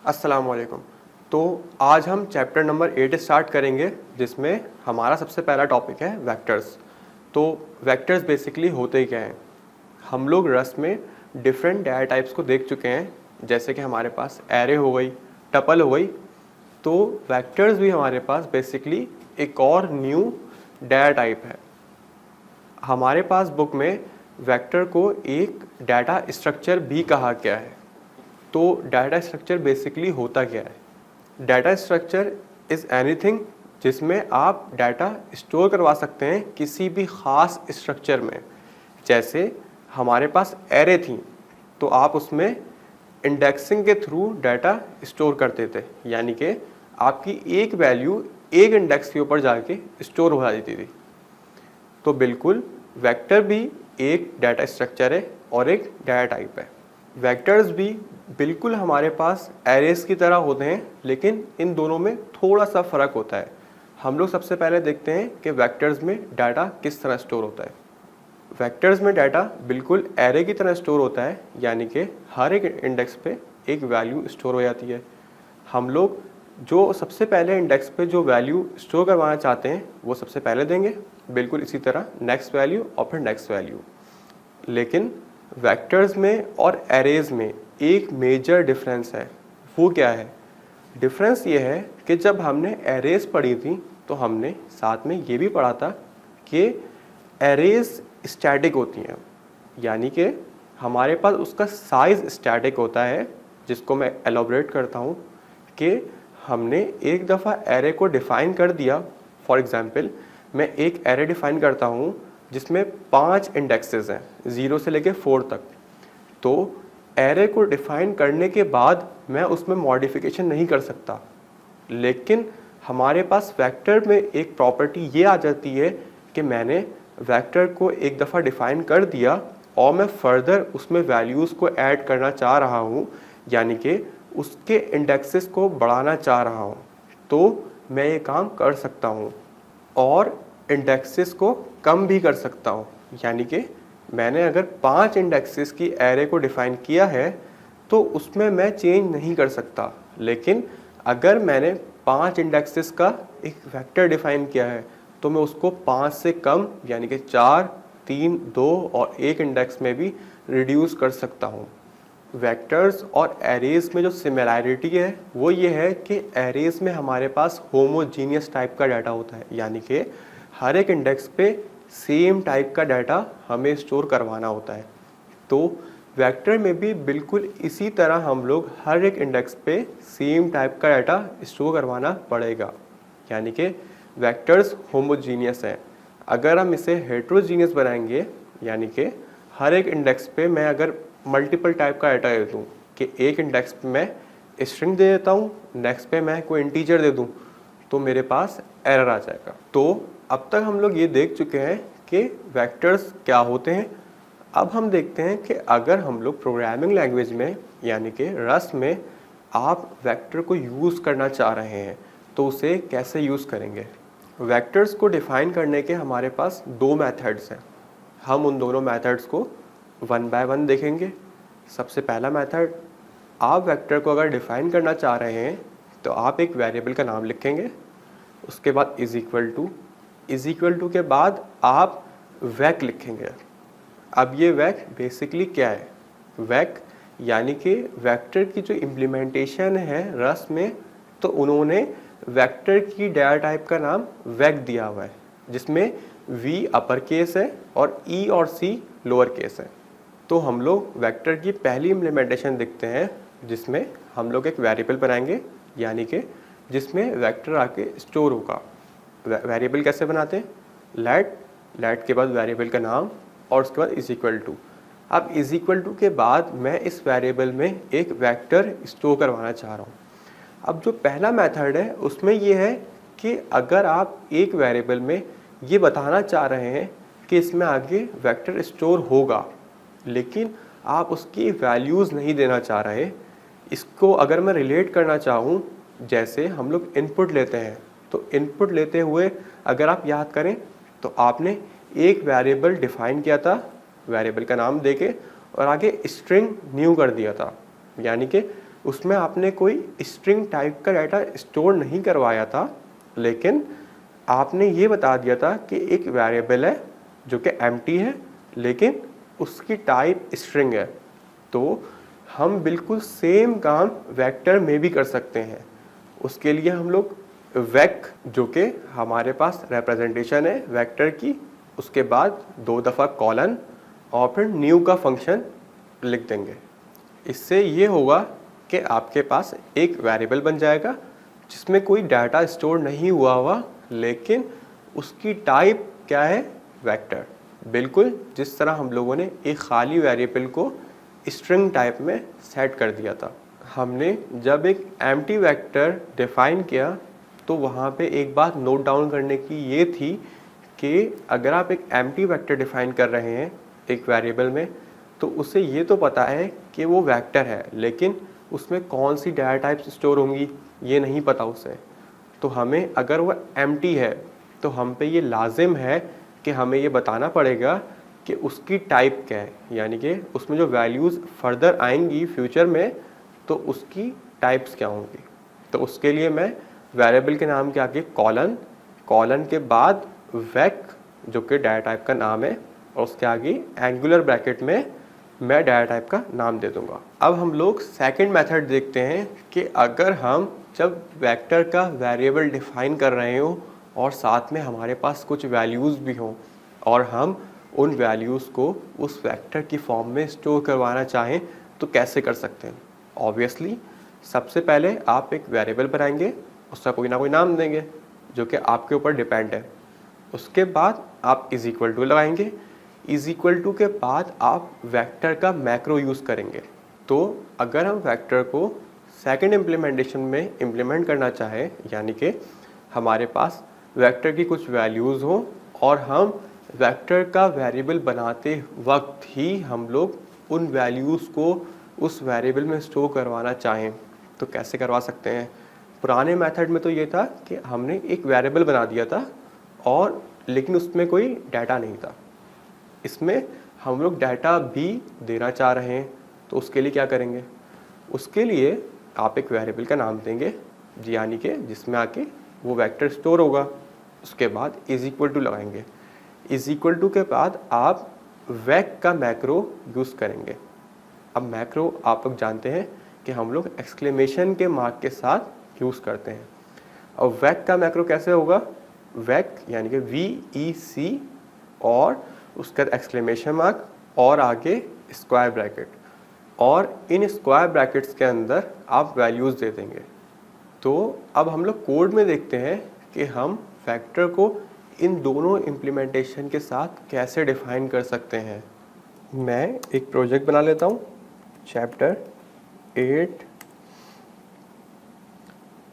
अस्सलाम वालेकुम। तो आज हम चैप्टर नंबर 8 स्टार्ट करेंगे, जिसमें हमारा सबसे पहला टॉपिक है वेक्टर्स। तो वेक्टर्स बेसिकली होते ही क्या हैं? हम लोग रस में डिफरेंट डाटा टाइप्स को देख चुके हैं, जैसे कि हमारे पास एरे हो गई, टपल हो गई। तो वेक्टर्स भी हमारे पास बेसिकली एक और न्यू डाटा टाइप है। हमारे पास बुक में वेक्टर को एक डाटा स्ट्रक्चर भी कहा गया है। तो डाटा स्ट्रक्चर बेसिकली होता क्या है? डाटा स्ट्रक्चर इज़ एनीथिंग जिसमें आप डाटा स्टोर करवा सकते हैं किसी भी ख़ास स्ट्रक्चर में। जैसे हमारे पास एरे थी, तो आप उसमें इंडेक्सिंग के थ्रू डाटा स्टोर करते थे, यानी कि आपकी एक वैल्यू एक इंडेक्स के ऊपर जाके स्टोर हो जाती थी। तो बिल्कुल वेक्टर भी एक डाटा स्ट्रक्चर है और एक डाटा टाइप है। वेक्टर्स भी बिल्कुल हमारे पास एरेज की तरह होते हैं, लेकिन इन दोनों में थोड़ा सा फ़र्क होता है। हम लोग सबसे पहले देखते हैं कि वेक्टर्स में डाटा किस तरह स्टोर होता है। वेक्टर्स में डाटा बिल्कुल एरे की तरह स्टोर होता है, यानी कि हर एक इंडेक्स पे एक वैल्यू स्टोर हो जाती है। हम लोग जो सबसे पहले इंडेक्स पे जो वैल्यू स्टोर करवाना चाहते हैं वो सबसे पहले देंगे, बिल्कुल इसी तरह नेक्स्ट वैल्यू और फिर नेक्स्ट वैल्यू। लेकिन वेक्टर्स में और एरेज में एक मेजर डिफरेंस है। वो क्या है? डिफरेंस ये है कि जब हमने एरेज पढ़ी थी तो हमने साथ में ये भी पढ़ा था कि एरेज स्टैटिक होती हैं, यानी कि हमारे पास उसका साइज़ स्टैटिक होता है, जिसको मैं एलोबरेट करता हूँ कि हमने एक दफ़ा एरे को डिफ़ाइन कर दिया। फॉर एग्ज़ाम्पल, मैं एक एरे डिफ़ाइन करता हूँ जिसमें 5 इंडेक्सेस हैं 0 से लेके 4 तक। तो एरे को डिफ़ाइन करने के बाद मैं उसमें मॉडिफिकेशन नहीं कर सकता, लेकिन हमारे पास वेक्टर में एक प्रॉपर्टी ये आ जाती है कि मैंने वेक्टर को एक दफ़ा डिफ़ाइन कर दिया और मैं फर्दर उसमें वैल्यूज़ को ऐड करना चाह रहा हूँ, यानी कि उसके इंडेक्सेस को बढ़ाना चाह रहा हूँ, तो मैं ये काम कर सकता हूँ। और इंडेक्सेस को कम भी कर सकता हूँ, यानी कि मैंने अगर 5 इंडेक्सेस की एरे को डिफ़ाइन किया है तो उसमें मैं चेंज नहीं कर सकता। लेकिन अगर मैंने 5 इंडेक्सेस का एक वेक्टर डिफ़ाइन किया है तो मैं उसको 5 से कम, यानी कि 4, 3, 2 और 1 इंडेक्स में भी रिड्यूस कर सकता हूँ। वेक्टर्स और एरेज में जो सिमिलैरिटी है वो ये है कि एरेज में हमारे पास होमोजीनियस टाइप का डाटा होता है, यानी कि हर एक इंडेक्स पे सेम टाइप का डाटा हमें स्टोर करवाना होता है। तो वेक्टर में भी बिल्कुल इसी तरह हम लोग हर एक इंडेक्स पे सेम टाइप का डाटा स्टोर करवाना पड़ेगा, यानी कि वेक्टर्स होमोजीनियस हैं। अगर हम इसे हेट्रोजीनियस बनाएंगे, यानी कि हर एक इंडेक्स पे मैं अगर मल्टीपल टाइप का डाटा दे दूँ कि एक इंडेक्स पे मैं स्ट्रिंग दे देता हूँ, नेक्स्ट पे मैं कोई इंटीजर दे दूँ, तो मेरे पास एरर आ जाएगा। तो अब तक हम लोग ये देख चुके हैं कि वेक्टर्स क्या होते हैं। अब हम देखते हैं कि अगर हम लोग प्रोग्रामिंग लैंग्वेज में, यानी कि रस्ट में, आप वेक्टर को यूज़ करना चाह रहे हैं तो उसे कैसे यूज़ करेंगे? वेक्टर्स को डिफ़ाइन करने के हमारे पास 2 मेथड्स हैं। हम उन दोनों मेथड्स को वन बाय वन देखेंगे। सबसे पहला मेथड, आप वेक्टर को अगर डिफ़ाइन करना चाह रहे हैं तो आप एक वेरिएबल का नाम लिखेंगे, उसके बाद इज़ इक्वल टू के बाद आप वैक लिखेंगे। अब ये वैक बेसिकली क्या है? वैक यानी कि वेक्टर की जो इम्प्लीमेंटेशन है रस्ट में, तो उन्होंने वेक्टर की डाटा टाइप का नाम वैक दिया हुआ है, जिसमें v अपर केस है और e और c लोअर केस है। तो हम लोग वेक्टर की पहली इम्प्लीमेंटेशन देखते हैं, जिसमें हम लोग एक वेरिएबल बनाएंगे, यानी कि जिसमें वेक्टर आके स्टोर होगा। वेरिएबल कैसे बनाते हैं? लेट के बाद वेरिएबल का नाम और उसके बाद इज इक्वल टू। अब इज इक्वल टू के बाद मैं इस वेरिएबल में एक वेक्टर स्टोर करवाना चाह रहा हूँ। अब जो पहला मेथड है उसमें ये है कि अगर आप एक वेरिएबल में ये बताना चाह रहे हैं कि इसमें आगे वेक्टर स्टोर होगा, लेकिन आप उसकी वैल्यूज़ नहीं देना चाह रहे, इसको अगर मैं रिलेट करना चाहूँ, जैसे हम लोग इनपुट लेते हैं, तो इनपुट लेते हुए अगर आप याद करें तो आपने एक वेरिएबल डिफ़ाइन किया था, वेरिएबल का नाम देके, और आगे स्ट्रिंग न्यू कर दिया था, यानी कि उसमें आपने कोई स्ट्रिंग टाइप का डाटा स्टोर नहीं करवाया था, लेकिन आपने ये बता दिया था कि एक वेरिएबल है जो कि एम्प्टी है लेकिन उसकी टाइप स्ट्रिंग है। तो हम बिल्कुल सेम काम वेक्टर में भी कर सकते हैं। उसके लिए हम लोग वेक, जो कि हमारे पास रिप्रेजेंटेशन है वेक्टर की, उसके बाद 2 दफ़ा कॉलन और फिर न्यू का फंक्शन लिख देंगे। इससे ये होगा कि आपके पास एक वेरिएबल बन जाएगा जिसमें कोई डाटा स्टोर नहीं हुआ लेकिन उसकी टाइप क्या है, वेक्टर। बिल्कुल जिस तरह हम लोगों ने एक खाली वेरिएबल को स्ट्रिंग टाइप में सेट कर दिया था। हमने जब एक एम्प्टी वेक्टर डिफाइन किया तो वहाँ पे एक बात नोट डाउन करने की ये थी कि अगर आप एक एम्प्टी वेक्टर डिफाइन कर रहे हैं एक वेरिएबल में, तो उसे ये तो पता है कि वो वेक्टर है, लेकिन उसमें कौन सी डाटा टाइप्स स्टोर होंगी ये नहीं पता उसे। तो हमें, अगर वो एम्प्टी है तो हम पे ये लाजिम है कि हमें ये बताना पड़ेगा कि उसकी टाइप क्या है, यानी कि उसमें जो वैल्यूज़ फर्दर आएंगी फ्यूचर में तो उसकी टाइप्स क्या होंगी। तो उसके लिए मैं वेरिएबल के नाम के आगे कॉलन, कॉलन के बाद वेक जो कि डाटा टाइप का नाम है, और उसके आगे एंगुलर ब्रैकेट में मैं डाटा टाइप का नाम दे दूंगा। अब हम लोग सेकंड मेथड देखते हैं कि अगर हम जब वेक्टर का वेरिएबल डिफाइन कर रहे हो और साथ में हमारे पास कुछ वैल्यूज़ भी हों और हम उन वैल्यूज़ को उस वेक्टर की फॉर्म में स्टोर करवाना चाहें तो कैसे कर सकते हैं। ऑब्वियसली सबसे पहले आप एक वेरिएबल बनाएंगे, उसका कोई ना कोई नाम देंगे जो कि आपके ऊपर डिपेंड है। उसके बाद आप इज इक्वल टू लगाएंगे, इज इक्वल टू के बाद आप वेक्टर का मैक्रो यूज़ करेंगे। तो अगर हम वेक्टर को सेकंड इम्प्लीमेंटेशन में इम्प्लीमेंट करना चाहें, यानी कि हमारे पास वेक्टर की कुछ वैल्यूज़ हो और हम वेक्टर का वेरिएबल बनाते वक्त ही हम लोग उन वैल्यूज़ को उस वेरिएबल में स्टोर करवाना चाहें तो कैसे करवा सकते हैं। पुराने मेथड में तो ये था कि हमने एक वेरिएबल बना दिया था और लेकिन उसमें कोई डाटा नहीं था। इसमें हम लोग डाटा भी देना चाह रहे हैं, तो उसके लिए क्या करेंगे, उसके लिए आप एक वेरिएबल का नाम देंगे यानी कि जिसमें आके वो वेक्टर स्टोर होगा। उसके बाद इज इक्वल टू लगाएंगे, इज इक्वल टू के बाद आप वेक का मैक्रो यूज़ करेंगे। अब मैक्रो आप लोग जानते हैं कि हम लोग एक्सक्लेमेशन के मार्क के साथ यूज़ करते हैं। अब वेक का मैक्रो कैसे होगा, वेक यानी कि VEC और उसका एक्सक्लेमेशन मार्क और आगे स्क्वायर ब्रैकेट, और इन स्क्वायर ब्रैकेट्स के अंदर आप वैल्यूज़ दे देंगे। तो अब हम लोग कोड में देखते हैं कि हम वेक्टर को इन दोनों इम्प्लीमेंटेशन के साथ कैसे डिफाइन कर सकते हैं। मैं एक प्रोजेक्ट बना लेता हूँ, चैप्टर 8,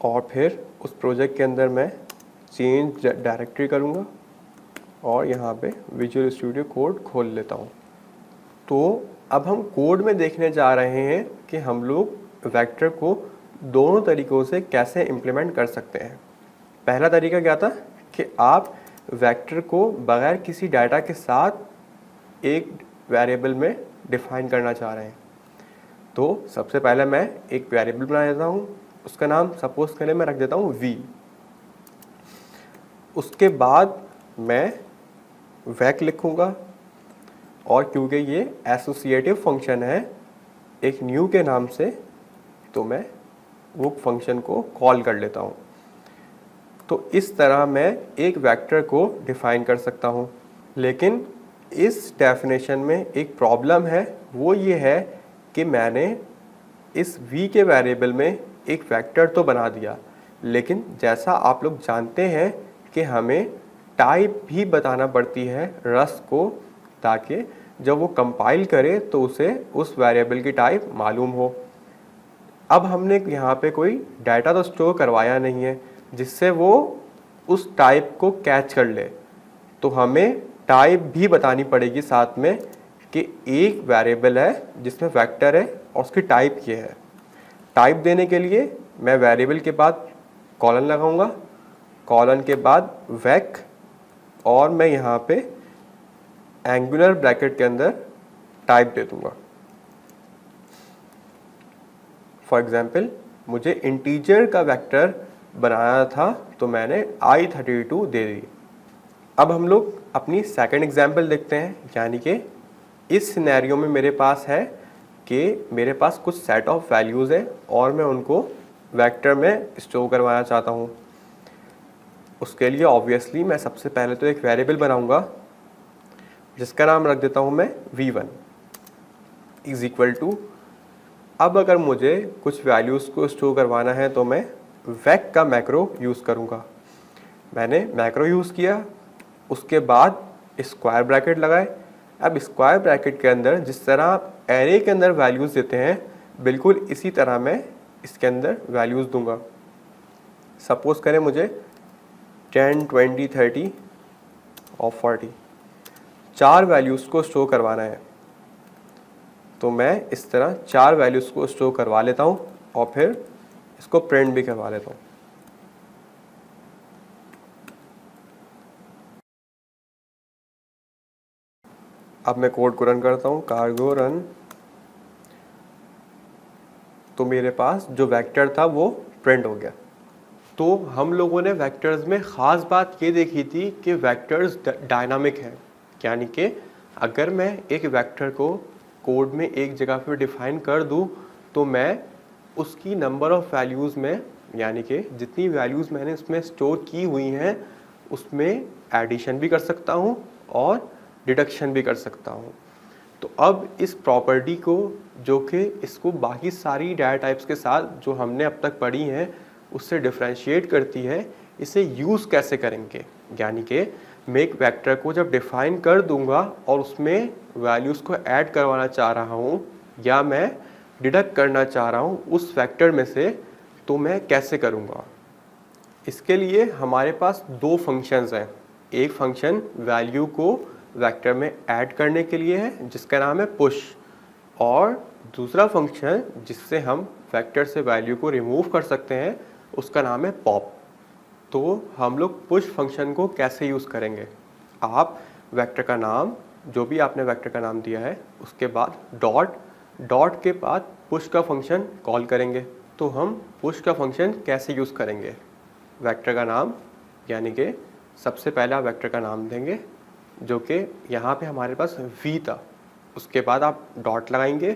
और फिर उस प्रोजेक्ट के अंदर मैं चेंज डायरेक्टरी करूँगा और यहाँ पे विजुअल स्टूडियो कोड खोल लेता हूँ। तो अब हम कोड में देखने जा रहे हैं कि हम लोग वेक्टर को दोनों तरीक़ों से कैसे इम्प्लीमेंट कर सकते हैं। पहला तरीका क्या था कि आप वेक्टर को बगैर किसी डाटा के साथ एक वेरिएबल में डिफाइन करना चाह रहे हैं। तो सबसे पहले मैं एक वेरिएबल बना देता हूँ, उसका नाम सपोज करें मैं रख देता हूँ v। उसके बाद मैं वेक लिखूँगा और क्योंकि ये एसोसिएटिव फंक्शन है एक न्यू के नाम से, तो मैं वो फंक्शन को कॉल कर लेता हूँ। तो इस तरह मैं एक वेक्टर को डिफाइन कर सकता हूँ। लेकिन इस डेफिनेशन में एक प्रॉब्लम है, वो ये है कि मैंने इस v के वेरिएबल में एक वेक्टर तो बना दिया, लेकिन जैसा आप लोग जानते हैं कि हमें टाइप भी बताना पड़ती है रस को, ताकि जब वो कंपाइल करे तो उसे उस वेरिएबल की टाइप मालूम हो। अब हमने यहाँ पे कोई डाटा तो स्टोर करवाया नहीं है जिससे वो उस टाइप को कैच कर ले, तो हमें टाइप भी बतानी पड़ेगी साथ में कि एक वेरिएबल है जिसमें वेक्टर है और उसकी टाइप ये है। टाइप देने के लिए मैं वेरिएबल के बाद कॉलन लगाऊंगा, कॉलन के बाद वेक, और मैं यहाँ पे एंगुलर ब्रैकेट के अंदर टाइप दे दूंगा। फॉर एग्जांपल मुझे इंटीजर का वेक्टर बनाना था तो मैंने I32 दे दी। अब हम लोग अपनी सेकंड एग्जांपल देखते हैं, यानी कि इस सिनेरियो में मेरे पास है कि मेरे पास कुछ सेट ऑफ वैल्यूज़ है और मैं उनको वेक्टर में स्टोर करवाना चाहता हूँ। उसके लिए ऑब्वियसली मैं सबसे पहले तो एक वेरिएबल बनाऊंगा जिसका नाम रख देता हूँ मैं v1 इज इक्वल टू, अब अगर मुझे कुछ वैल्यूज़ को स्टोर करवाना है तो मैं वैक का मैक्रो यूज़ करूँगा। मैंने मैक्रो यूज़ किया, उसके बाद स्क्वायर ब्रैकेट लगाए। अब स्क्वायर ब्रैकेट के अंदर जिस तरह आप एरे के अंदर वैल्यूज़ देते हैं, बिल्कुल इसी तरह मैं इसके अंदर वैल्यूज़ दूंगा। सपोज़ करें मुझे 10, 20, 30 और 40 चार वैल्यूज़ को स्टोर करवाना है, तो मैं इस तरह चार वैल्यूज़ को स्टोर करवा लेता हूँ और फिर इसको प्रिंट भी करवा लेता हूँ। अब मैं कोड को रन करता हूँ, कार्गो रन, तो मेरे पास जो वेक्टर था वो प्रिंट हो गया। तो हम लोगों ने वेक्टर्स में ख़ास बात ये देखी थी कि वेक्टर्स डायनामिक हैं, यानी कि अगर मैं एक वेक्टर को कोड में एक जगह पर डिफ़ाइन कर दूँ तो मैं उसकी नंबर ऑफ़ वैल्यूज़ में, यानी कि जितनी वैल्यूज़ मैंने उसमें स्टोर की हुई हैं उसमें एडिशन भी कर सकता हूँ और डिडक्शन भी कर सकता हूँ। तो अब इस प्रॉपर्टी को, जो कि इसको बाकी सारी डाटा टाइप्स के साथ जो हमने अब तक पढ़ी हैं उससे डिफरेंशिएट करती है, इसे यूज़ कैसे करेंगे। यानी कि मैं एक वेक्टर को जब डिफ़ाइन कर दूंगा और उसमें वैल्यूज़ को ऐड करवाना चाह रहा हूँ या मैं डिडक्ट करना चाह रहा हूँ उस वेक्टर में से, तो मैं कैसे करूँगा। इसके लिए हमारे पास दो फंक्शंस हैं। एक फंक्शन वैल्यू को वेक्टर में ऐड करने के लिए है जिसका नाम है पुश, और दूसरा फंक्शन जिससे हम वेक्टर से वैल्यू को रिमूव कर सकते हैं उसका नाम है पॉप। तो हम लोग पुश फंक्शन को कैसे यूज़ करेंगे, आप वेक्टर का नाम, जो भी आपने वेक्टर का नाम दिया है, उसके बाद डॉट के बाद पुश का फंक्शन कॉल करेंगे। तो हम पुश का फंक्शन कैसे यूज़ करेंगे, वेक्टर का नाम, यानी कि सबसे पहले आप वेक्टर का नाम देंगे जो कि यहाँ पे हमारे पास v था, उसके बाद आप डॉट लगाएंगे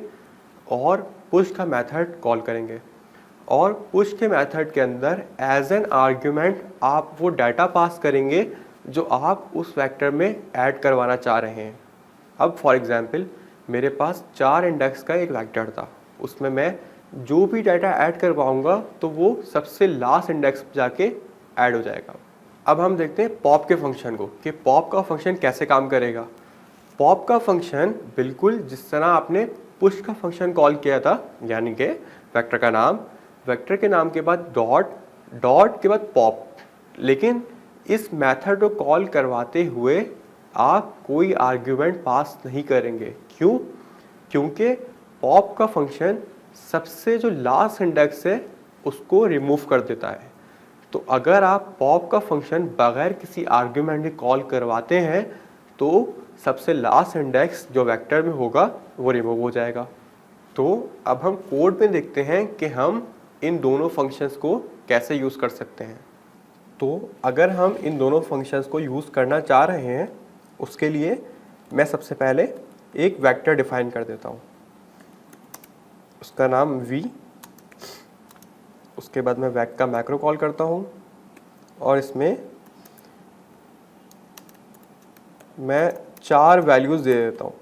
और पुश का मेथड कॉल करेंगे, और पुश के मेथड के अंदर एज एन आर्ग्यूमेंट आप वो डाटा पास करेंगे जो आप उस वेक्टर में ऐड करवाना चाह रहे हैं। अब फॉर एग्जांपल मेरे पास 4 इंडेक्स का एक वेक्टर था, उसमें मैं जो भी डाटा ऐड करवाऊँगा तो वो सबसे लास्ट इंडेक्स पर जाके ऐड हो जाएगा। अब हम देखते हैं पॉप के फंक्शन को कि पॉप का फंक्शन कैसे काम करेगा। पॉप का फंक्शन बिल्कुल जिस तरह आपने पुश का फंक्शन कॉल किया था, यानी कि वेक्टर का नाम, वेक्टर के नाम के बाद डॉट के बाद पॉप, लेकिन इस मेथड को कॉल करवाते हुए आप कोई आर्ग्यूमेंट पास नहीं करेंगे। क्यों? क्योंकि पॉप का फंक्शन सबसे जो लास्ट इंडेक्स है उसको रिमूव कर देता है। तो अगर आप पॉप का फंक्शन बगैर किसी आर्ग्यूमेंट के कॉल करवाते हैं तो सबसे लास्ट इंडेक्स जो वेक्टर में होगा वो रिमूव हो जाएगा। तो अब हम कोड में देखते हैं कि हम इन दोनों फंक्शंस को कैसे यूज़ कर सकते हैं। तो अगर हम इन दोनों फंक्शंस को यूज़ करना चाह रहे हैं, उसके लिए मैं सबसे पहले एक वेक्टर डिफाइन कर देता हूँ, उसका नाम v। उसके बाद मैं वैक का मैक्रो कॉल करता हूँ और इसमें मैं 4 वैल्यूज़ दे देता हूँ।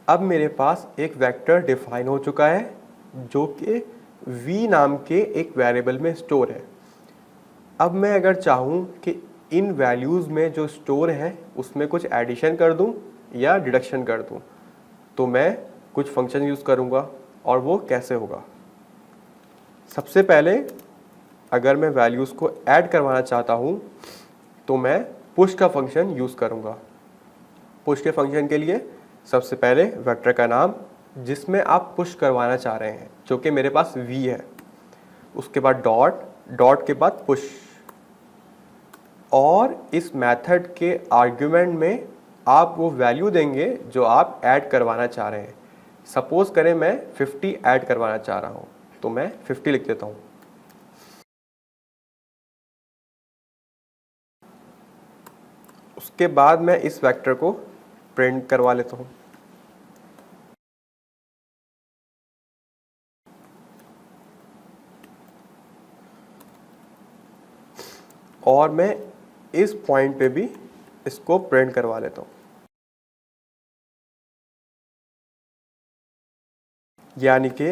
अब मेरे पास एक वेक्टर डिफाइन हो चुका है जो कि v नाम के एक वेरिएबल में स्टोर है। अब मैं अगर चाहूँ कि इन वैल्यूज़ में जो स्टोर है उसमें कुछ एडिशन कर दूँ या डिडक्शन कर दूँ, तो मैं कुछ फंक्शन यूज़ करूँगा। और वो कैसे होगा, सबसे पहले अगर मैं वैल्यूज़ को ऐड करवाना चाहता हूँ तो मैं पुश का फंक्शन यूज़ करूँगा। पुश के फंक्शन के लिए सबसे पहले वेक्टर का नाम जिसमें आप पुश करवाना चाह रहे हैं, जो कि मेरे पास v है, उसके बाद डॉट के बाद पुश, और इस मेथड के आर्ग्यूमेंट में आप वो वैल्यू देंगे जो आप ऐड करवाना चाह रहे हैं। सपोज करें मैं 50 ऐड करवाना चाह रहा हूँ, तो मैं 50 लिख देता हूँ। उसके बाद मैं इस वेक्टर को प्रिंट करवा लेता हूँ। और मैं इस पॉइंट पे भी इसको प्रिंट करवा लेता हूँ। यानी कि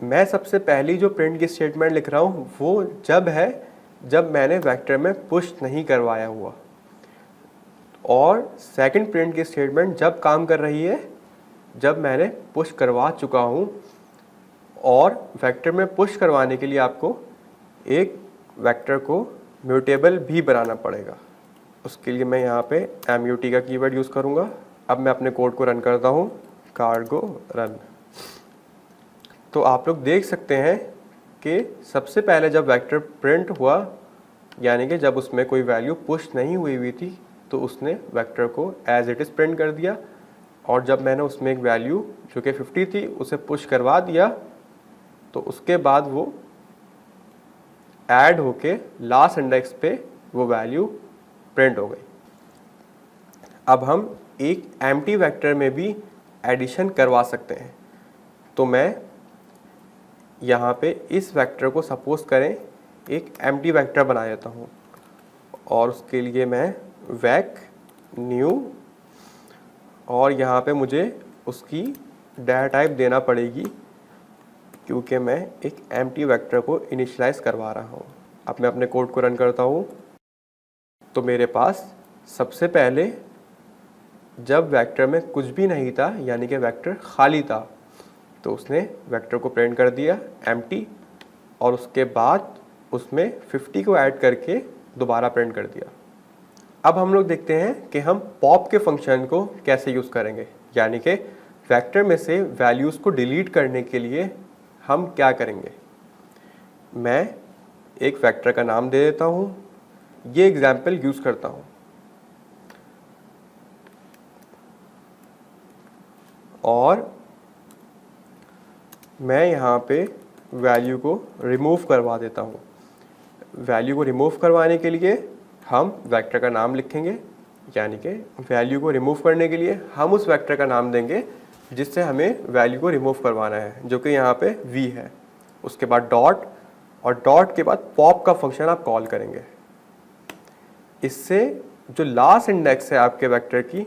मैं सबसे पहली जो प्रिंट की स्टेटमेंट लिख रहा हूँ वो जब मैंने वेक्टर में पुश नहीं करवाया हुआ, और सेकंड प्रिंट की स्टेटमेंट जब काम कर रही है जब मैंने पुश करवा चुका हूँ। और वेक्टर में पुश करवाने के लिए आपको एक वेक्टर को म्यूटेबल भी बनाना पड़ेगा। उसके लिए मैं यहाँ पे MUT का कीवर्ड यूज़ करूँगा। अब मैं अपने कोड को रन करता हूँ, कार्गो रन। तो आप लोग देख सकते हैं कि सबसे पहले जब वेक्टर प्रिंट हुआ, यानी कि जब उसमें कोई वैल्यू पुश नहीं हुई थी, तो उसने वेक्टर को एज इट इज़ प्रिंट कर दिया। और जब मैंने उसमें एक वैल्यू जो कि 50 थी उसे पुश करवा दिया, तो उसके बाद वो ऐड होके लास्ट इंडेक्स पे वो वैल्यू प्रिंट हो गई। अब हम एक एम्प्टी वेक्टर में भी एडिशन करवा सकते हैं। तो मैं यहाँ पे इस वेक्टर को सपोज करें एक एम्प्टी वेक्टर बना देता हूँ, और उसके लिए मैं वैक न्यू, और यहाँ पे मुझे उसकी डाटा टाइप देना पड़ेगी क्योंकि मैं एक एम्प्टी वेक्टर को इनिशियलाइज करवा रहा हूँ। अब मैं अपने कोड को रन करता हूँ, तो मेरे पास सबसे पहले जब वेक्टर में कुछ भी नहीं था, यानी कि वेक्टर खाली था, तो उसने वेक्टर को प्रिंट कर दिया एम्प्टी, और उसके बाद उसमें 50 को ऐड करके दोबारा प्रिंट कर दिया। अब हम लोग देखते हैं कि हम पॉप के फंक्शन को कैसे यूज़ करेंगे। यानी कि वेक्टर में से वैल्यूज़ को डिलीट करने के लिए हम क्या करेंगे। मैं एक वेक्टर का नाम दे देता हूँ, ये एग्जाम्पल यूज़ करता हूँ, और मैं यहाँ पे वैल्यू को रिमूव करवा देता हूँ। वैल्यू को रिमूव करवाने के लिए हम वेक्टर का नाम लिखेंगे, यानी कि वैल्यू को रिमूव करने के लिए हम उस वेक्टर का नाम देंगे जिससे हमें वैल्यू को रिमूव करवाना है, जो कि यहाँ पे v है। उसके बाद डॉट, और डॉट के बाद पॉप का फंक्शन आप कॉल करेंगे। इससे जो लास्ट इंडेक्स है आपके वेक्टर की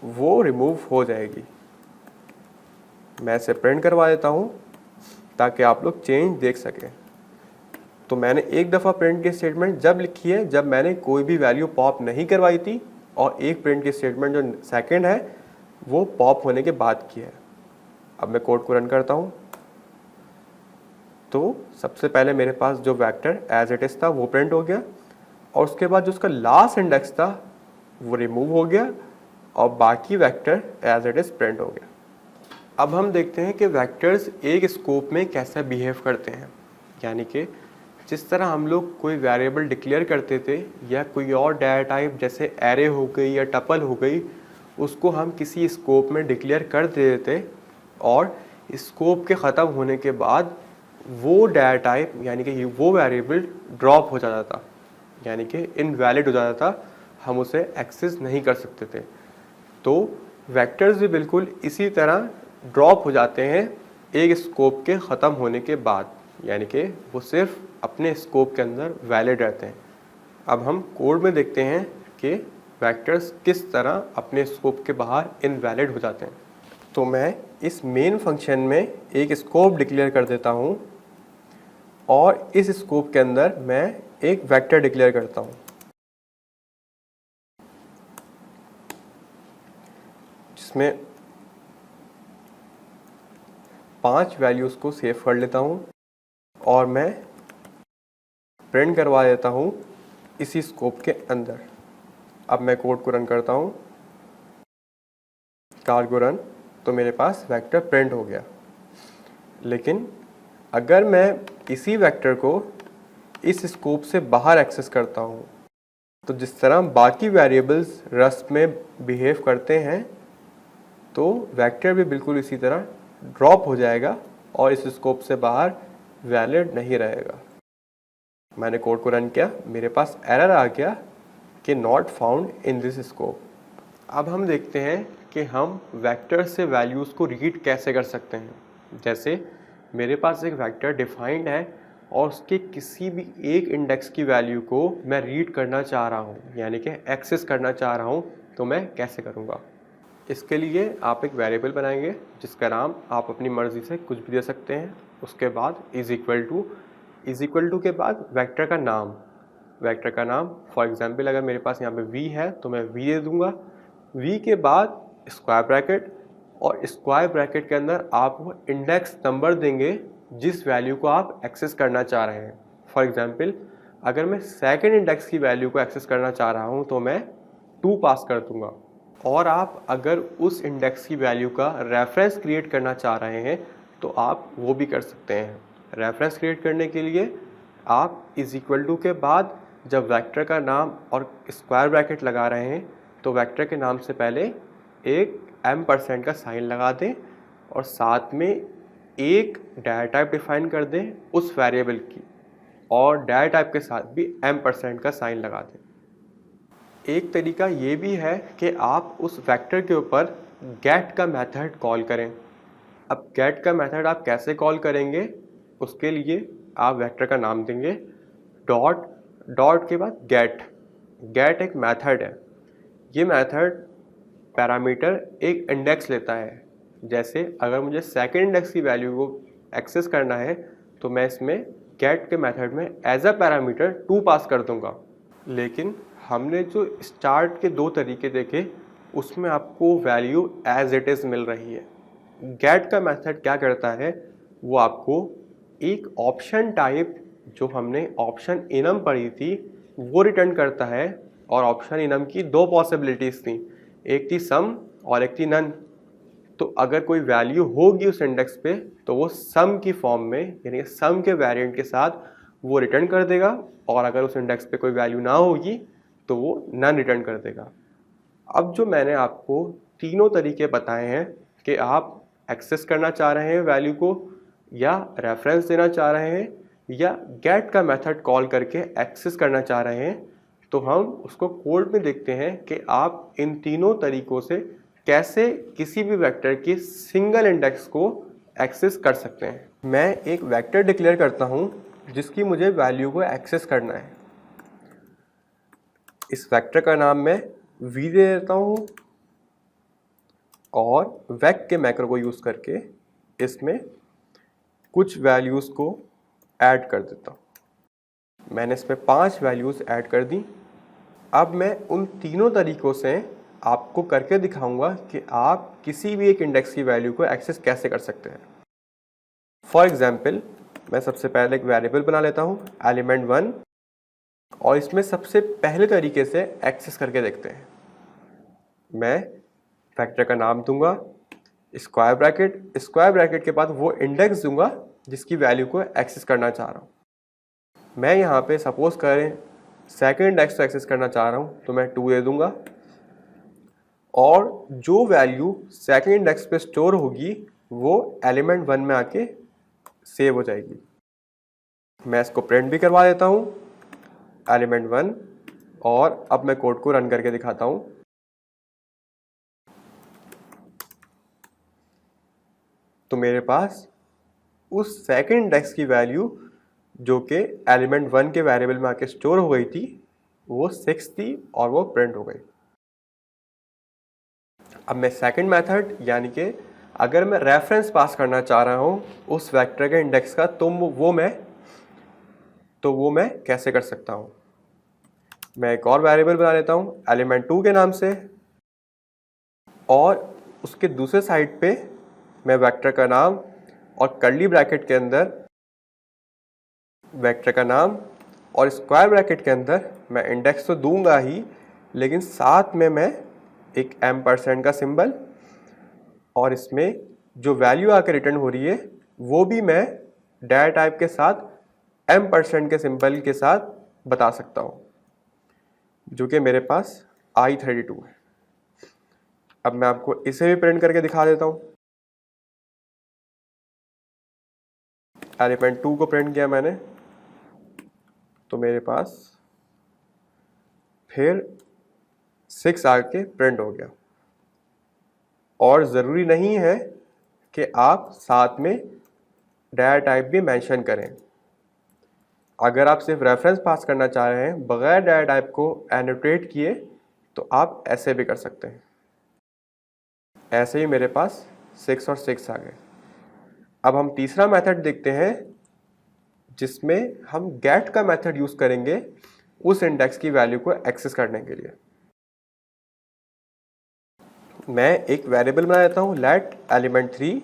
वो रिमूव हो जाएगी। मैं इसे प्रिंट करवा देता हूँ ताकि आप लोग चेंज देख सकें। तो मैंने एक दफ़ा प्रिंट की स्टेटमेंट जब लिखी है जब मैंने कोई भी वैल्यू पॉप नहीं करवाई थी, और एक प्रिंट की स्टेटमेंट जो सेकंड है वो पॉप होने के बाद की है। अब मैं कोड को रन करता हूँ, तो सबसे पहले मेरे पास जो वेक्टर एज इट इज़ था वो प्रिंट हो गया, और उसके बाद जो उसका लास्ट इंडेक्स था वो रिमूव हो गया, और बाकी vector as it is print हो गया। अब हम देखते हैं कि वेक्टर्स एक स्कोप में कैसे बिहेव करते हैं। यानी कि जिस तरह हम लोग कोई वेरिएबल डिक्लेयर करते थे या कोई और डाटा टाइप जैसे एरे हो गई या टपल हो गई, उसको हम किसी स्कोप में डिक्लेयर कर देते थे, और स्कोप के ख़त्म होने के बाद वो डाटा टाइप यानी कि वो वेरिएबल ड्रॉप हो जाता था, यानी कि इनवैलिड हो जाता था, हम उसे एक्सेस नहीं कर सकते थे। तो वेक्टर्स भी बिल्कुल इसी तरह ड्रॉप हो जाते हैं एक स्कोप के ख़त्म होने के बाद, यानी कि वो सिर्फ अपने स्कोप के अंदर वैलिड रहते हैं। अब हम कोड में देखते हैं कि वेक्टर्स किस तरह अपने स्कोप के बाहर इनवैलिड हो जाते हैं। तो मैं इस मेन फंक्शन में एक स्कोप डिक्लेयर कर देता हूँ, और इस स्कोप के अंदर मैं एक वेक्टर डिक्लेयर करता हूँ जिसमें 5 वैल्यूज़ को सेव कर लेता हूँ, और मैं प्रिंट करवा देता हूँ इसी स्कोप के अंदर। अब मैं कोड को रन करता हूँ, कार्गो रन, तो मेरे पास वेक्टर प्रिंट हो गया। लेकिन अगर मैं इसी वेक्टर को इस स्कोप से बाहर एक्सेस करता हूँ, तो जिस तरह बाकी वेरिएबल्स रस्ट में बिहेव करते हैं, तो वेक्टर भी बिल्कुल इसी तरह ड्रॉप हो जाएगा और इस स्कोप से बाहर वैलिड नहीं रहेगा। मैंने कोड को रन किया, मेरे पास एरर आ गया कि not found in this scope. अब हम देखते हैं कि हम वेक्टर से वैल्यूज़ को रीड कैसे कर सकते हैं। जैसे मेरे पास एक वेक्टर डिफाइंड है और उसके किसी भी एक इंडेक्स की वैल्यू को मैं रीड करना चाह रहा हूँ, यानी कि एक्सेस करना चाह रहा हूँ, तो मैं कैसे करूँगा। इसके लिए आप एक वेरिएबल बनाएंगे जिसका नाम आप अपनी मर्ज़ी से कुछ भी दे सकते हैं। उसके बाद इज़ इक्वल टू के बाद वेक्टर का नाम फॉर एग्जांपल अगर मेरे पास यहाँ पे v है तो मैं v दे दूँगा। v के बाद स्क्वायर ब्रैकेट, और स्क्वायर ब्रैकेट के अंदर आप वो इंडेक्स नंबर देंगे जिस वैल्यू को आप एक्सेस करना चाह रहे हैं। फॉर एग्जांपल अगर मैं सेकंड इंडेक्स की वैल्यू को एक्सेस करना चाह रहा हूँ तो मैं 2 पास कर दूँगा। और आप अगर उस इंडेक्स की वैल्यू का रेफरेंस क्रिएट करना चाह रहे हैं तो आप वो भी कर सकते हैं। रेफरेंस क्रिएट करने के लिए आप इज़ इक्वल टू के बाद जब वेक्टर का नाम और स्क्वायर ब्रैकेट लगा रहे हैं तो वेक्टर के नाम से पहले एक %, का साइन लगा दें और साथ में एक डाटा टाइप डिफाइन कर दें उस वेरिएबल की, और डाटा टाइप के साथ भी %, का साइन लगा दें। एक तरीका ये भी है कि आप उस वेक्टर के ऊपर गेट का मेथड कॉल करें। अब गेट का मेथड आप कैसे कॉल करेंगे, उसके लिए आप वेक्टर का नाम देंगे डॉट के बाद गेट एक मेथड है। ये मेथड पैरामीटर एक इंडेक्स लेता है। जैसे अगर मुझे सेकंड इंडेक्स की वैल्यू को एक्सेस करना है तो मैं इसमें गेट के मेथड में एज अ पैरामीटर 2 पास कर दूंगा। लेकिन हमने जो स्टार्ट के 2 तरीके देखे उसमें आपको वैल्यू एज इट इज़ मिल रही है। गेट का मेथड क्या करता है, वो आपको एक ऑप्शन टाइप जो हमने ऑप्शन इनम पढ़ी थी वो रिटर्न करता है। और ऑप्शन इनम की 2 पॉसिबिलिटीज़ थी, एक थी सम और एक थी नन। तो अगर कोई वैल्यू होगी उस इंडेक्स पे तो वो सम की फॉर्म में, यानी सम के वेरिएंट के साथ वो रिटर्न कर देगा, और अगर उस इंडेक्स पे कोई वैल्यू ना होगी तो वो नन रिटर्न कर देगा। अब जो मैंने आपको तीनों तरीके बताए हैं कि आप एक्सेस करना चाह रहे हैं वैल्यू को, या रेफरेंस देना चाह रहे हैं, या गेट का मेथड कॉल करके एक्सेस करना चाह रहे हैं, तो हम उसको कोड में देखते हैं कि आप इन तीनों तरीकों से कैसे किसी भी वेक्टर की सिंगल इंडेक्स को एक्सेस कर सकते हैं। मैं एक वेक्टर डिक्लेयर करता हूं जिसकी मुझे वैल्यू को एक्सेस करना है। इस वेक्टर का नाम मैं v दे देता हूं और वेक के मैक्रो को यूज़ करके इसमें कुछ वैल्यूज़ को ऐड कर देता हूं। मैंने इसमें 5 वैल्यूज़ ऐड कर दी। अब मैं उन तीनों तरीक़ों से आपको करके दिखाऊंगा कि आप किसी भी एक इंडेक्स की वैल्यू को एक्सेस कैसे कर सकते हैं। फॉर एग्जाम्पल मैं सबसे पहले एक वेरिएबल बना लेता हूं element1, और इसमें सबसे पहले तरीके से एक्सेस करके देखते हैं। मैं वेक्टर का नाम दूंगा स्क्वायर ब्रैकेट के बाद वो इंडेक्स दूंगा जिसकी वैल्यू को एक्सेस करना चाह रहा हूं। मैं यहाँ पे सपोज करें सेकंड इंडेक्स को एक्सेस करना चाह रहा हूँ तो मैं 2 दे दूंगा, और जो वैल्यू सेकंड इंडेक्स पे स्टोर होगी वो element1 में आके सेव हो जाएगी। मैं इसको प्रिंट भी करवा देता हूँ element1, और अब मैं कोड को रन करके दिखाता हूँ। तो मेरे पास उस सेकंड इंडेक्स की वैल्यू जो कि element1 के वेरिएबल में आके स्टोर हो गई थी वो 6 थी और वो प्रिंट हो गई। अब मैं सेकंड मेथड यानी कि अगर मैं रेफरेंस पास करना चाह रहा हूँ उस वेक्टर के इंडेक्स का तो वो मैं कैसे कर सकता हूँ। मैं एक और वेरिएबल बना लेता हूँ element2 के नाम से, और उसके दूसरे साइड पे मैं वेक्टर का नाम और कर्ली ब्रैकेट के अंदर वेक्टर का नाम और स्क्वायर ब्रैकेट के अंदर मैं इंडेक्स तो दूंगा ही, लेकिन साथ में मैं एक %, का सिंबल, और इसमें जो वैल्यू आकर रिटर्न हो रही है वो भी मैं डाटा टाइप के साथ %, के सिंबल के साथ बता सकता हूँ, जो कि मेरे पास i32 है। अब मैं आपको इसे भी प्रिंट करके दिखा देता हूँ। एलिमेंट 2 को प्रिंट किया मैंने, तो मेरे पास फिर 6 आके प्रिंट हो गया। और ज़रूरी नहीं है कि आप साथ में डाटा टाइप भी मेंशन करें। अगर आप सिर्फ रेफरेंस पास करना चाह रहे हैं बगैर डाटा टाइप को एनोटेट किए, तो आप ऐसे भी कर सकते हैं। ऐसे ही मेरे पास 6 और 6 आ गए। अब हम तीसरा मेथड देखते हैं जिसमें हम गेट का मेथड यूज़ करेंगे उस इंडेक्स की वैल्यू को एक्सेस करने के लिए। मैं एक वेरिएबल बना देता हूँ लेट एलिमेंट 3,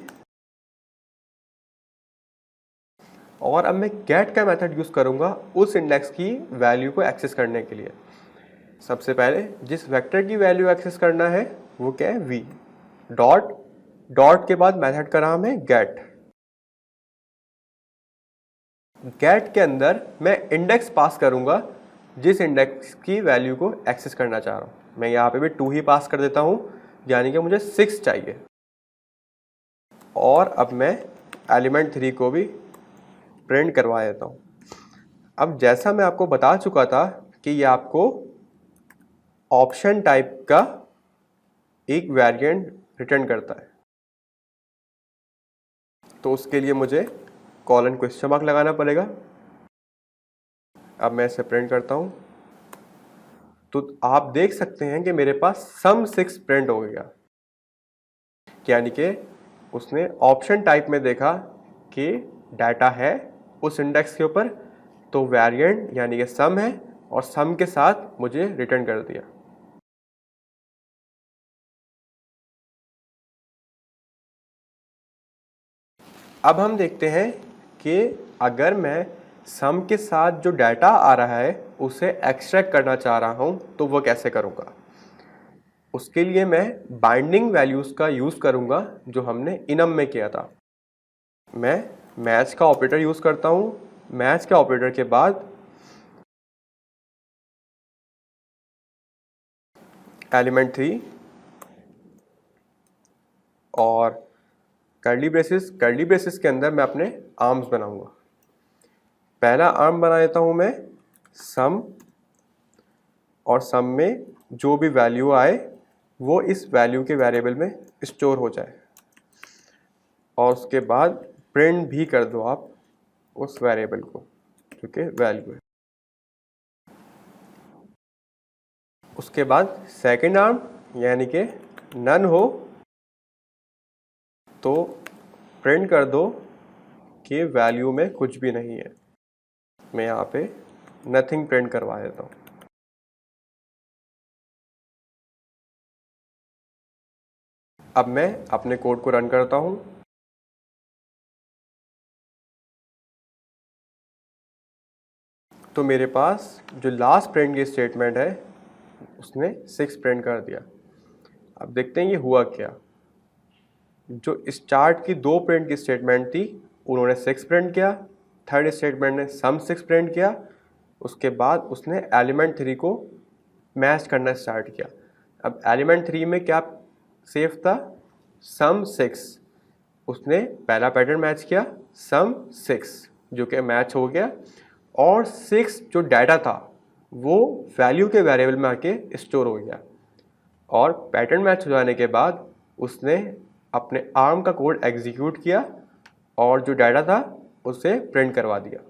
और अब मैं गेट का मेथड यूज़ करूँगा उस इंडेक्स की वैल्यू को एक्सेस करने के लिए। सबसे पहले जिस वेक्टर की वैल्यू एक्सेस करना है वो क्या है, v। डॉट के बाद मेथड का नाम है गेट। गेट के अंदर मैं इंडेक्स पास करूँगा जिस इंडेक्स की वैल्यू को एक्सेस करना चाह रहा हूँ। मैं यहाँ पे भी 2 ही पास कर देता हूँ, यानी कि मुझे 6 चाहिए। और अब मैं एलिमेंट 3 को भी प्रिंट करवा देता हूँ। अब जैसा मैं आपको बता चुका था कि ये आपको ऑप्शन टाइप का एक वेरिएंट रिटर्न करता है, तो उसके लिए मुझे कॉलन क्वेश्चन मार्क लगाना पड़ेगा। अब मैं इसे प्रिंट करता हूँ, तो आप देख सकते हैं कि मेरे पास सम 6 प्रिंट हो गया, यानी कि उसने ऑप्शन टाइप में देखा कि डाटा है उस इंडेक्स के ऊपर, तो वेरिएंट यानी कि सम है और सम के साथ मुझे रिटर्न कर दिया। अब हम देखते हैं कि अगर मैं सम के साथ जो डाटा आ रहा है उसे एक्सट्रैक्ट करना चाह रहा हूं तो वो कैसे करूंगा। उसके लिए मैं बाइंडिंग वैल्यूज का यूज़ करूंगा जो हमने इनम में किया था। मैं मैच का ऑपरेटर यूज़ करता हूं। मैच के ऑपरेटर के बाद एलिमेंट 3 और कर्ली ब्रेसेस के अंदर मैं अपने आर्म्स बनाऊंगा। पहला आर्म बना देता हूं मैं सम, और सम में जो भी वैल्यू आए वो इस वैल्यू के वेरिएबल में स्टोर हो जाए, और उसके बाद प्रिंट भी कर दो आप उस वेरिएबल को जो कि वैल्यू है। उसके बाद सेकंड आर्म यानी कि नन हो तो प्रिंट कर दो कि वैल्यू में कुछ भी नहीं है। मैं यहाँ पे नथिंग प्रिंट करवा देता हूँ। अब मैं अपने कोड को रन करता हूँ। तो मेरे पास जो लास्ट प्रिंट की स्टेटमेंट है उसने 6 प्रिंट कर दिया। अब देखते हैं ये हुआ क्या। जो स्टार्ट की 2 प्रिंट की स्टेटमेंट थी उन्होंने 6 प्रिंट किया, थर्ड स्टेटमेंट ने सम 6 प्रिंट किया, उसके बाद उसने एलिमेंट 3 को मैच करना स्टार्ट किया। अब एलिमेंट 3 में क्या सेफ था, सम 6। उसने पहला पैटर्न मैच किया सम 6 जो कि मैच हो गया, और 6 जो डाटा था वो वैल्यू के वेरिएबल में आके स्टोर हो गया। और पैटर्न मैच हो जाने के बाद उसने अपने आर्म का कोड एग्जीक्यूट किया और जो डाटा था उसे प्रिंट करवा दिया।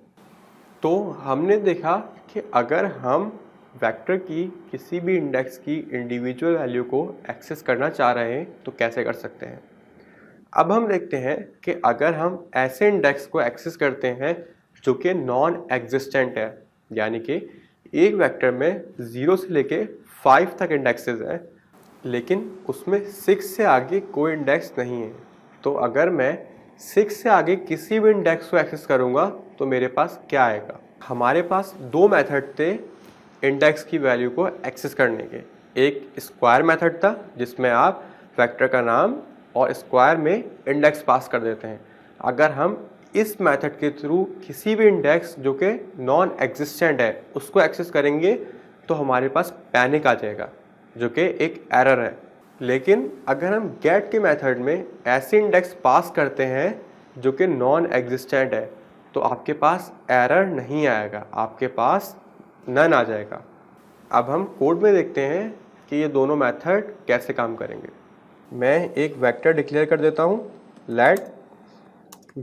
तो हमने देखा कि अगर हम वेक्टर की किसी भी इंडेक्स की इंडिविजुअल वैल्यू को एक्सेस करना चाह रहे हैं तो कैसे कर सकते हैं। अब हम देखते हैं कि अगर हम ऐसे इंडेक्स को एक्सेस करते हैं जो कि नॉन एग्जिस्टेंट है, यानी कि एक वेक्टर में 0 से लेके 5 तक इंडेक्सेस हैं लेकिन उसमें 6 से आगे कोई इंडेक्स नहीं है, तो अगर मैं 6 से आगे किसी भी इंडेक्स को एक्सेस करूंगा तो मेरे पास क्या आएगा। हमारे पास 2 मेथड थे इंडेक्स की वैल्यू को एक्सेस करने के। एक स्क्वायर मेथड था जिसमें आप वेक्टर का नाम और स्क्वायर में इंडेक्स पास कर देते हैं। अगर हम इस मेथड के थ्रू किसी भी इंडेक्स जो कि नॉन एग्जिस्टेंट है उसको एक्सेस करेंगे तो हमारे पास पैनिक आ जाएगा जो कि एक एरर है। लेकिन अगर हम गेट के मेथड में ऐसे इंडेक्स पास करते हैं जो कि नॉन एग्जिस्टेंट है तो आपके पास एरर नहीं आएगा, आपके पास नन आ जाएगा। अब हम कोड में देखते हैं कि ये दोनों मेथड कैसे काम करेंगे। मैं एक वेक्टर डिक्लेयर कर देता हूँ, let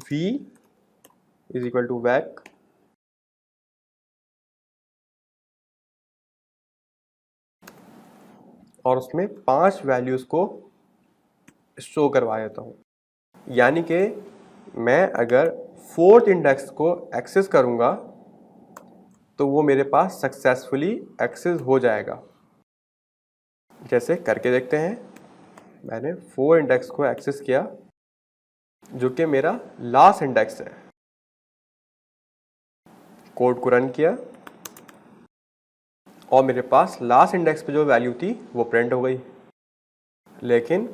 v is equal to वैक, और उसमें 5 वैल्यूज़ को शो करवा देता हूँ। यानी कि मैं अगर 4th इंडेक्स को एक्सेस करूँगा तो वो मेरे पास सक्सेसफुली एक्सेस हो जाएगा। जैसे करके देखते हैं। मैंने 4 इंडेक्स को एक्सेस किया जो कि मेरा लास्ट इंडेक्स है। कोड को रन किया और मेरे पास लास्ट इंडेक्स पे जो वैल्यू थी वो प्रिंट हो गई। लेकिन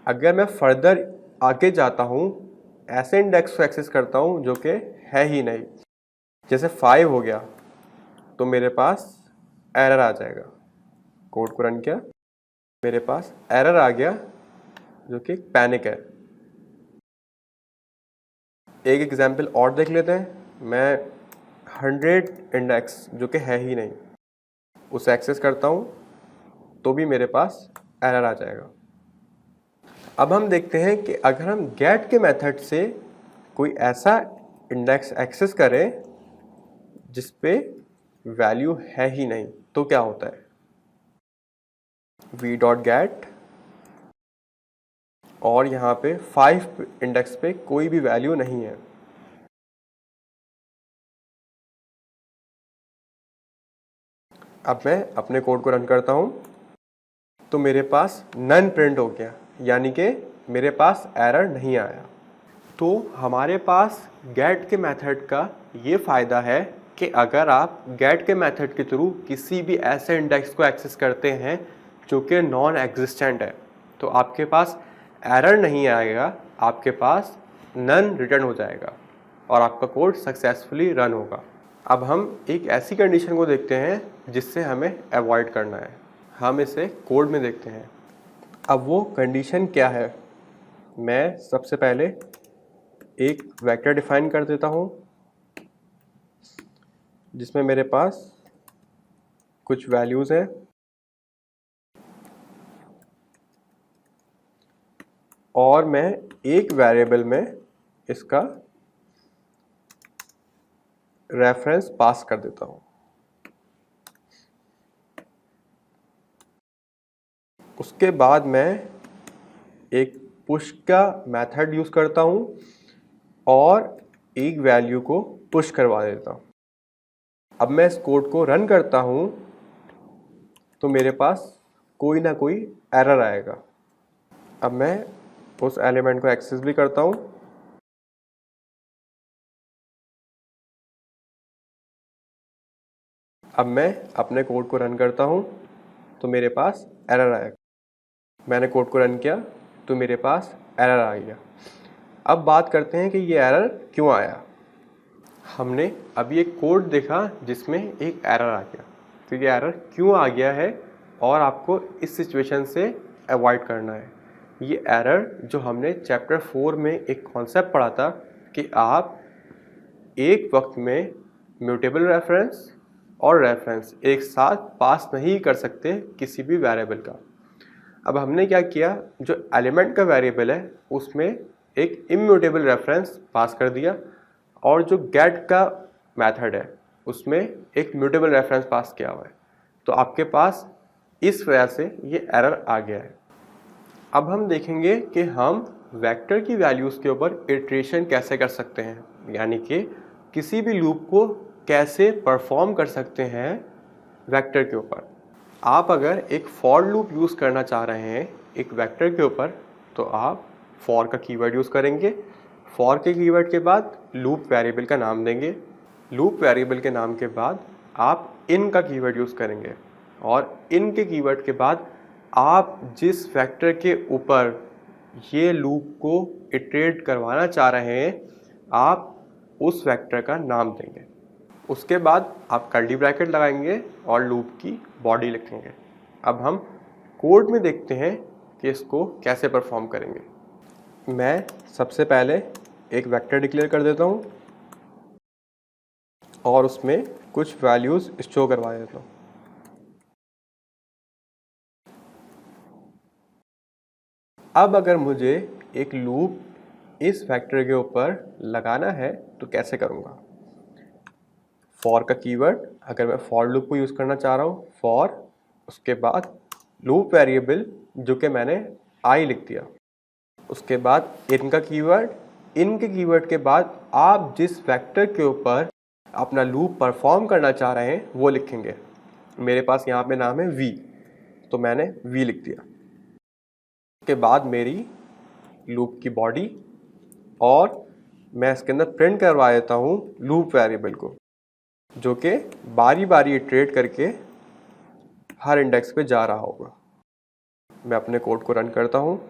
अगर मैं फर्दर आगे जाता हूँ, ऐसे इंडेक्स को एक्सेस करता हूँ जो कि है ही नहीं, जैसे 5 हो गया, तो मेरे पास एरर आ जाएगा। कोड को रन किया, मेरे पास एरर आ गया जो कि पैनिक है। एक एग्जांपल और देख लेते हैं। मैं 100 इंडेक्स जो कि है ही नहीं उसे एक्सेस करता हूँ तो भी मेरे पास एरर आ जाएगा। अब हम देखते हैं कि अगर हम गेट के मेथड से कोई ऐसा इंडेक्स एक्सेस करें जिस पे वैल्यू है ही नहीं तो क्या होता है। v.get और यहाँ पे 5 इंडेक्स पे कोई भी वैल्यू नहीं है। अब मैं अपने कोड को रन करता हूँ तो मेरे पास नन प्रिंट हो गया, यानी कि मेरे पास एरर नहीं आया। तो हमारे पास गेट के मेथड का ये फ़ायदा है कि अगर आप गेट के मेथड के थ्रू किसी भी ऐसे इंडेक्स को एक्सेस करते हैं जो कि नॉन एग्जिस्टेंट है तो आपके पास एरर नहीं आएगा, आपके पास नन रिटर्न हो जाएगा और आपका कोड सक्सेसफुली रन होगा। अब हम एक ऐसी कंडीशन को देखते हैं जिससे हमें अवॉइड करना है। हम इसे कोड में देखते हैं। अब वो कंडीशन क्या है, मैं सबसे पहले एक वेक्टर डिफाइन कर देता हूँ जिसमें मेरे पास कुछ वैल्यूज़ हैं और मैं एक वेरिएबल में इसका रेफरेंस पास कर देता हूँ। उसके बाद मैं एक पुश का मेथड यूज़ करता हूँ और एक वैल्यू को पुश करवा देता हूँ। अब मैं इस कोड को रन करता हूँ तो मेरे पास कोई ना कोई एरर आएगा। अब मैं उस एलिमेंट को एक्सेस भी करता हूँ। अब मैं अपने कोड को रन करता हूँ तो मेरे पास एरर आएगा। मैंने कोड को रन किया तो मेरे पास एरर आ गया। अब बात करते हैं कि ये एरर क्यों आया। हमने अभी एक कोड देखा जिसमें एक एरर आ गया, तो ये एरर क्यों आ गया है और आपको इस सिचुएशन से अवॉइड करना है। ये एरर जो हमने चैप्टर 4 में एक कॉन्सेप्ट पढ़ा था कि आप एक वक्त में म्यूटेबल रेफरेंस और रेफरेंस एक साथ पास नहीं कर सकते किसी भी वेरिएबल का। अब हमने क्या किया, जो एलिमेंट का वेरिएबल है उसमें एक इम्यूटेबल रेफरेंस पास कर दिया और जो गेट का मेथड है उसमें एक म्यूटेबल रेफरेंस पास किया हुआ है। तो आपके पास इस वजह से ये एरर आ गया है। अब हम देखेंगे कि हम वेक्टर की वैल्यूज़ के ऊपर इटरेशन कैसे कर सकते हैं, यानी कि किसी भी लूप को कैसे परफॉर्म कर सकते हैं वेक्टर के ऊपर। आप अगर एक फॉर लूप यूज़ करना चाह रहे हैं एक वेक्टर के ऊपर तो आप फॉर का कीवर्ड यूज़ करेंगे। फॉर के कीवर्ड के बाद लूप वेरिएबल का नाम देंगे। लूप वेरिएबल के नाम के बाद आप इन का कीवर्ड यूज़ करेंगे और इन के कीवर्ड के बाद आप जिस वेक्टर के ऊपर ये लूप को इटरेट करवाना चाह रहे हैं आप उस वेक्टर का नाम देंगे। उसके बाद आप कर्ली ब्रैकेट लगाएंगे और लूप की बॉडी लिखेंगे। अब हम कोड में देखते हैं कि इसको कैसे परफॉर्म करेंगे। मैं सबसे पहले एक वेक्टर डिक्लेयर कर देता हूँ और उसमें कुछ वैल्यूज़ स्टोर करवा देता हूँ। अब अगर मुझे एक लूप इस वेक्टर के ऊपर लगाना है तो कैसे करूँगा? फॉर का कीवर्ड, अगर मैं फॉर लूप को यूज़ करना चाह रहा हूँ, फॉर, उसके बाद लूप वेरिएबल जो कि मैंने आई लिख दिया, उसके बाद इन का कीवर्ड, इन के कीवर्ड के बाद आप जिस वेक्टर के ऊपर अपना लूप परफॉर्म करना चाह रहे हैं वो लिखेंगे। मेरे पास यहाँ पे नाम है v, तो मैंने v लिख दिया। उसके बाद मेरी लूप की बॉडी, और मैं इसके अंदर प्रिंट करवा देता हूँ लूप वेरिएबल को, जो कि बारी बारी इटरेट करके हर इंडेक्स पे जा रहा होगा। मैं अपने कोड को रन करता हूँ।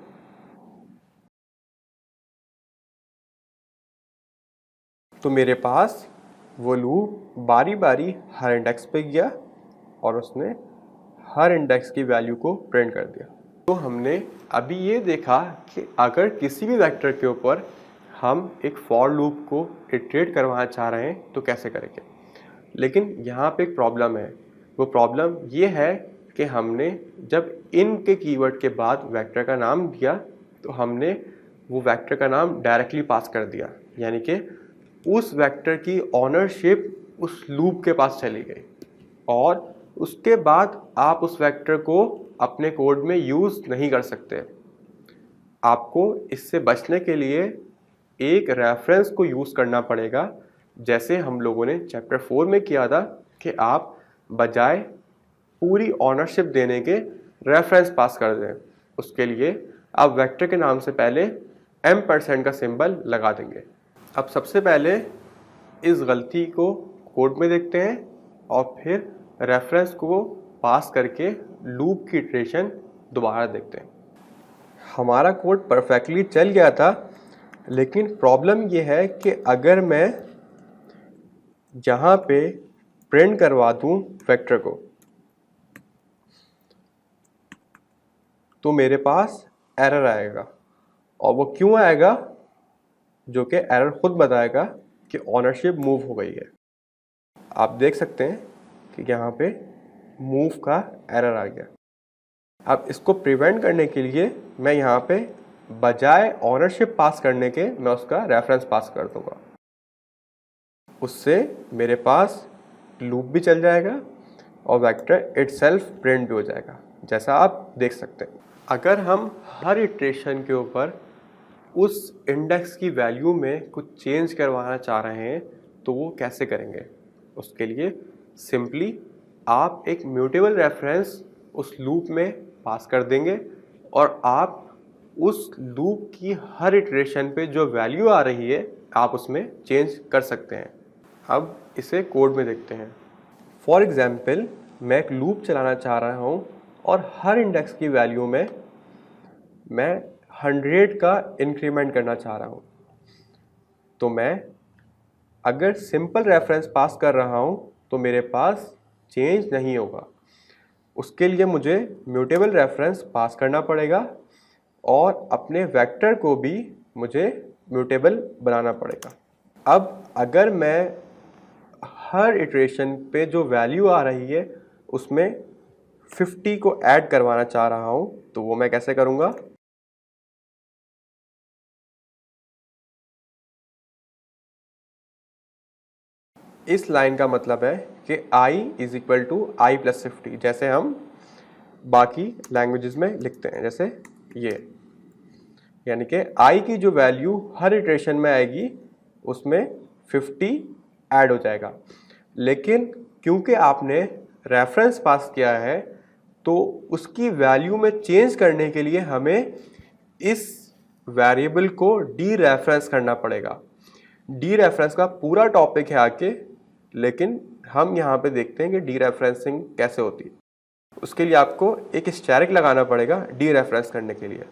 तो मेरे पास वो लूप बारी बारी हर इंडेक्स पे गया और उसने हर इंडेक्स की वैल्यू को प्रिंट कर दिया। तो हमने अभी ये देखा कि अगर किसी भी वेक्टर के ऊपर हम एक फॉर लूप को इटरेट करवाना चाह रहे हैं तो कैसे करेंगे। लेकिन यहाँ पे एक प्रॉब्लम है। वो प्रॉब्लम ये है कि हमने जब इन के कीवर्ड के बाद वेक्टर का नाम दिया तो हमने वो वेक्टर का नाम डायरेक्टली पास कर दिया, यानी कि उस वेक्टर की ऑनरशिप उस लूप के पास चली गई और उसके बाद आप उस वेक्टर को अपने कोड में यूज़ नहीं कर सकते। आपको इससे बचने के लिए एक रेफरेंस को यूज़ करना पड़ेगा, जैसे हम लोगों ने चैप्टर 4 में किया था कि आप बजाय पूरी ऑनरशिप देने के रेफरेंस पास कर दें। उसके लिए आप वेक्टर के नाम से पहले %का सिंबल लगा देंगे। अब सबसे पहले इस गलती को कोड में देखते हैं और फिर रेफरेंस को पास करके लूप की इटरेशन दोबारा देखते हैं। हमारा कोड परफेक्टली चल गया था, लेकिन प्रॉब्लम ये है कि अगर मैं जहाँ पे प्रिंट करवा दूँ वेक्टर को तो मेरे पास एरर आएगा। और वो क्यों आएगा? जो कि एरर खुद बताएगा कि ऑनरशिप मूव हो गई है। आप देख सकते हैं कि यहाँ पे मूव का एरर आ गया। अब इसको प्रिवेंट करने के लिए मैं यहाँ पे बजाय ऑनरशिप पास करने के मैं उसका रेफरेंस पास कर दूंगा। उससे मेरे पास लूप भी चल जाएगा और वेक्टर इटसेल्फ प्रिंट भी हो जाएगा, जैसा आप देख सकते हैं। अगर हम हर इटरेशन के ऊपर उस इंडेक्स की वैल्यू में कुछ चेंज करवाना चाह रहे हैं तो वो कैसे करेंगे? उसके लिए सिंपली आप एक म्यूटेबल रेफरेंस उस लूप में पास कर देंगे और आप उस लूप की हर इटरेशन पे जो वैल्यू आ रही है आप उसमें चेंज कर सकते हैं। अब इसे कोड में देखते हैं। फॉर एग्जाम्पल, मैं एक लूप चलाना चाह रहा हूँ और हर इंडेक्स की वैल्यू में मैं 100 का इंक्रीमेंट करना चाह रहा हूँ। तो मैं अगर सिंपल रेफरेंस पास कर रहा हूँ तो मेरे पास चेंज नहीं होगा। उसके लिए मुझे म्यूटेबल रेफरेंस पास करना पड़ेगा और अपने वेक्टर को भी मुझे म्यूटेबल बनाना पड़ेगा। अब अगर मैं हर इटरेशन पे जो वैल्यू आ रही है उसमें 50 को ऐड करवाना चाह रहा हूँ तो वो मैं कैसे करूँगा? इस लाइन का मतलब है कि i is equal to i plus 50, जैसे हम बाकी लैंग्वेजेस में लिखते हैं, जैसे ये, यानी कि i की जो वैल्यू हर इटरेशन में आएगी उसमें 50 ऐड हो जाएगा। लेकिन क्योंकि आपने रेफरेंस पास किया है तो उसकी वैल्यू में चेंज करने के लिए हमें इस वेरिएबल को डी रेफरेंस करना पड़ेगा। डी रेफरेंस का पूरा टॉपिक है आगे, लेकिन हम यहाँ पे देखते हैं कि डी रेफरेंसिंग कैसे होती है। उसके लिए आपको एक स्टैरिक लगाना पड़ेगा डी रेफरेंस करने के लिए।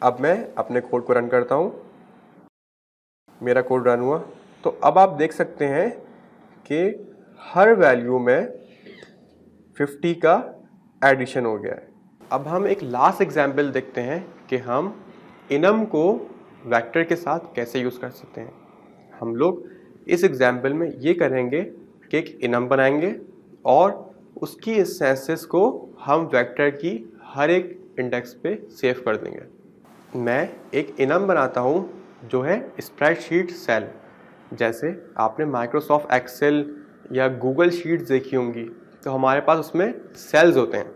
अब मैं अपने कोड को रन करता हूँ। मेरा कोड रन हुआ तो अब आप देख सकते हैं कि हर वैल्यू में 50 का एडिशन हो गया है। अब हम एक लास्ट एग्जाम्पल देखते हैं कि हम इनम को वेक्टर के साथ कैसे यूज़ कर सकते हैं। हम लोग इस एग्जाम्पल में ये करेंगे कि एक इनम बनाएंगे और उसकी इंस्टेंसेस को हम वेक्टर की हर एक इंडेक्स पे सेव कर देंगे। मैं एक इनम बनाता हूँ जो है स्प्रेडशीट सेल। जैसे आपने माइक्रोसॉफ्ट एक्सेल या गूगल शीट्स देखी होंगी तो हमारे पास उसमें सेल्स होते हैं।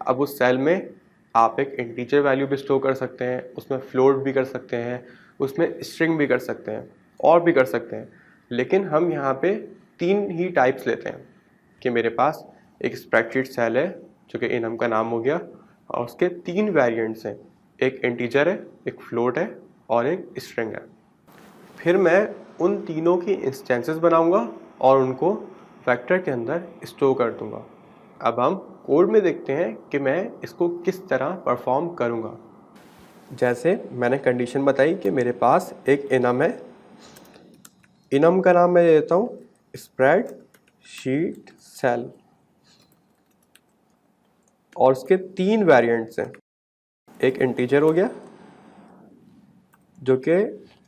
अब उस सेल में आप एक इंटीजर वैल्यू भी स्टोर कर सकते हैं, उसमें फ्लोट भी कर सकते हैं, उसमें स्ट्रिंग भी कर सकते हैं और भी कर सकते हैं। लेकिन हम यहाँ पे 3 ही टाइप्स लेते हैं कि मेरे पास एक स्प्रेडशीट सेल है जो कि इनम का नाम हो गया और उसके 3 वेरिएंट्स हैं, एक इंटीजर है, एक फ्लोट है और एक स्ट्रिंग है। फिर मैं उन तीनों की इंस्टेंसेस बनाऊंगा और उनको वेक्टर के अंदर स्टोर कर दूंगा। अब हम कोड में देखते हैं कि मैं इसको किस तरह परफॉर्म करूंगा। जैसे मैंने कंडीशन बताई कि मेरे पास एक इनम है, इनम का नाम मैं देता हूँ स्प्रेडशीट सेल और उसके 3 वेरिएंट्स हैं। एक इंटीजर हो गया जो कि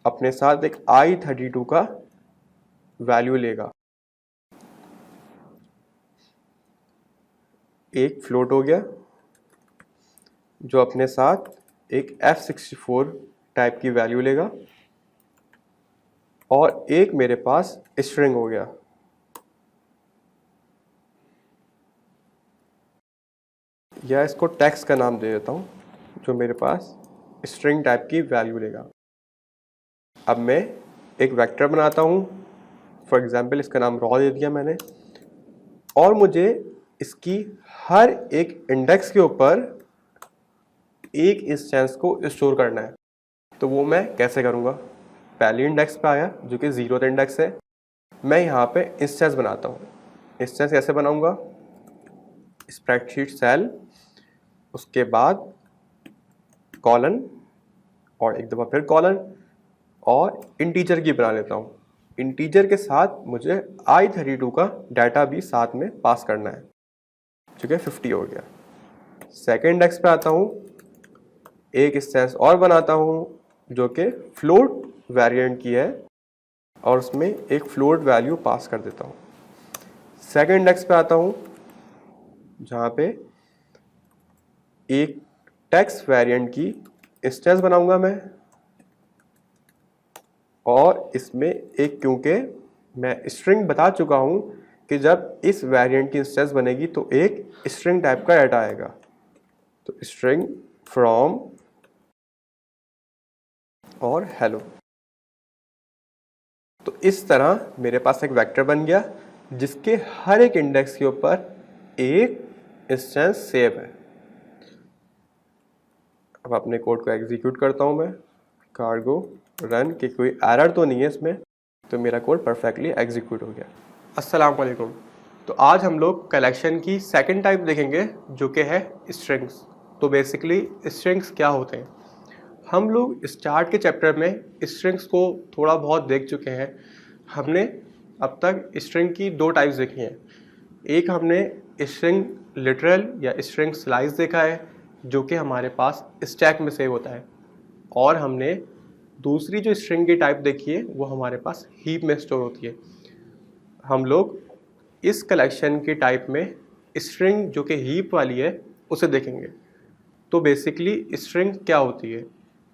अपने साथ एक i32 का वैल्यू लेगा, एक फ्लोट हो गया जो अपने साथ एक f64 टाइप की वैल्यू लेगा और एक मेरे पास स्ट्रिंग हो गया। या इसको टेक्स्ट का नाम दे देता हूँ जो मेरे पास स्ट्रिंग टाइप की वैल्यू लेगा। अब मैं एक वेक्टर बनाता हूँ, फॉर एग्जांपल इसका नाम रॉ दे दिया मैंने, और मुझे इसकी हर एक इंडेक्स के ऊपर एक इंस्टेंस को स्टोर करना है। तो वो मैं कैसे करूँगा? पहली इंडेक्स पे आया जो कि 0th इंडेक्स है, मैं यहाँ पे इंस्टेंस बनाता हूँ। इंस्टेंस कैसे बनाऊँगा? स्प्रेडशीट सेल, उसके बाद कॉलन और एक दफ़ा फिर कॉलन और इंटीजर की बना लेता हूँ। इंटीजर के साथ मुझे i32 का डाटा भी साथ में पास करना है जो कि 50 हो गया। सेकेंड इंडेक्स पे आता हूँ, एक इंस्टेंस और बनाता हूँ जो कि फ्लोट वेरिएंट की है और उसमें एक फ्लोट वैल्यू पास कर देता हूँ। सेकेंड इंडेक्स पे आता हूँ जहाँ पे एक टेक्स्ट वेरिएंट की इंस्टेंस बनाऊंगा मैं और इसमें एक, क्योंकि मैं स्ट्रिंग बता चुका हूँ कि जब इस वेरिएंट की इंस्टेंस बनेगी तो एक स्ट्रिंग टाइप का डाटा आएगा, तो स्ट्रिंग फ्रॉम और हेलो। तो इस तरह मेरे पास एक वेक्टर बन गया जिसके हर एक इंडेक्स के ऊपर एक इंस्टेंस सेव है। अब अपने कोड को एग्जीक्यूट करता हूँ मैं, कार्गो रन, कि कोई एरर तो नहीं है इसमें, तो मेरा कोड परफेक्टली एग्जीक्यूट हो गया। अस्सलाम वालेकुम। तो आज हम लोग कलेक्शन की सेकंड टाइप देखेंगे जो कि है स्ट्रिंग्स। तो बेसिकली स्ट्रिंग्स क्या होते हैं? हम लोग स्टार्ट के चैप्टर में स्ट्रिंग्स को थोड़ा बहुत देख चुके हैं। हमने अब तक स्ट्रिंग की 2 टाइप्स देखी हैं। एक हमने स्ट्रिंग लिटरल या स्ट्रिंग स्लाइस देखा है जो कि हमारे पास स्टैक में सेव होता है, और हमने दूसरी जो स्ट्रिंग की टाइप देखी है वो हमारे पास हीप में स्टोर होती है। हम लोग इस कलेक्शन की टाइप में स्ट्रिंग जो कि हीप वाली है उसे देखेंगे। तो बेसिकली स्ट्रिंग क्या होती है?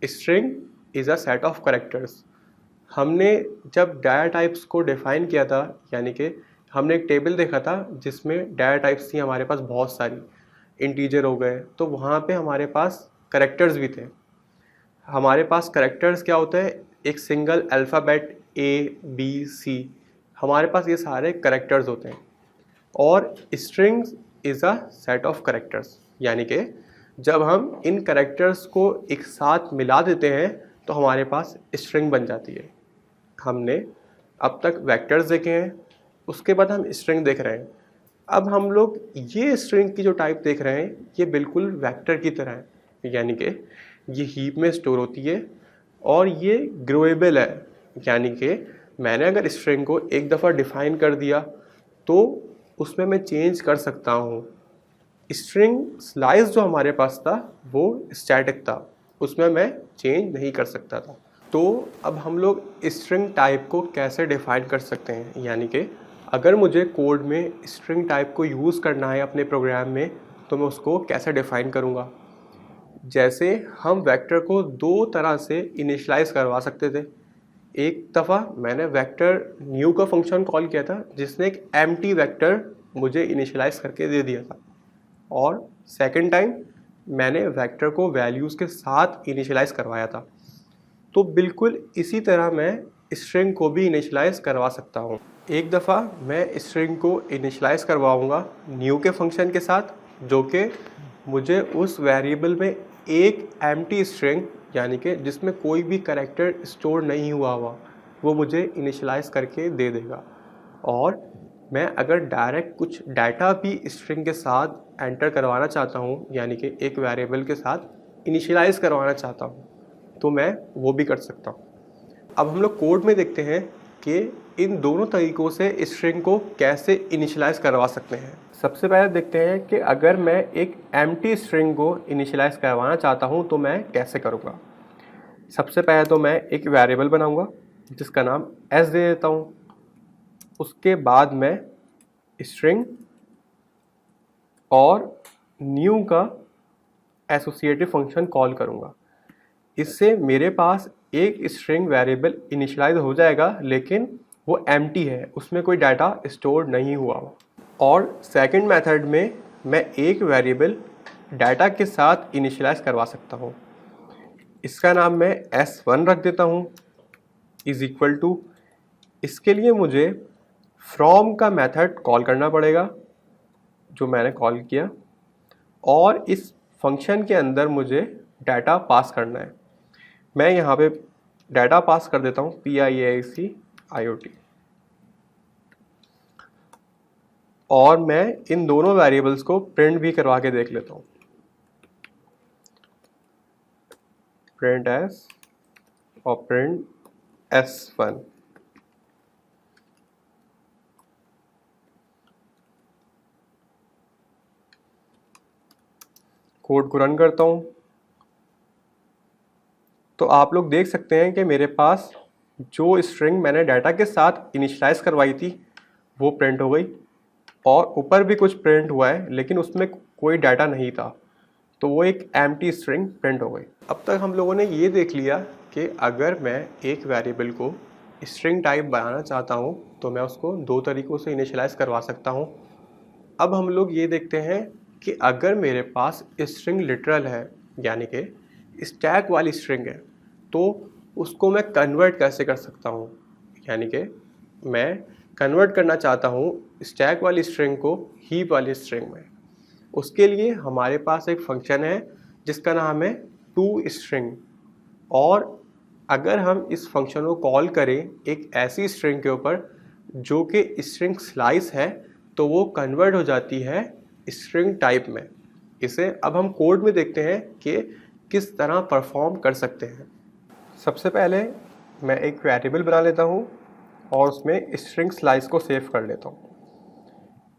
String is a set of characters. हमने जब डाटा टाइप्स को डिफ़ाइन किया था, यानी कि हमने एक टेबल देखा था जिसमें डाटा टाइप्स थी हमारे पास बहुत सारी, इंटीजर हो गए, तो वहाँ पे हमारे पास कैरेक्टर्स भी थे। हमारे पास कैरेक्टर्स क्या होता है? एक सिंगल अल्फ़ाबेट ABC, हमारे पास ये सारे कैरेक्टर्स होते हैं। और strings is a set of characters, यानी कि जब हम इन कैरेक्टर्स को एक साथ मिला देते हैं तो हमारे पास स्ट्रिंग बन जाती है। हमने अब तक वेक्टर्स देखे हैं, उसके बाद हम स्ट्रिंग देख रहे हैं। अब हम लोग ये स्ट्रिंग की जो टाइप देख रहे हैं ये बिल्कुल वेक्टर की तरह है, यानी कि ये हीप में स्टोर होती है और ये ग्रोएबल है, यानी कि मैंने अगर स्ट्रिंग को एक दफ़ा डिफ़ाइन कर दिया तो उसमें मैं चेंज कर सकता हूँ। स्ट्रिंग स्लाइस जो हमारे पास था वो स्टैटिक था, उसमें मैं चेंज नहीं कर सकता था। तो अब हम लोग स्ट्रिंग टाइप को कैसे डिफाइन कर सकते हैं, यानी कि अगर मुझे कोड में स्ट्रिंग टाइप को यूज़ करना है अपने प्रोग्राम में तो मैं उसको कैसे डिफाइन करूँगा। जैसे हम वेक्टर को दो तरह से इनिशियलाइज़ करवा सकते थे। एक दफ़ा मैंने वेक्टर न्यू का फंक्शन कॉल किया था जिसने एक एम्प्टी वेक्टर मुझे इनिशियलाइज़ करके दे दिया था, और सेकंड टाइम मैंने वेक्टर को वैल्यूज़ के साथ इनिशियलाइज़ करवाया था। तो बिल्कुल इसी तरह मैं स्ट्रिंग को भी इनिशियलाइज़ करवा सकता हूँ। एक दफ़ा मैं स्ट्रिंग को इनिशियलाइज़ करवाऊँगा न्यू के फंक्शन के साथ, जो कि मुझे उस वेरिएबल में एक एम्प्टी स्ट्रिंग, यानी कि जिसमें कोई भी कैरेक्टर स्टोर नहीं हुआ वो मुझे इनिशियलाइज़ करके दे देगा। और मैं अगर डायरेक्ट कुछ डाटा भी स्ट्रिंग के साथ एंटर करवाना चाहता हूँ, यानी कि एक वेरिएबल के साथ इनिशियलाइज़ करवाना चाहता हूँ, तो मैं वो भी कर सकता हूँ। अब हम लोग कोड में देखते हैं कि इन दोनों तरीक़ों से स्ट्रिंग को कैसे इनिशियलाइज़ करवा सकते हैं। सबसे पहले देखते हैं कि अगर मैं एक एम्प्टी स्ट्रिंग को इनिशियलाइज़ करवाना चाहता हूँ तो मैं कैसे करूँगा। सबसे पहले तो मैं एक वेरिएबल बनाऊँगा जिसका नाम s दे देता हूँ। उसके बाद मैं स्ट्रिंग और न्यू का एसोसिएटिव फंक्शन कॉल करूँगा। इससे मेरे पास एक स्ट्रिंग वेरिएबल इनिशियलाइज हो जाएगा, लेकिन वो एम्प्टी है, उसमें कोई डाटा स्टोर नहीं हुआ। और सेकंड मेथड में मैं एक वेरिएबल डाटा के साथ इनिशियलाइज करवा सकता हूँ। इसका नाम मैं s1 रख देता हूँ इज इक्वल टू, इसके लिए मुझे फ्रॉम का मेथड कॉल करना पड़ेगा जो मैंने कॉल किया, और इस फंक्शन के अंदर मुझे डाटा पास करना है। मैं यहाँ पे डाटा पास कर देता हूँ PIACIOT, और मैं इन दोनों वेरिएबल्स को प्रिंट भी करवा के देख लेता हूँ। प्रिंट एस और प्रिंट S1। कोड को रन करता हूँ तो आप लोग देख सकते हैं कि मेरे पास जो स्ट्रिंग मैंने डाटा के साथ इनिशियलाइज करवाई थी वो प्रिंट हो गई, और ऊपर भी कुछ प्रिंट हुआ है लेकिन उसमें कोई डाटा नहीं था, तो वो एक एम्प्टी स्ट्रिंग प्रिंट हो गई। अब तक हम लोगों ने ये देख लिया कि अगर मैं एक वेरिएबल को स्ट्रिंग टाइप बनाना चाहता हूँ तो मैं उसको दो तरीक़ों से इनिशियलाइज करवा सकता हूँ। अब हम लोग ये देखते हैं कि अगर मेरे पास स्ट्रिंग लिटरल है, यानी कि स्टैक वाली स्ट्रिंग है, तो उसको मैं कन्वर्ट कैसे कर सकता हूँ। यानी कि मैं कन्वर्ट करना चाहता हूँ स्टैक वाली स्ट्रिंग को हीप वाली स्ट्रिंग में। उसके लिए हमारे पास एक फंक्शन है जिसका नाम है toString, और अगर हम इस फंक्शन को कॉल करें एक ऐसी स्ट्रिंग के ऊपर जो कि स्ट्रिंग स्लाइस है, तो वो कन्वर्ट हो जाती है स्ट्रिंग टाइप में। इसे अब हम कोड में देखते हैं कि किस तरह परफॉर्म कर सकते हैं। सबसे पहले मैं एक वेरिएबल बना लेता हूँ और उसमें स्ट्रिंग स्लाइस को सेव कर लेता हूँ।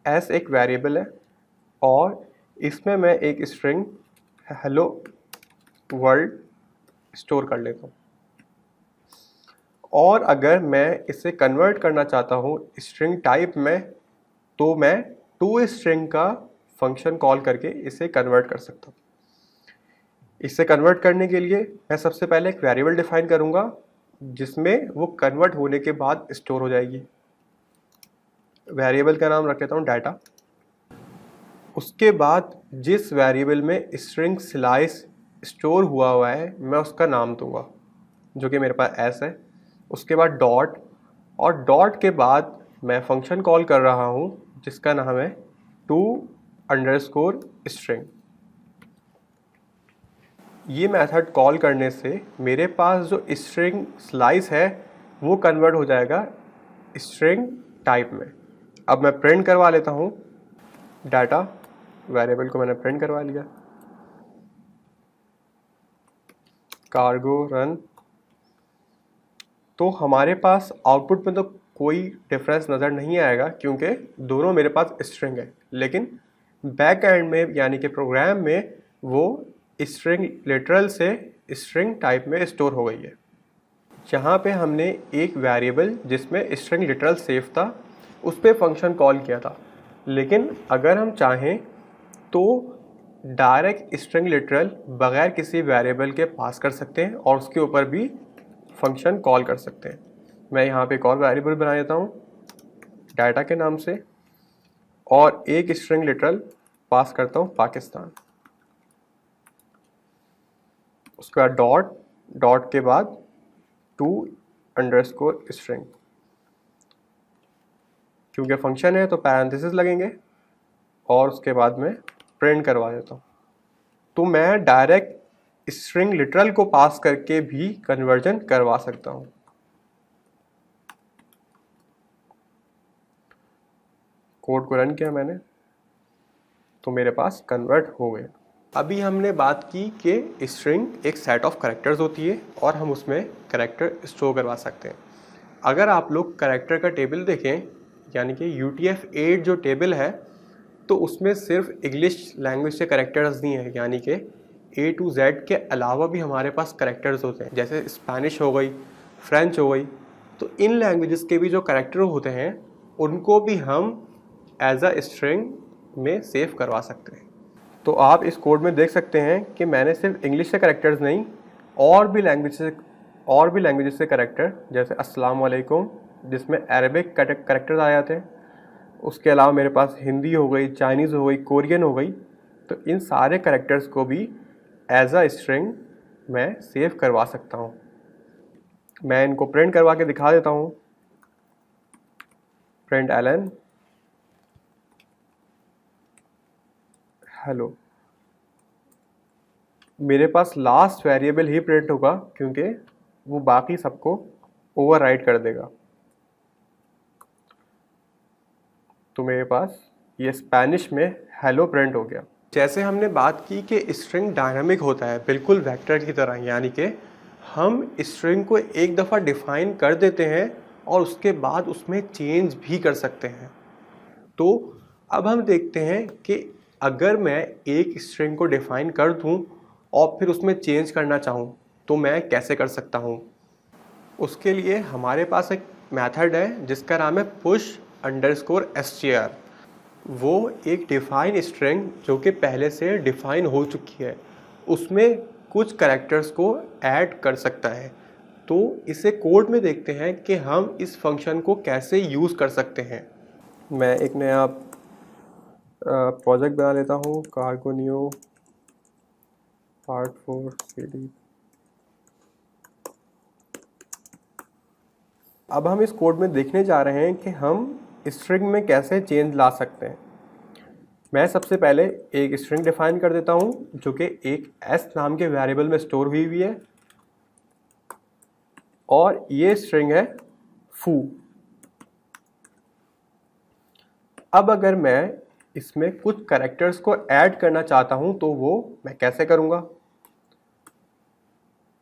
एस एक वेरिएबल है और इसमें मैं एक स्ट्रिंग हेलो वर्ल्ड स्टोर कर लेता हूँ। और अगर मैं इसे कन्वर्ट करना चाहता हूँ स्ट्रिंग टाइप में, तो मैं toString का फंक्शन कॉल करके इसे कन्वर्ट कर सकता हूँ। इसे कन्वर्ट करने के लिए मैं सबसे पहले एक वेरिएबल डिफाइन करूँगा जिसमें वो कन्वर्ट होने के बाद स्टोर हो जाएगी। वेरिएबल का नाम रख लेता हूँ डाटा। उसके बाद जिस वेरिएबल में स्ट्रिंग स्लाइस स्टोर हुआ है मैं उसका नाम दूंगा, जो कि मेरे पास एस है। उसके बाद डॉट, और डॉट के बाद मैं फंक्शन कॉल कर रहा हूँ जिसका नाम है to_string। ये मेथड कॉल करने से मेरे पास जो स्ट्रिंग स्लाइस है वो कन्वर्ट हो जाएगा स्ट्रिंग टाइप में। अब मैं प्रिंट करवा लेता हूँ डाटा, वेरिएबल को मैंने प्रिंट करवा लिया। कार्गो रन, तो हमारे पास आउटपुट में तो कोई डिफरेंस नज़र नहीं आएगा क्योंकि दोनों मेरे पास स्ट्रिंग है, लेकिन बैक एंड में यानी कि प्रोग्राम में वो स्ट्रिंग लिटरल से स्ट्रिंग टाइप में स्टोर हो गई है। जहाँ पे हमने एक वेरिएबल जिसमें स्ट्रिंग लिटरल सेफ था उस पर फंक्शन कॉल किया था, लेकिन अगर हम चाहें तो डायरेक्ट स्ट्रिंग लिटरल बगैर किसी वेरिएबल के पास कर सकते हैं और उसके ऊपर भी फंक्शन कॉल कर सकते हैं। मैं यहाँ पे एक और वेरिएबल बना देता हूँ डाटा के नाम से और एक स्ट्रिंग लिटरल पास करता हूँ पाकिस्तान, उसका डॉट डॉट के बाद टू अंडरस्कोर स्ट्रिंग, क्योंकि फंक्शन है तो पैरेंथेसिस लगेंगे और उसके बाद में प्रिंट करवा देता हूँ। तो मैं डायरेक्ट स्ट्रिंग लिटरल को पास करके भी कन्वर्जन करवा सकता हूँ। कोड को रन किया मैंने तो मेरे पास कन्वर्ट हो गया। अभी हमने बात की कि स्ट्रिंग एक सेट ऑफ कैरेक्टर्स होती है और हम उसमें कैरेक्टर स्टोर करवा सकते हैं। अगर आप लोग कैरेक्टर का टेबल देखें, यानी कि UTF-8 जो टेबल है, तो उसमें सिर्फ इंग्लिश लैंग्वेज से कैरेक्टर्स नहीं है, यानी कि A to Z के अलावा भी हमारे पास कैरेक्टर्स होते हैं, जैसे स्पेनिश हो गई, फ्रेंच हो गई। तो इन लैंग्वेजेस के भी जो कैरेक्टर होते हैं उनको भी हम एज अ स्ट्रिंग में सेव करवा सकते हैं। तो आप इस कोड में देख सकते हैं कि मैंने सिर्फ इंग्लिश से कैरेक्टर्स नहीं और भी लैंग्वेजेस से कैरेक्टर, जैसे अस्सलाम वालेकुम जिसमें अरबिक कैरेक्टर्स आ जाते हैं, उसके अलावा मेरे पास हिंदी हो गई, चाइनीज़ हो गई, कोरियन हो गई। तो इन सारे कैरेक्टर्स को भी एज अ स्ट्रिंग मैं सेव करवा सकता हूँ। मैं इनको प्रिंट करवा के दिखा देता हूँ। Print Alan hello. मेरे पास लास्ट वेरिएबल ही प्रिंट होगा क्योंकि वो बाकी सबको ओवरराइड कर देगा। तो मेरे पास ये स्पेनिश में हेलो प्रिंट हो गया। जैसे हमने बात की कि स्ट्रिंग डायनामिक होता है, बिल्कुल वेक्टर की तरह, यानी कि हम स्ट्रिंग को एक दफ़ा डिफ़ाइन कर देते हैं और उसके बाद उसमें चेंज भी कर सकते हैं। तो अब हम देखते हैं कि अगर मैं एक स्ट्रिंग को डिफ़ाइन कर दूं और फिर उसमें चेंज करना चाहूं तो मैं कैसे कर सकता हूं। उसके लिए हमारे पास एक मेथड है जिसका नाम है push_str। वो एक डिफ़ाइन स्ट्रिंग जो कि पहले से डिफ़ाइन हो चुकी है उसमें कुछ कैरेक्टर्स को ऐड कर सकता है। तो इसे कोड में देखते हैं कि हम इस फंक्शन को कैसे यूज़ कर सकते हैं। मैं एक नया प्रोजेक्ट बना लेता हूँ, कार्गो न्यू पार्ट 4 CD। अब हम इस कोड में देखने जा रहे हैं कि हम स्ट्रिंग में कैसे चेंज ला सकते हैं। मैं सबसे पहले एक स्ट्रिंग डिफाइन कर देता हूँ जो कि एक s नाम के वेरिएबल में स्टोर हुई है और ये स्ट्रिंग है फू। अब अगर मैं इसमें कुछ कैरेक्टर्स को ऐड करना चाहता हूं तो वो मैं कैसे करूंगा।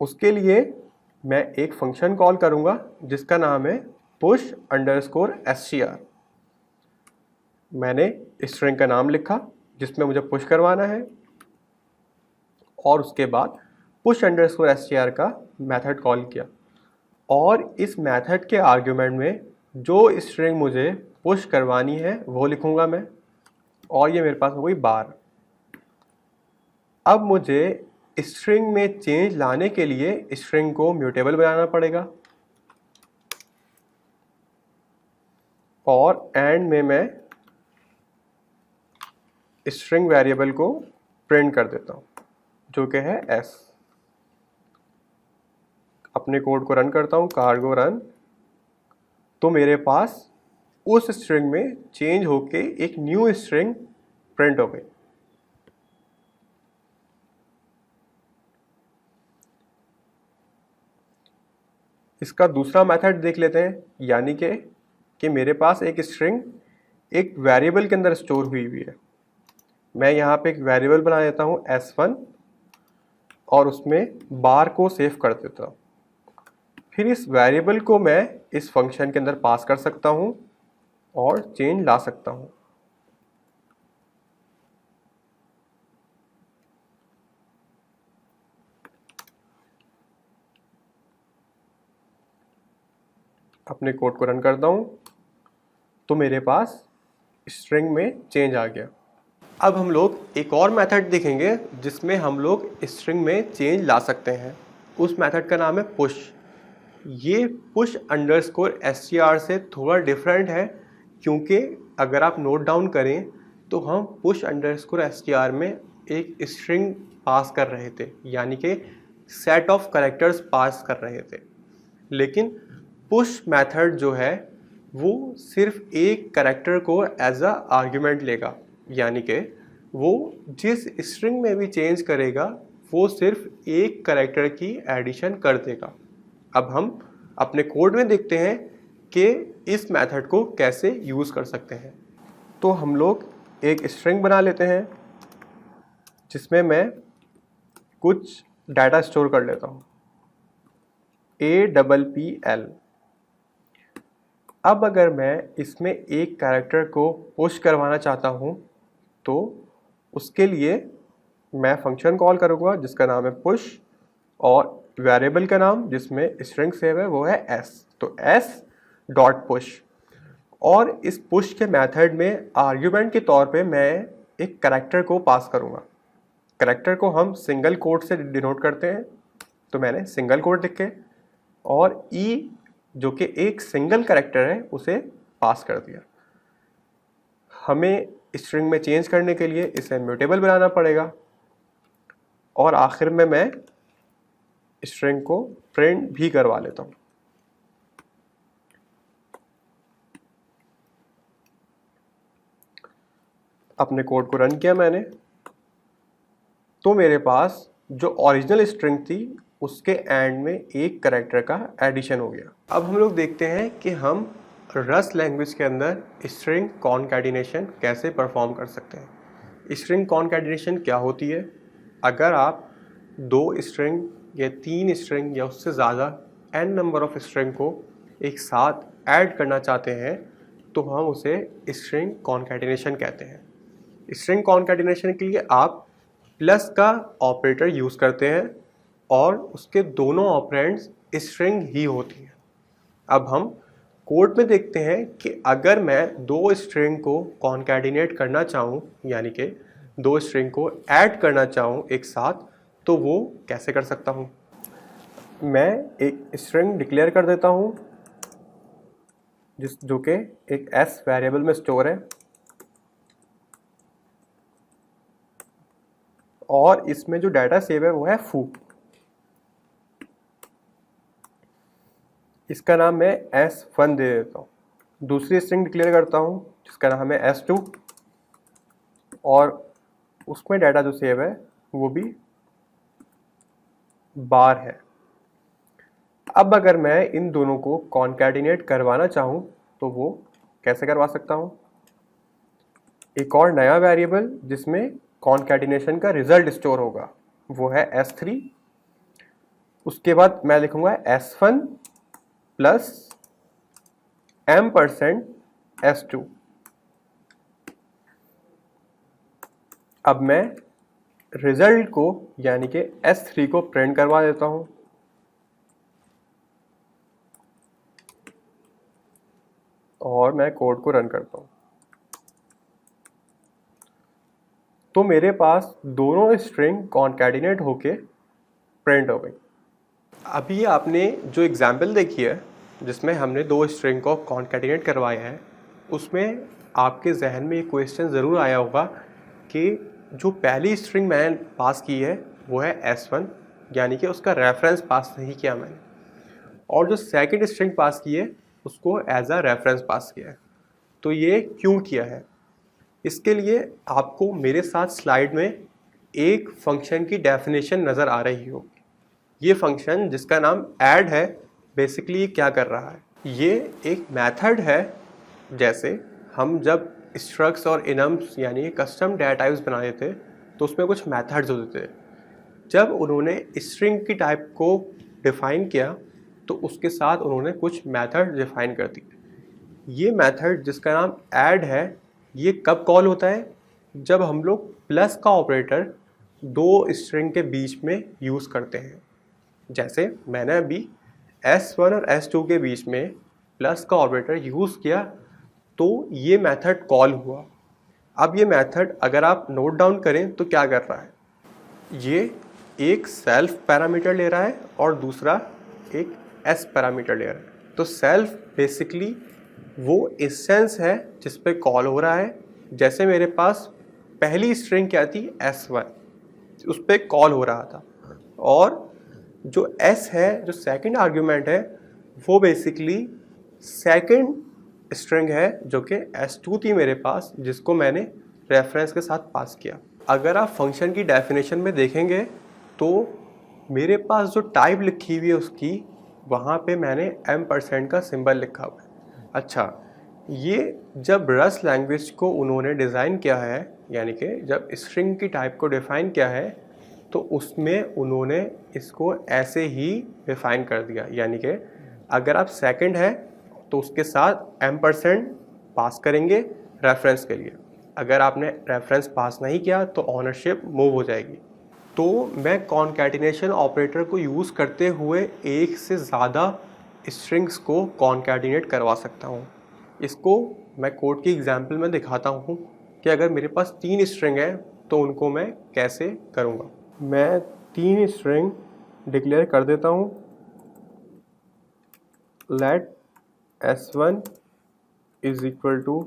उसके लिए मैं एक फंक्शन कॉल करूंगा जिसका नाम है push_str। मैंने स्ट्रिंग का नाम लिखा जिसमें मुझे पुश करवाना है और उसके बाद push_str का मेथड कॉल किया और इस मेथड के आर्गुमेंट में जो स्ट्रिंग मुझे पुश करवानी है वो लिखूंगा मैं, और ये मेरे पास हो गई बार। अब मुझे स्ट्रिंग में चेंज लाने के लिए स्ट्रिंग को म्यूटेबल बनाना पड़ेगा और एंड में मैं स्ट्रिंग वेरिएबल को प्रिंट कर देता हूँ जो कि है s। अपने कोड को रन करता हूँ, कार्गो रन। तो मेरे पास उस स्ट्रिंग में चेंज होके एक न्यू स्ट्रिंग प्रिंट हो गई। इसका दूसरा मेथड देख लेते हैं, यानी कि मेरे पास एक स्ट्रिंग एक वेरिएबल के अंदर स्टोर हुई है। मैं यहाँ पे एक वेरिएबल बना देता हूँ s1 और उसमें बार को सेव कर देता हूँ। फिर इस वेरिएबल को मैं इस फंक्शन के अंदर पास कर सकता हूँ और चेंज ला सकता हूँ। अपने कोड को रन करता हूँ तो मेरे पास स्ट्रिंग में चेंज आ गया। अब हम लोग एक और मेथड देखेंगे जिसमें हम लोग स्ट्रिंग में चेंज ला सकते हैं। उस मेथड का नाम है पुश। ये पुश अंडरस्कोर str से थोड़ा डिफरेंट है, क्योंकि अगर आप नोट डाउन करें तो हम पुश अंडरस्कोर str में एक स्ट्रिंग पास कर रहे थे, यानी कि सेट ऑफ कैरेक्टर्स पास कर रहे थे। लेकिन पुश मेथड जो है वो सिर्फ एक कैरेक्टर को एज अ आर्ग्यूमेंट लेगा, यानी कि वो जिस स्ट्रिंग में भी चेंज करेगा वो सिर्फ एक कैरेक्टर की एडिशन कर देगा। अब हम अपने कोड में देखते हैं कि इस मेथड को कैसे यूज़ कर सकते हैं। तो हम लोग एक स्ट्रिंग बना लेते हैं जिसमें मैं कुछ डाटा स्टोर कर लेता हूँ, APPL। अब अगर मैं इसमें एक कैरेक्टर को पुश करवाना चाहता हूँ तो उसके लिए मैं फंक्शन कॉल करूँगा जिसका नाम है पुश, और वेरिएबल का नाम जिसमें स्ट्रिंग सेव है वो है s, तो s.push। और इस पुश के मेथड में आर्ग्यूमेंट के तौर पे मैं एक कैरेक्टर को पास करूँगा। कैरेक्टर को हम सिंगल कोट से डिनोट करते हैं, तो मैंने सिंगल कोट लिख के और e जो कि एक सिंगल कैरेक्टर है उसे पास कर दिया। हमें स्ट्रिंग में चेंज करने के लिए इसे म्यूटेबल बनाना पड़ेगा, और आखिर में मैं स्ट्रिंग को प्रिंट भी करवा लेता हूँ। अपने कोड को रन किया मैंने, तो मेरे पास जो ओरिजिनल स्ट्रिंग थी उसके एंड में एक कैरेक्टर का एडिशन हो गया। अब हम लोग देखते हैं कि हम रस्ट लैंग्वेज के अंदर स्ट्रिंग कॉनकैटिनेशन कैसे परफॉर्म कर सकते हैं। स्ट्रिंग कॉनकैटिनेशन क्या होती है? अगर आप 2 स्ट्रिंग या 3 स्ट्रिंग या उससे ज़्यादा n नंबर ऑफ स्ट्रिंग को एक साथ ऐड करना चाहते हैं तो हम उसे स्ट्रिंग कॉनकैटिनेशन कहते हैं। स्ट्रिंग कॉनकैटिनेशन के लिए आप प्लस का ऑपरेटर यूज़ करते हैं और उसके दोनों ऑपरेंड्स स्ट्रिंग ही होती हैं। अब हम कोड में देखते हैं कि अगर मैं 2 स्ट्रिंग को कॉनकैटिनेट करना चाहूँ, यानी कि 2 स्ट्रिंग को ऐड करना चाहूँ एक साथ, तो वो कैसे कर सकता हूँ। मैं एक स्ट्रिंग डिक्लेयर कर देता हूँ जो कि एक s वेरिएबल में स्टोर है, और इसमें जो डाटा सेव है वो है foo। इसका नाम मैं s1 दे देता हूँ। दूसरी स्ट्रिंग डिक्लेयर करता हूँ जिसका नाम है s2, और उसमें डाटा जो सेव है वो भी बार है। अब अगर मैं इन दोनों को कॉनकैटिनेट करवाना चाहूँ तो वो कैसे करवा सकता हूँ। एक और नया वेरिएबल जिसमें कॉनकैटिनेशन का रिजल्ट स्टोर होगा वो है s3। उसके बाद मैं लिखूँगा s1 प्लस m%s2। अब मैं रिजल्ट को यानी कि s3 को प्रिंट करवा देता हूँ, और मैं कोड को रन करता हूँ। तो मेरे पास दोनों स्ट्रिंग कॉनकैटिनेट होके प्रिंट हो गई। अभी आपने जो एग्जाम्पल देखी है जिसमें हमने 2 स्ट्रिंग को कॉनकैटिनेट करवाया है, उसमें आपके जहन में एक क्वेश्चन ज़रूर आया होगा कि जो पहली स्ट्रिंग मैंने पास की है वो है s1, यानी कि उसका रेफरेंस पास नहीं किया मैंने, और जो सेकंड स्ट्रिंग पास की है उसको एज अ रेफरेंस पास किया है। तो ये क्यों किया है? इसके लिए आपको मेरे साथ स्लाइड में एक फंक्शन की डेफिनेशन नज़र आ रही होगी। ये फंक्शन जिसका नाम ऐड है, बेसिकली क्या कर रहा है, ये एक मेथड है। जैसे हम जब स्ट्रक्ट्स और इनम्स यानी कस्टम डेटा टाइप्स बनाए थे तो उसमें कुछ मेथड्स होते थे। जब उन्होंने स्ट्रिंग की टाइप को डिफ़ाइन किया तो उसके साथ उन्होंने कुछ मेथड डिफ़ाइन कर दिए। ये मेथड जिसका नाम ऐड है, ये कब कॉल होता है? जब हम लोग प्लस का ऑपरेटर 2 स्ट्रिंग के बीच में यूज़ करते हैं। जैसे मैंने अभी s1 और s2 के बीच में प्लस का ऑपरेटर यूज़ किया तो ये मेथड कॉल हुआ। अब ये मेथड अगर आप नोट डाउन करें तो क्या कर रहा है, ये एक सेल्फ पैरामीटर ले रहा है और दूसरा एक एस पैरामीटर ले रहा है। तो सेल्फ बेसिकली वो इंस्टेंस है जिस पे कॉल हो रहा है। जैसे मेरे पास पहली स्ट्रिंग क्या थी, S1, उस पर कॉल हो रहा था, और जो S है, जो सेकंड आर्ग्यूमेंट है, वो बेसिकली सेकंड स्ट्रिंग है जो कि S2 थी मेरे पास, जिसको मैंने रेफरेंस के साथ पास किया। अगर आप फंक्शन की डेफिनेशन में देखेंगे तो मेरे पास जो टाइप लिखी हुई है उसकी, वहाँ पे मैंने M% का सिंबल लिखा हुआ है। अच्छा, ये जब रस्ट लैंग्वेज को उन्होंने डिज़ाइन किया है, यानी कि जब स्ट्रिंग की टाइप को डिफ़ाइन किया है, तो उसमें उन्होंने इसको ऐसे ही डिफ़ाइन कर दिया, यानी कि अगर आप सेकंड है तो उसके साथ M% पास करेंगे रेफरेंस के लिए। अगर आपने रेफरेंस पास नहीं किया तो ऑनरशिप मूव हो जाएगी। तो मैं कॉन्कैटिनेशन ऑपरेटर को यूज़ करते हुए एक से ज़्यादा स्ट्रिंग्स को कॉन्कैटिनेट करवा सकता हूँ। इसको मैं कोड की एग्जांपल में दिखाता हूँ कि अगर मेरे पास 3 स्ट्रिंग है तो उनको मैं कैसे करूँगा। मैं 3 स्ट्रिंग डिक्लेयर कर देता हूँ। Let S1 is equal to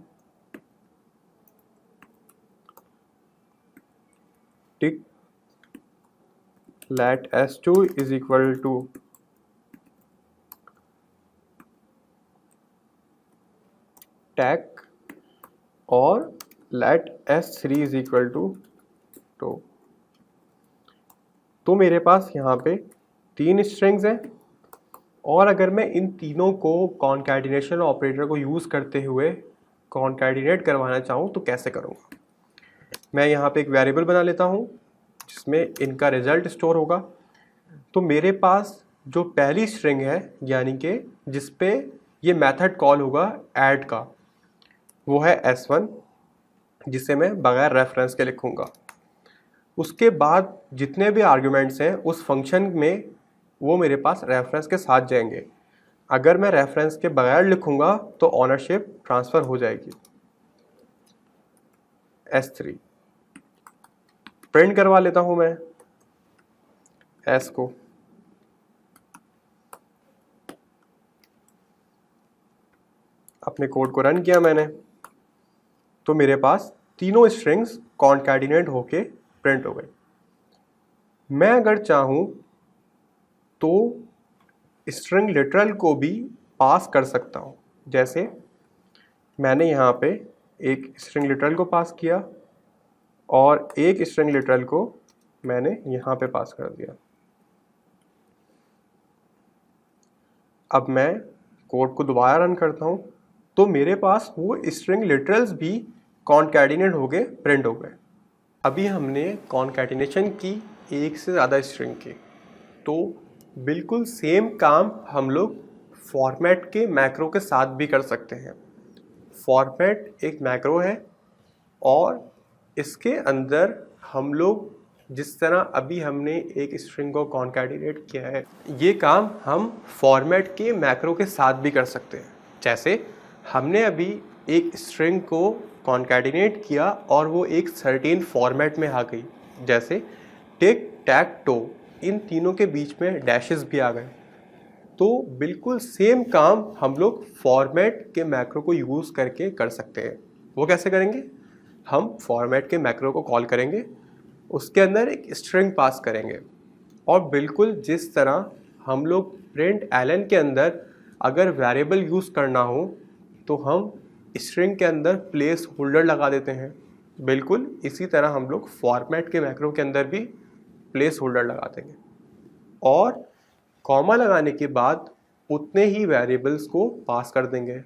tick, let S2 is equal to tag और let S3 is equal to to। तो मेरे पास यहाँ पे 3 स्ट्रिंग्स हैं, और अगर मैं इन तीनों को कॉन्कैटिनेशन ऑपरेटर को यूज़ करते हुए कॉन्कैटिनेट करवाना चाहूँ तो कैसे करूँगा। मैं यहाँ पे एक वेरिएबल बना लेता हूँ जिसमें इनका रिजल्ट स्टोर होगा। तो मेरे पास जो पहली स्ट्रिंग है, यानी कि जिस पे ये मेथड कॉल होगा ऐड का, वो है S1, जिसे मैं बगैर रेफरेंस के लिखूँगा। उसके बाद जितने भी आर्ग्यूमेंट्स हैं उस फंक्शन में, वो मेरे पास रेफरेंस के साथ जाएंगे। अगर मैं रेफरेंस के बगैर लिखूँगा तो ऑनरशिप ट्रांसफ़र हो जाएगी। S3 प्रिंट करवा लेता हूँ मैं S को। अपने कोड को रन किया मैंने, तो मेरे पास तीनों स्ट्रिंग्स कॉन्कैटिनेट होके प्रिंट हो गए। मैं अगर चाहूँ तो स्ट्रिंग लिटरल को भी पास कर सकता हूँ। जैसे मैंने यहाँ पे एक स्ट्रिंग लिटरल को पास किया और एक स्ट्रिंग लिटरल को मैंने यहाँ पे पास कर दिया। अब मैं कोड को दोबारा रन करता हूँ तो मेरे पास वो स्ट्रिंग लिटरल्स भी कॉन्कैटिनेट हो गए, प्रिंट हो गए। अभी हमने कॉन्कैटिनेशन की एक से ज़्यादा स्ट्रिंग की, तो बिल्कुल सेम काम हम लोग फॉर्मेट के मैक्रो के साथ भी कर सकते हैं। फॉर्मेट एक मैक्रो है और इसके अंदर हम लोग जिस तरह अभी हमने एक स्ट्रिंग को कॉन्कैटिनेट किया है, ये काम हम फॉर्मेट के मैक्रो के साथ भी कर सकते हैं। जैसे हमने अभी एक स्ट्रिंग को कॉन्कैटिनेट किया और वो एक सर्टेन फॉर्मेट में आ गई, जैसे टिक टैग टो, इन तीनों के बीच में डैशेस भी आ गए। तो बिल्कुल सेम काम हम लोग फॉर्मेट के मैक्रो को यूज़ करके कर सकते हैं। वो कैसे करेंगे, हम फॉर्मेट के मैक्रो को कॉल करेंगे, उसके अंदर एक स्ट्रिंग पास करेंगे, और बिल्कुल जिस तरह हम लोग प्रिंट एलन के अंदर अगर वेरिएबल यूज़ करना हो तो हम स्ट्रिंग के अंदर प्लेस होल्डर लगा देते हैं, बिल्कुल इसी तरह हम लोग फॉर्मेट के मैक्रो के अंदर भी प्लेस होल्डर लगा देंगे, और कॉमा लगाने के बाद उतने ही वेरिएबल्स को पास कर देंगे।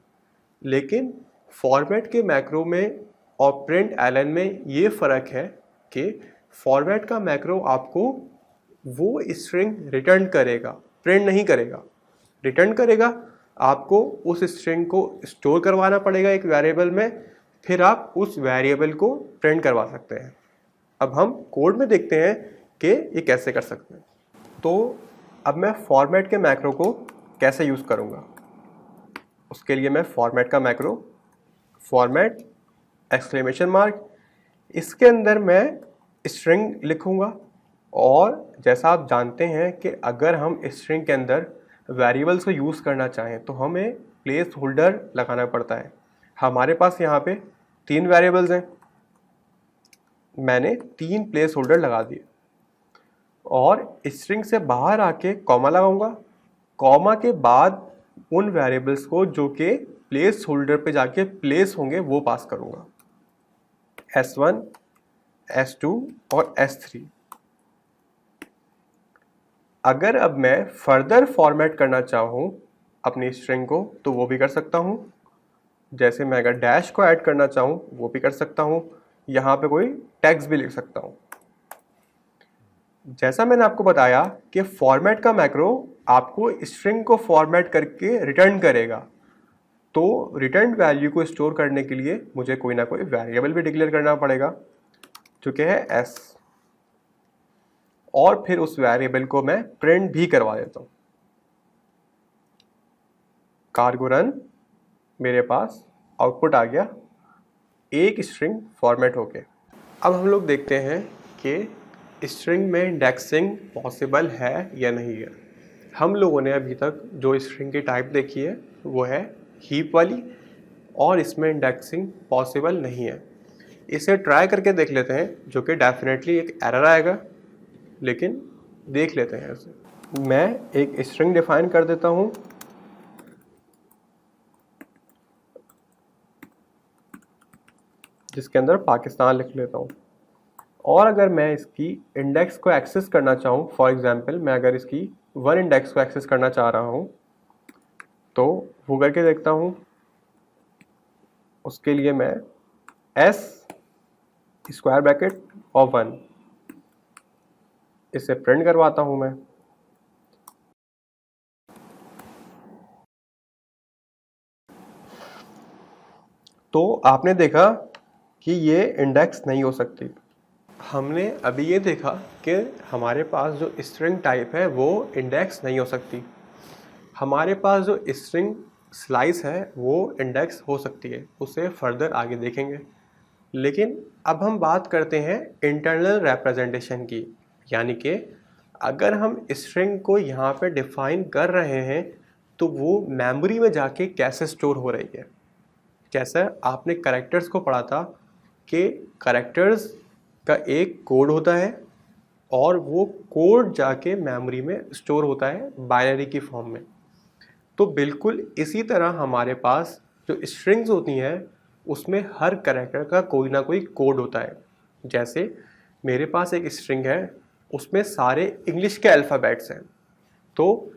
लेकिन फॉर्मेट के मैक्रो में और प्रिंट एलन में ये फ़र्क है कि फॉर्मेट का मैक्रो आपको वो स्ट्रिंग रिटर्न करेगा, प्रिंट नहीं करेगा। रिटर्न करेगा, आपको उस स्ट्रिंग को स्टोर करवाना पड़ेगा एक वेरिएबल में, फिर आप उस वेरिएबल को प्रिंट करवा सकते हैं। अब हम कोड में देखते हैं कि ये कैसे कर सकते हैं। तो अब मैं फॉर्मेट के मैक्रो को कैसे यूज़ करूँगा। उसके लिए मैं फॉर्मेट का मैक्रो, फॉर्मेट एक्सक्लेमेशन मार्क, इसके अंदर मैं स्ट्रिंग लिखूँगा। और जैसा आप जानते हैं कि अगर हम स्ट्रिंग के अंदर वेरिएबल्स को यूज़ करना चाहें तो हमें प्लेस होल्डर लगाना पड़ता है। हमारे पास यहाँ पे 3 वेरिएबल्स हैं, मैंने 3 प्लेस होल्डर लगा दिए और स्ट्रिंग से बाहर आके कॉमा लगाऊंगा। कॉमा के बाद उन वेरिएबल्स को जो कि प्लेस होल्डर पे जाके प्लेस होंगे वो पास करूंगा, S1, S2 और S3। अगर अब मैं फर्दर फॉर्मेट करना चाहूँ अपनी स्ट्रिंग को तो वो भी कर सकता हूँ। जैसे मैं अगर डैश को ऐड करना चाहूँ वो भी कर सकता हूँ, यहाँ पे कोई टैग्स भी लिख सकता हूँ। जैसा मैंने आपको बताया कि फॉर्मेट का मैक्रो आपको स्ट्रिंग को फॉर्मेट करके रिटर्न करेगा, तो रिटर्न वैल्यू को स्टोर करने के लिए मुझे कोई ना कोई वेरिएबल भी डिक्लेयर करना पड़ेगा जो कि है s, और फिर उस वेरिएबल को मैं प्रिंट भी करवा देता हूँ। कार्गो रन, मेरे पास आउटपुट आ गया, एक स्ट्रिंग फॉर्मेट होके। अब हम लोग देखते हैं कि स्ट्रिंग में इंडेक्सिंग पॉसिबल है या नहीं है। हम लोगों ने अभी तक जो स्ट्रिंग की टाइप देखी है वो है हीप वाली, और इसमें इंडेक्सिंग पॉसिबल नहीं है। इसे ट्राई करके देख लेते हैं, जो कि डेफिनेटली एक एरर आएगा, लेकिन देख लेते हैं इसे। मैं एक स्ट्रिंग डिफाइन कर देता हूँ, जिसके अंदर पाकिस्तान लिख लेता हूँ। और अगर मैं इसकी इंडेक्स को एक्सेस करना चाहूँ, फॉर एग्जांपल मैं अगर इसकी 1 इंडेक्स को एक्सेस करना चाह रहा हूँ तो वो करके देखता हूँ। उसके लिए मैं s स्क्वायर ब्रैकेट और 1 इसे प्रिंट करवाता हूँ मैं। तो आपने देखा कि ये इंडेक्स नहीं हो सकती। हमने अभी ये देखा कि हमारे पास जो स्ट्रिंग टाइप है वो इंडेक्स नहीं हो सकती। हमारे पास जो स्ट्रिंग स्लाइस है वो इंडेक्स हो सकती है, उसे फर्दर आगे देखेंगे। लेकिन अब हम बात करते हैं इंटरनल रिप्रेजेंटेशन की, यानी कि अगर हम स्ट्रिंग को यहाँ पे डिफाइन कर रहे हैं तो वो मेमोरी में जाके कैसे स्टोर हो रही है। जैसा आपने कैरेक्टर्स को पढ़ा था कि कैरेक्टर्स का एक कोड होता है और वो कोड जाके मेमोरी में स्टोर होता है बाइनरी की फॉर्म में। तो बिल्कुल इसी तरह हमारे पास जो स्ट्रिंग्स होती हैं उसमें हर कैरेक्टर का कोई ना कोई कोड होता है। जैसे मेरे पास एक स्ट्रिंग है, उसमें सारे इंग्लिश के अल्फ़ाबेट्स हैं, तो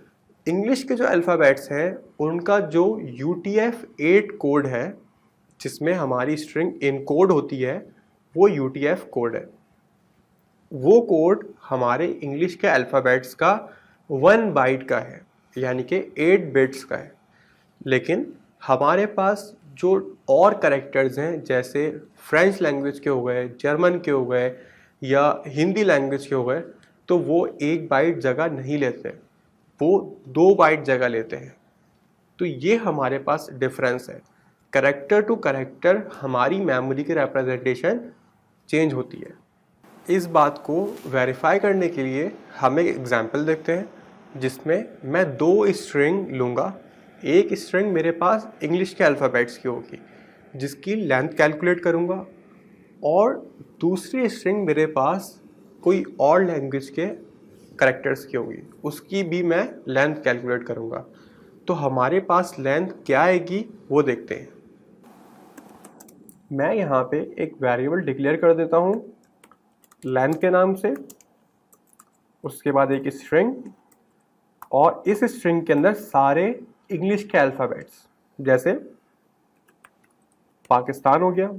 इंग्लिश के जो अल्फ़ाबेट्स हैं उनका जो UTF-8 कोड है जिसमें हमारी स्ट्रिंग इनकोड होती है, वो UTF कोड है। वो कोड हमारे इंग्लिश के अल्फ़ाबेट्स का 1 बाइट का है, यानी कि 8 बिट्स का है। लेकिन हमारे पास जो और कैरेक्टर्स हैं, जैसे फ्रेंच लैंग्वेज के हो गए, जर्मन के हो गए या हिंदी लैंग्वेज के हो गए, तो वो 1 बाइट जगह नहीं लेते, वो 2 बाइट जगह लेते हैं। तो ये हमारे पास डिफरेंस है। कैरेक्टर टू कैरेक्टर हमारी मेमोरी की रिप्रेजेंटेशन चेंज होती है। इस बात को वेरीफाई करने के लिए हम एक एग्जांपल देखते हैं जिसमें मैं 2 स्ट्रिंग लूँगा। एक स्ट्रिंग मेरे पास इंग्लिश के अल्फ़ाबेट्स की होगी जिसकी लेंथ कैलकुलेट करूँगा, और दूसरी स्ट्रिंग मेरे पास कोई और लैंग्वेज के कैरेक्टर्स की होगी, उसकी भी मैं लेंथ कैलकुलेट करूँगा। तो हमारे पास लेंथ क्या आएगी वो देखते हैं। मैं यहाँ पे एक वेरिएबल डिक्लेयर कर देता हूँ लेंथ के नाम से, उसके बाद एक स्ट्रिंग, और इस स्ट्रिंग के अंदर सारे इंग्लिश के अल्फ़ाबेट्स, जैसे पाकिस्तान हो गया,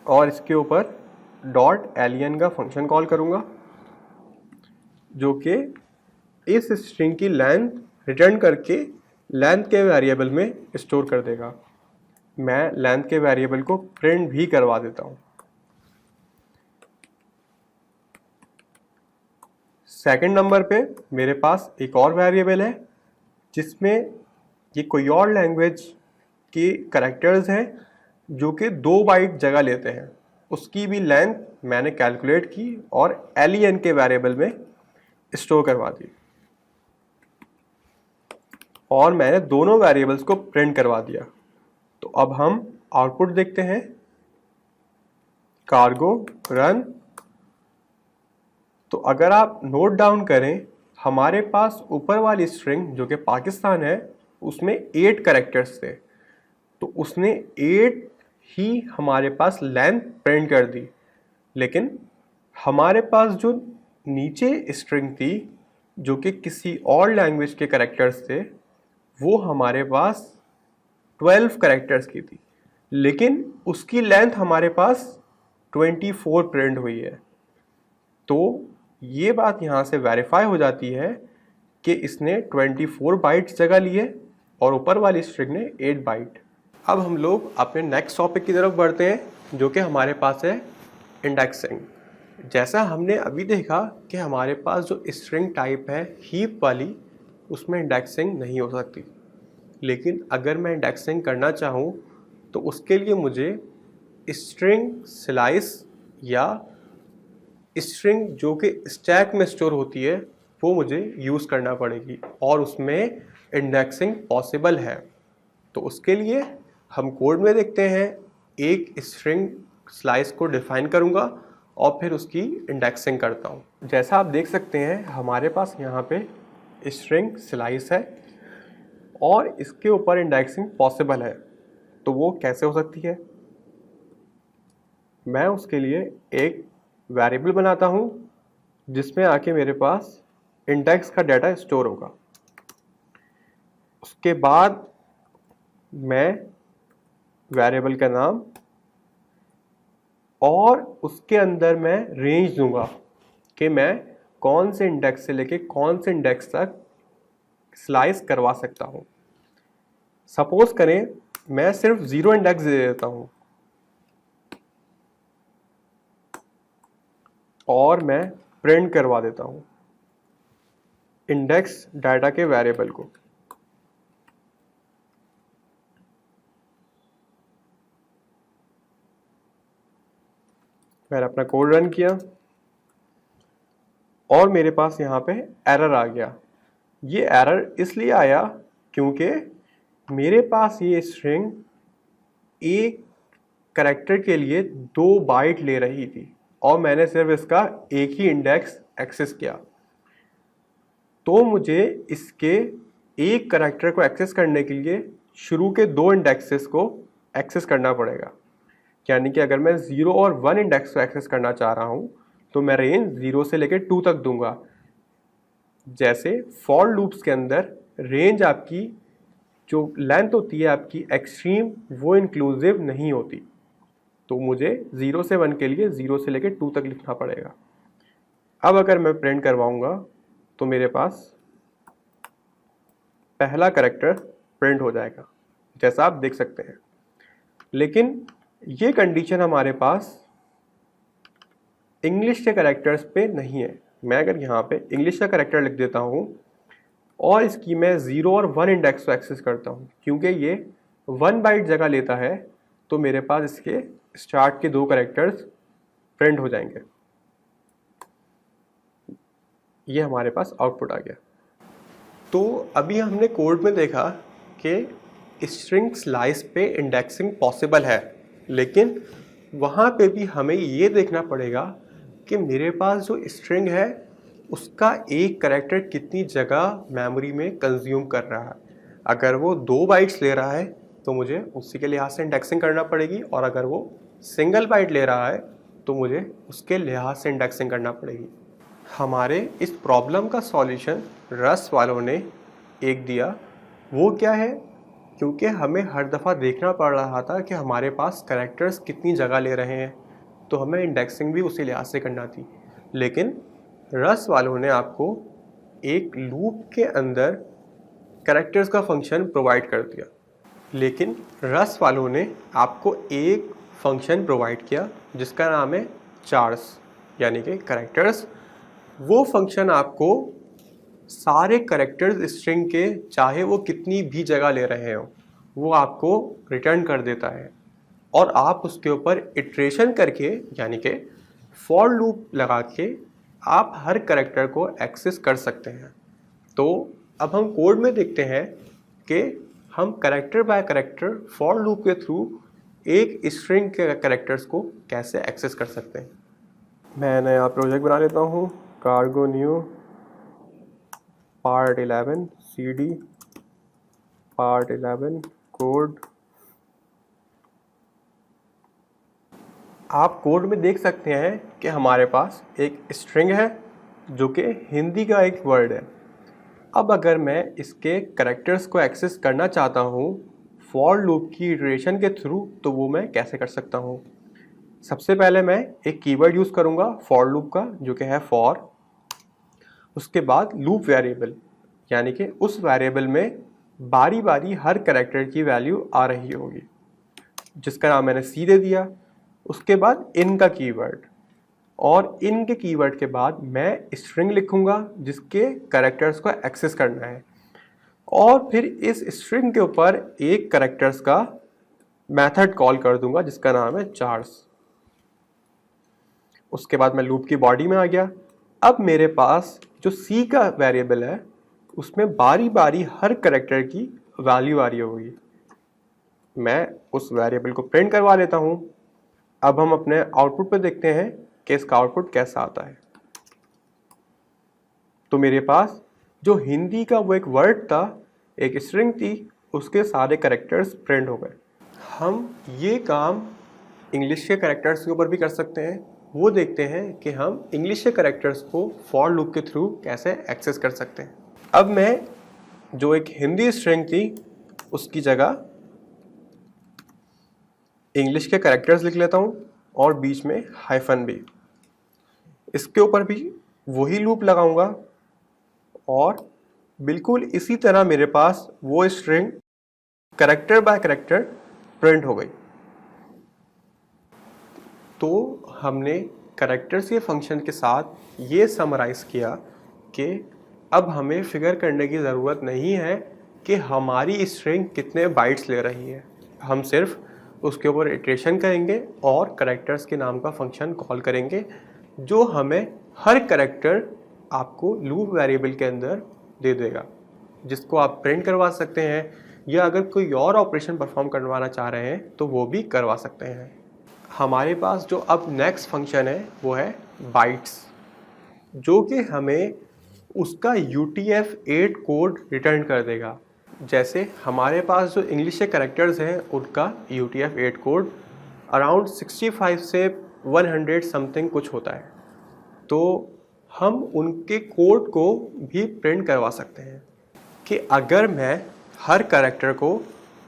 और इसके ऊपर .len का फंक्शन कॉल करूँगा जो कि इस स्ट्रिंग की लेंथ रिटर्न करके लेंथ के वेरिएबल में स्टोर कर देगा। मैं लेंथ के वेरिएबल को प्रिंट भी करवा देता हूँ। सेकंड नंबर पे मेरे पास एक और वेरिएबल है जिसमें ये कोई और लैंग्वेज के करेक्टर्स हैं जो कि 2 बाइट जगह लेते हैं। उसकी भी लेंथ मैंने कैलकुलेट की और len के वेरिएबल में स्टोर करवा दी और मैंने दोनों वेरिएबल्स को प्रिंट करवा दिया। तो अब हम आउटपुट देखते हैं, कार्गो रन। तो अगर आप नोट डाउन करें, हमारे पास ऊपर वाली स्ट्रिंग जो कि पाकिस्तान है उसमें 8 कैरेक्टर्स थे, तो उसने 8 ही हमारे पास लेंथ प्रिंट कर दी। लेकिन हमारे पास जो नीचे स्ट्रिंग थी जो कि किसी और लैंग्वेज के कैरेक्टर्स थे, वो हमारे पास 12 कैरेक्टर्स की थी, लेकिन उसकी लेंथ हमारे पास 24 प्रिंट हुई है। तो ये बात यहाँ से वेरीफाई हो जाती है कि इसने 24 बाइट्स जगह लिए और ऊपर वाली स्ट्रिंग ने 8 बाइट। अब हम लोग अपने नेक्स्ट टॉपिक की तरफ बढ़ते हैं जो कि हमारे पास है इंडेक्सिंग। जैसा हमने अभी देखा कि हमारे पास जो स्ट्रिंग टाइप है हीप वाली, उसमें इंडेक्सिंग नहीं हो सकती। लेकिन अगर मैं इंडेक्सिंग करना चाहूँ तो उसके लिए मुझे स्ट्रिंग स्लाइस या स्ट्रिंग जो कि स्टैक में स्टोर होती है वो मुझे यूज़ करना पड़ेगी और उसमें इंडेक्सिंग पॉसिबल है। तो उसके लिए हम कोड में देखते हैं, एक स्ट्रिंग स्लाइस को डिफाइन करूँगा और फिर उसकी इंडेक्सिंग करता हूँ। जैसा आप देख सकते हैं हमारे पास यहाँ पे स्ट्रिंग स्लाइस है और इसके ऊपर इंडेक्सिंग पॉसिबल है। तो वो कैसे हो सकती है? मैं उसके लिए एक वेरिएबल बनाता हूँ जिसमें आके मेरे पास इंडेक्स का डाटा स्टोर होगा। उसके बाद मैं वेरिएबल का नाम और उसके अंदर मैं रेंज दूंगा कि मैं कौन से इंडेक्स से लेके कौन से इंडेक्स तक स्लाइस करवा सकता हूँ। सपोज करें मैं सिर्फ 0 इंडेक्स दे देता हूँ और मैं प्रिंट करवा देता हूँ इंडेक्स डाटा के वेरिएबल को। मैंने अपना कोड रन किया और मेरे पास यहाँ पे एरर आ गया। ये एरर इसलिए आया क्योंकि मेरे पास ये स्ट्रिंग एक कैरेक्टर के लिए 2 बाइट ले रही थी और मैंने सिर्फ इसका एक ही इंडेक्स एक्सेस किया। तो मुझे इसके एक कैरेक्टर को एक्सेस करने के लिए शुरू के 2 इंडेक्सेस को एक्सेस करना पड़ेगा। यानी कि अगर मैं 0 और 1 इंडेक्स को एक्सेस करना चाह रहा हूँ तो मैं रेंज 0 से लेकर 2 तक दूंगा। जैसे फॉर लूप्स के अंदर रेंज आपकी जो लेंथ होती है आपकी एक्सट्रीम, वो इंक्लूसिव नहीं होती। तो मुझे 0 से 1 के लिए 0 से लेकर 2 तक लिखना पड़ेगा। अब अगर मैं प्रिंट करवाऊँगा तो मेरे पास पहला कैरेक्टर प्रिंट हो जाएगा, जैसा आप देख सकते हैं। लेकिन ये कंडीशन हमारे पास इंग्लिश के कैरेक्टर्स पे नहीं है। मैं अगर यहाँ पे इंग्लिश का कैरेक्टर लिख देता हूँ और इसकी मैं 0 और 1 इंडेक्स को एक्सेस करता हूँ, क्योंकि ये 1 बाइट जगह लेता है, तो मेरे पास इसके स्टार्ट के 2 कैरेक्टर्स प्रिंट हो जाएंगे। ये हमारे पास आउटपुट आ गया। तो अभी हमने कोड में देखा कि स्ट्रिंग स्लाइस पे इंडेक्सिंग पॉसिबल है, लेकिन वहाँ पे भी हमें ये देखना पड़ेगा कि मेरे पास जो स्ट्रिंग है उसका एक कैरेक्टर कितनी जगह मेमोरी में कंज्यूम कर रहा है। अगर वो 2 बाइट्स ले रहा है तो मुझे उसी के लिहाज से इंडेक्सिंग करना पड़ेगी, और अगर वो सिंगल बाइट ले रहा है तो मुझे उसके लिहाज से इंडेक्सिंग करना पड़ेगी। हमारे इस प्रॉब्लम का सॉल्यूशन रस वालों ने एक दिया। वो क्या है? क्योंकि हमें हर दफ़ा देखना पड़ रहा था कि हमारे पास कैरेक्टर्स कितनी जगह ले रहे हैं, तो हमें इंडेक्सिंग भी उसी लिहाज से करना थी। लेकिन रस वालों ने आपको एक लूप के अंदर कैरेक्टर्स का फंक्शन प्रोवाइड कर दिया। लेकिन रस वालों ने आपको एक फंक्शन प्रोवाइड किया जिसका नाम है चार्स, यानी कि कैरेक्टर्स। वो फंक्शन आपको सारे करेक्टर्स स्ट्रिंग के चाहे वो कितनी भी जगह ले रहे हो वो आपको रिटर्न कर देता है और आप उसके ऊपर इटरेशन करके यानी कि फॉर लूप लगा के आप हर करेक्टर को एक्सेस कर सकते हैं। तो अब हम कोड में देखते हैं कि हम character by character for loop के थ्रू एक स्ट्रिंग के करेक्टर्स को कैसे एक्सेस कर सकते हैं। मैं नया प्रोजेक्ट बना लेता हूँ, cargo new part 11 CD part 11 code. आप कोड में देख सकते हैं कि हमारे पास एक स्ट्रिंग है जो कि हिंदी का एक वर्ड है। अब अगर मैं इसके करेक्टर्स को एक्सेस करना चाहता हूँ फॉर लूप की इटरेशन के थ्रू, तो वो मैं कैसे कर सकता हूँ। सबसे पहले मैं एक कीवर्ड यूज़ करूँगा फॉर लूप का जो कि है फॉर। उसके बाद लूप वेरिएबल यानी कि उस वेरिएबल में बारी बारी हर करेक्टर की वैल्यू आ रही होगी जिसका नाम मैंने सी दे दिया। उसके बाद इन का कीवर्ड और इन के कीवर्ड के बाद मैं स्ट्रिंग लिखूंगा जिसके करेक्टर्स को एक्सेस करना है और फिर इस स्ट्रिंग के ऊपर एक करेक्टर्स का मेथड कॉल कर दूंगा जिसका नाम है चार्स। उसके बाद मैं लूप की बॉडी में आ गया। अब मेरे पास जो सी का वेरिएबल है उसमें बारी बारी हर करेक्टर की वैल्यू आ रही होगी। मैं उस वेरिएबल को प्रिंट करवा लेता हूँ। अब हम अपने आउटपुट पे देखते हैं कि इसका आउटपुट कैसा आता है। तो मेरे पास जो हिंदी का वो एक वर्ड था, एक स्ट्रिंग थी, उसके सारे करेक्टर्स प्रिंट हो गए। हम ये काम इंग्लिश के करेक्टर्स के ऊपर भी कर सकते हैं। वो देखते हैं कि हम इंग्लिश के करेक्टर्स को फॉर लूप के थ्रू कैसे एक्सेस कर सकते हैं। अब मैं जो एक हिंदी स्ट्रिंग थी उसकी जगह इंग्लिश के करेक्टर्स लिख लेता हूँ और बीच में हाइफन भी। इसके ऊपर भी वही लूप लगाऊंगा और बिल्कुल इसी तरह मेरे पास वो string character by character print हो गई। तो हमने करेक्टर्स के फंक्शन के साथ ये समराइज़ किया कि अब हमें फिगर करने की ज़रूरत नहीं है कि हमारी स्ट्रिंग कितने बाइट्स ले रही है। हम सिर्फ उसके ऊपर इटरेशन करेंगे और करेक्टर्स के नाम का फंक्शन कॉल करेंगे जो हमें हर करेक्टर आपको लूप वेरिएबल के अंदर दे देगा, जिसको आप प्रिंट करवा सकते हैं या अगर कोई और ऑपरेशन परफॉर्म करवाना चाह रहे हैं तो वो भी करवा सकते हैं। हमारे पास जो अब नेक्स्ट फंक्शन है वो है बाइट्स, जो कि हमें उसका UTF-8 कोड रिटर्न कर देगा। जैसे हमारे पास जो इंग्लिश के करेक्टर्स हैं उनका UTF-8 कोड अराउंड 65 से 100 समथिंग कुछ होता है, तो हम उनके कोड को भी प्रिंट करवा सकते हैं कि अगर मैं हर करेक्टर को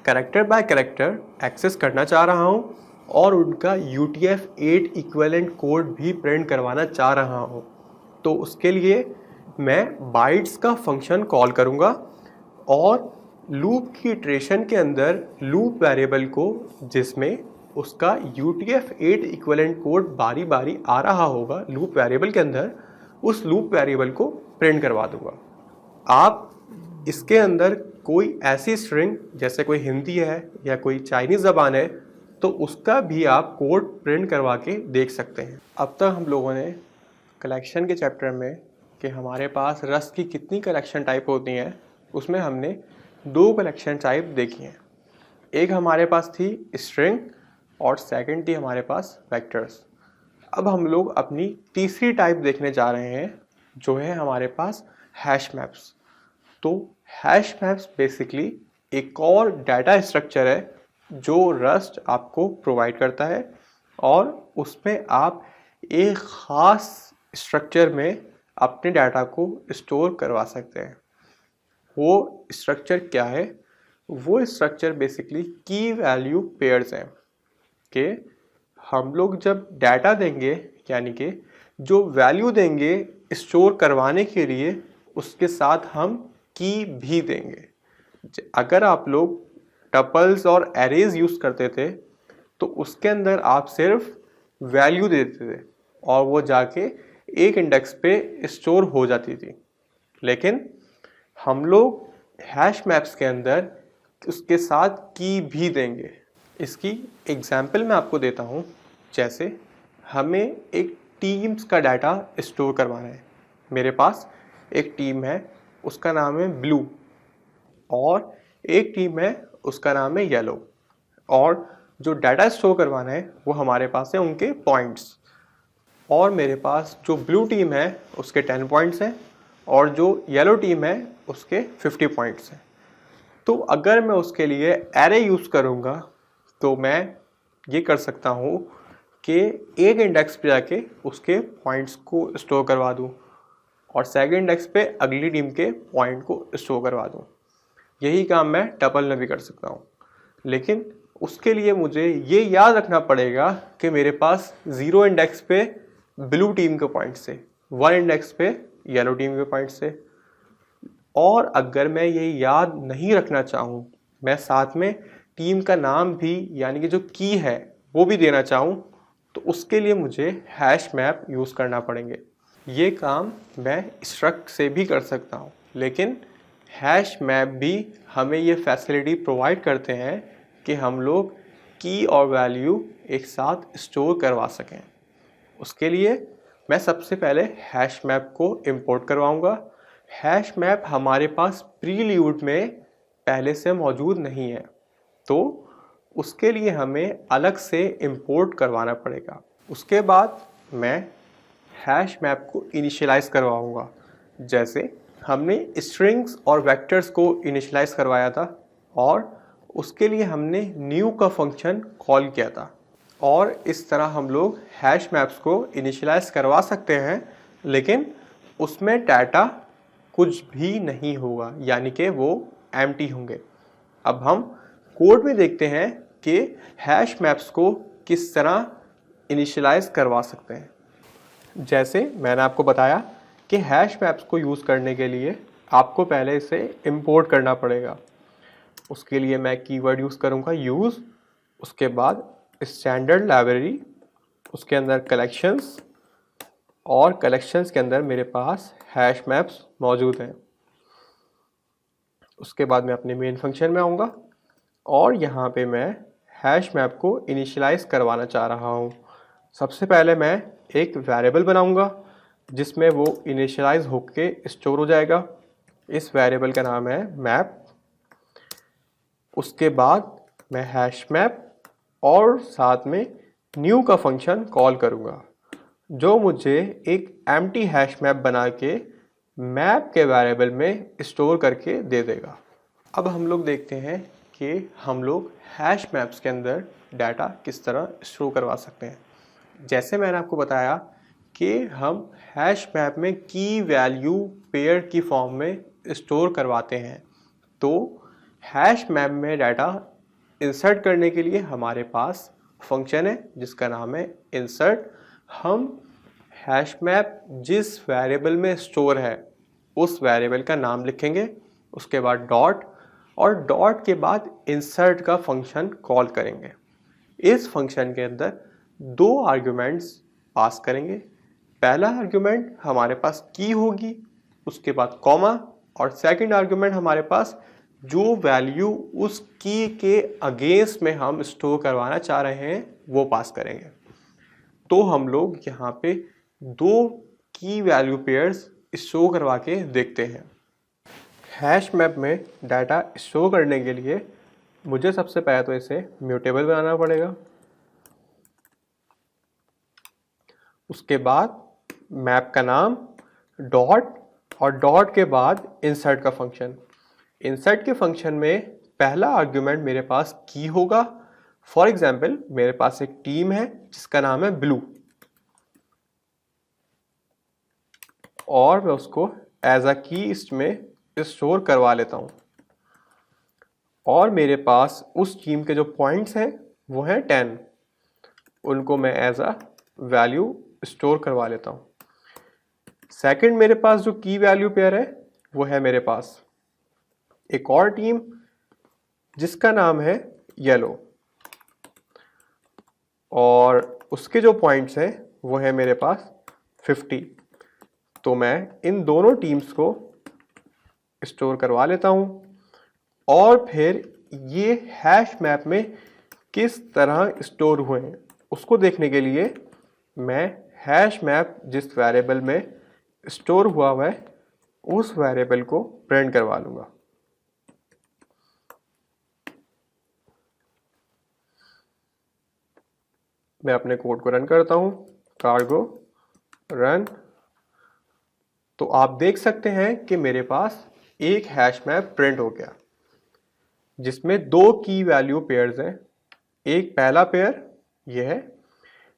करेक्टर बाय करेक्टर एक्सेस करना चाह रहा हूँ और उनका UTF-8 इक्विवेलेंट कोड भी प्रिंट करवाना चाह रहा हूँ, तो उसके लिए मैं बाइट्स का फंक्शन कॉल करूँगा और लूप की इटरेशन के अंदर लूप वेरिएबल को जिसमें उसका UTF-8 इक्विवेलेंट कोड बारी बारी आ रहा होगा लूप वेरिएबल के अंदर, उस लूप वेरिएबल को प्रिंट करवा दूंगा। आप इसके अंदर कोई ऐसी स्ट्रिंग जैसे कोई हिंदी है या कोई चाइनीज़ ज़बान है तो उसका भी आप कोड प्रिंट करवा के देख सकते हैं। अब तक हम लोगों ने कलेक्शन के चैप्टर में कि हमारे पास रस्ट की कितनी कलेक्शन टाइप होती हैं उसमें हमने 2 कलेक्शन टाइप देखी हैं। एक हमारे पास थी स्ट्रिंग और सेकंड थी हमारे पास वेक्टर्स। अब हम लोग अपनी तीसरी टाइप देखने जा रहे हैं जो है हमारे पास हैश मैप्स। तो हैश मैप्स बेसिकली एक और डाटा स्ट्रक्चर है जो रस्ट आपको प्रोवाइड करता है और उसमें आप एक ख़ास स्ट्रक्चर में अपने डाटा को स्टोर करवा सकते हैं। वो स्ट्रक्चर क्या है? वो स्ट्रक्चर बेसिकली की वैल्यू पेयर्स हैं कि हम लोग जब डाटा देंगे यानी कि जो वैल्यू देंगे स्टोर करवाने के लिए उसके साथ हम की भी देंगे। अगर आप लोग टपल्स और एरेज यूज़ करते थे तो उसके अंदर आप सिर्फ वैल्यू देते थे और वो जाके एक इंडेक्स पे स्टोर हो जाती थी। लेकिन हम लोग हैश मैप्स के अंदर उसके साथ की भी देंगे। इसकी एग्जाम्पल मैं आपको देता हूँ। जैसे हमें एक टीम्स का डाटा स्टोर करवाना है। मेरे पास एक टीम है, उसका नाम है ब्लू, और एक टीम है, उसका नाम है येलो, और जो डाटा स्टोर करवाना है वो हमारे पास है उनके पॉइंट्स। और मेरे पास जो ब्लू टीम है उसके 10 पॉइंट्स हैं, और जो येलो टीम है उसके 50 पॉइंट्स हैं। तो अगर मैं उसके लिए एरे यूज़ करूँगा तो मैं ये कर सकता हूँ कि एक इंडेक्स पे जाके उसके पॉइंट्स को स्टोर करवा दूँ और सेकंड इंडेक्स पे अगली टीम के पॉइंट को स्टोर करवा दूँ। यही काम मैं टपल में भी कर सकता हूँ, लेकिन उसके लिए मुझे ये याद रखना पड़ेगा कि मेरे पास 0 इंडेक्स पे ब्लू टीम के पॉइंट से, 1 इंडेक्स पे येलो टीम के पॉइंट से। और अगर मैं ये याद नहीं रखना चाहूँ, मैं साथ में टीम का नाम भी यानी कि जो की है वो भी देना चाहूँ, तो उसके लिए मुझे हैश मैप यूज़ करना पड़ेंगे। ये काम मैं स्ट्रक्ट से भी कर सकता हूँ, लेकिन हैश मैप भी हमें ये फैसिलिटी प्रोवाइड करते हैं कि हम लोग की और वैल्यू एक साथ स्टोर करवा सकें। उसके लिए मैं सबसे पहले हैश मैप को इंपोर्ट करवाऊंगा। हैश मैप हमारे पास प्रील्यूड में पहले से मौजूद नहीं है, तो उसके लिए हमें अलग से इंपोर्ट करवाना पड़ेगा। उसके बाद मैं हैश मैप को इनिशियलाइज़ करवाऊंगा। जैसे हमने स्ट्रिंग्स और वेक्टर्स को इनिशियलाइज़ करवाया था, और उसके लिए हमने न्यू का फंक्शन कॉल किया था। और इस तरह हम लोग हैश मैप्स को इनिशियलाइज़ करवा सकते हैं, लेकिन उसमें डाटा कुछ भी नहीं होगा, यानी कि वो एम्प्टी होंगे। अब हम कोड में देखते हैं कि हैश मैप्स को किस तरह इनिशियलाइज़ करवा सकते हैं। जैसे मैंने आपको बताया कि हैश मैप्स को यूज़ करने के लिए आपको पहले इसे इंपोर्ट करना पड़ेगा। उसके लिए मैं कीवर्ड यूज़ करूँगा यूज़, उसके बाद स्टैंडर्ड लाइब्रेरी, उसके अंदर कलेक्शंस, और कलेक्शंस के अंदर मेरे पास हैश मैप्स मौजूद हैं। उसके बाद मैं अपने मेन फंक्शन में आऊँगा और यहाँ पे मैं हैश मैप को इनिशियलाइज़ करवाना चाह रहा हूँ। सबसे पहले मैं एक वेरिएबल बनाऊँगा जिसमें वो इनिशियलाइज़ होके स्टोर हो जाएगा। इस वेरिएबल का नाम है मैप। उसके बाद मैं हैश मैप और साथ में न्यू का फंक्शन कॉल करूँगा, जो मुझे एक एम्प्टी हैश मैप बना के मैप के वेरिएबल में स्टोर करके दे देगा। अब हम लोग देखते हैं कि हम लोग हैश मैप्स के अंदर डाटा किस तरह स्टोर करवा सकते हैं। जैसे मैंने आपको बताया कि हम हैश मैप में की वैल्यू पेयर की फॉर्म में स्टोर करवाते हैं, तो हैश मैप में डाटा इंसर्ट करने के लिए हमारे पास फंक्शन है जिसका नाम है इंसर्ट। हम हैश मैप जिस वेरिएबल में स्टोर है उस वेरिएबल का नाम लिखेंगे, उसके बाद डॉट, और डॉट के बाद इंसर्ट का फंक्शन कॉल करेंगे। इस फंक्शन के अंदर 2 आर्ग्यूमेंट्स पास करेंगे। पहला आर्ग्यूमेंट हमारे पास की होगी, उसके बाद कॉमा, और सेकंड आर्ग्यूमेंट हमारे पास जो वैल्यू उस की के अगेंस्ट में हम स्टोर करवाना चाह रहे हैं वो पास करेंगे। तो हम लोग यहाँ पे 2 की वैल्यू पेयर्स स्टोर करवा के देखते हैं। हैश मैप में डाटा स्टोर करने के लिए मुझे सबसे पहले तो इसे म्यूटेबल बनाना पड़ेगा। उसके बाद मैप का नाम डॉट, और डॉट के बाद इंसर्ट का फंक्शन। इंसर्ट के फंक्शन में पहला आर्ग्यूमेंट मेरे पास की होगा। फॉर एग्जाम्पल मेरे पास एक टीम है जिसका नाम है ब्लू, और मैं उसको एज अ की में स्टोर करवा लेता हूँ। और मेरे पास उस टीम के जो पॉइंट्स हैं वो हैं 10, उनको मैं एज अ वैल्यू स्टोर करवा लेता हूँ। सेकंड मेरे पास जो की वैल्यू पेयर है वो है मेरे पास एक और टीम जिसका नाम है येलो, और उसके जो पॉइंट्स हैं वो है मेरे पास 50। तो मैं इन दोनों टीम्स को स्टोर करवा लेता हूँ और फिर ये हैश मैप में किस तरह स्टोर हुए हैं उसको देखने के लिए मैं हैश मैप जिस वेरिएबल में स्टोर हुआ है उस वेरिएबल को प्रिंट करवा लूँगा। मैं अपने कोड को रन करता हूँ, कार्गो रन। तो आप देख सकते हैं कि मेरे पास एक हैश मैप प्रिंट हो गया जिसमें दो की वैल्यू पेयर्स हैं। एक पहला पेयर यह है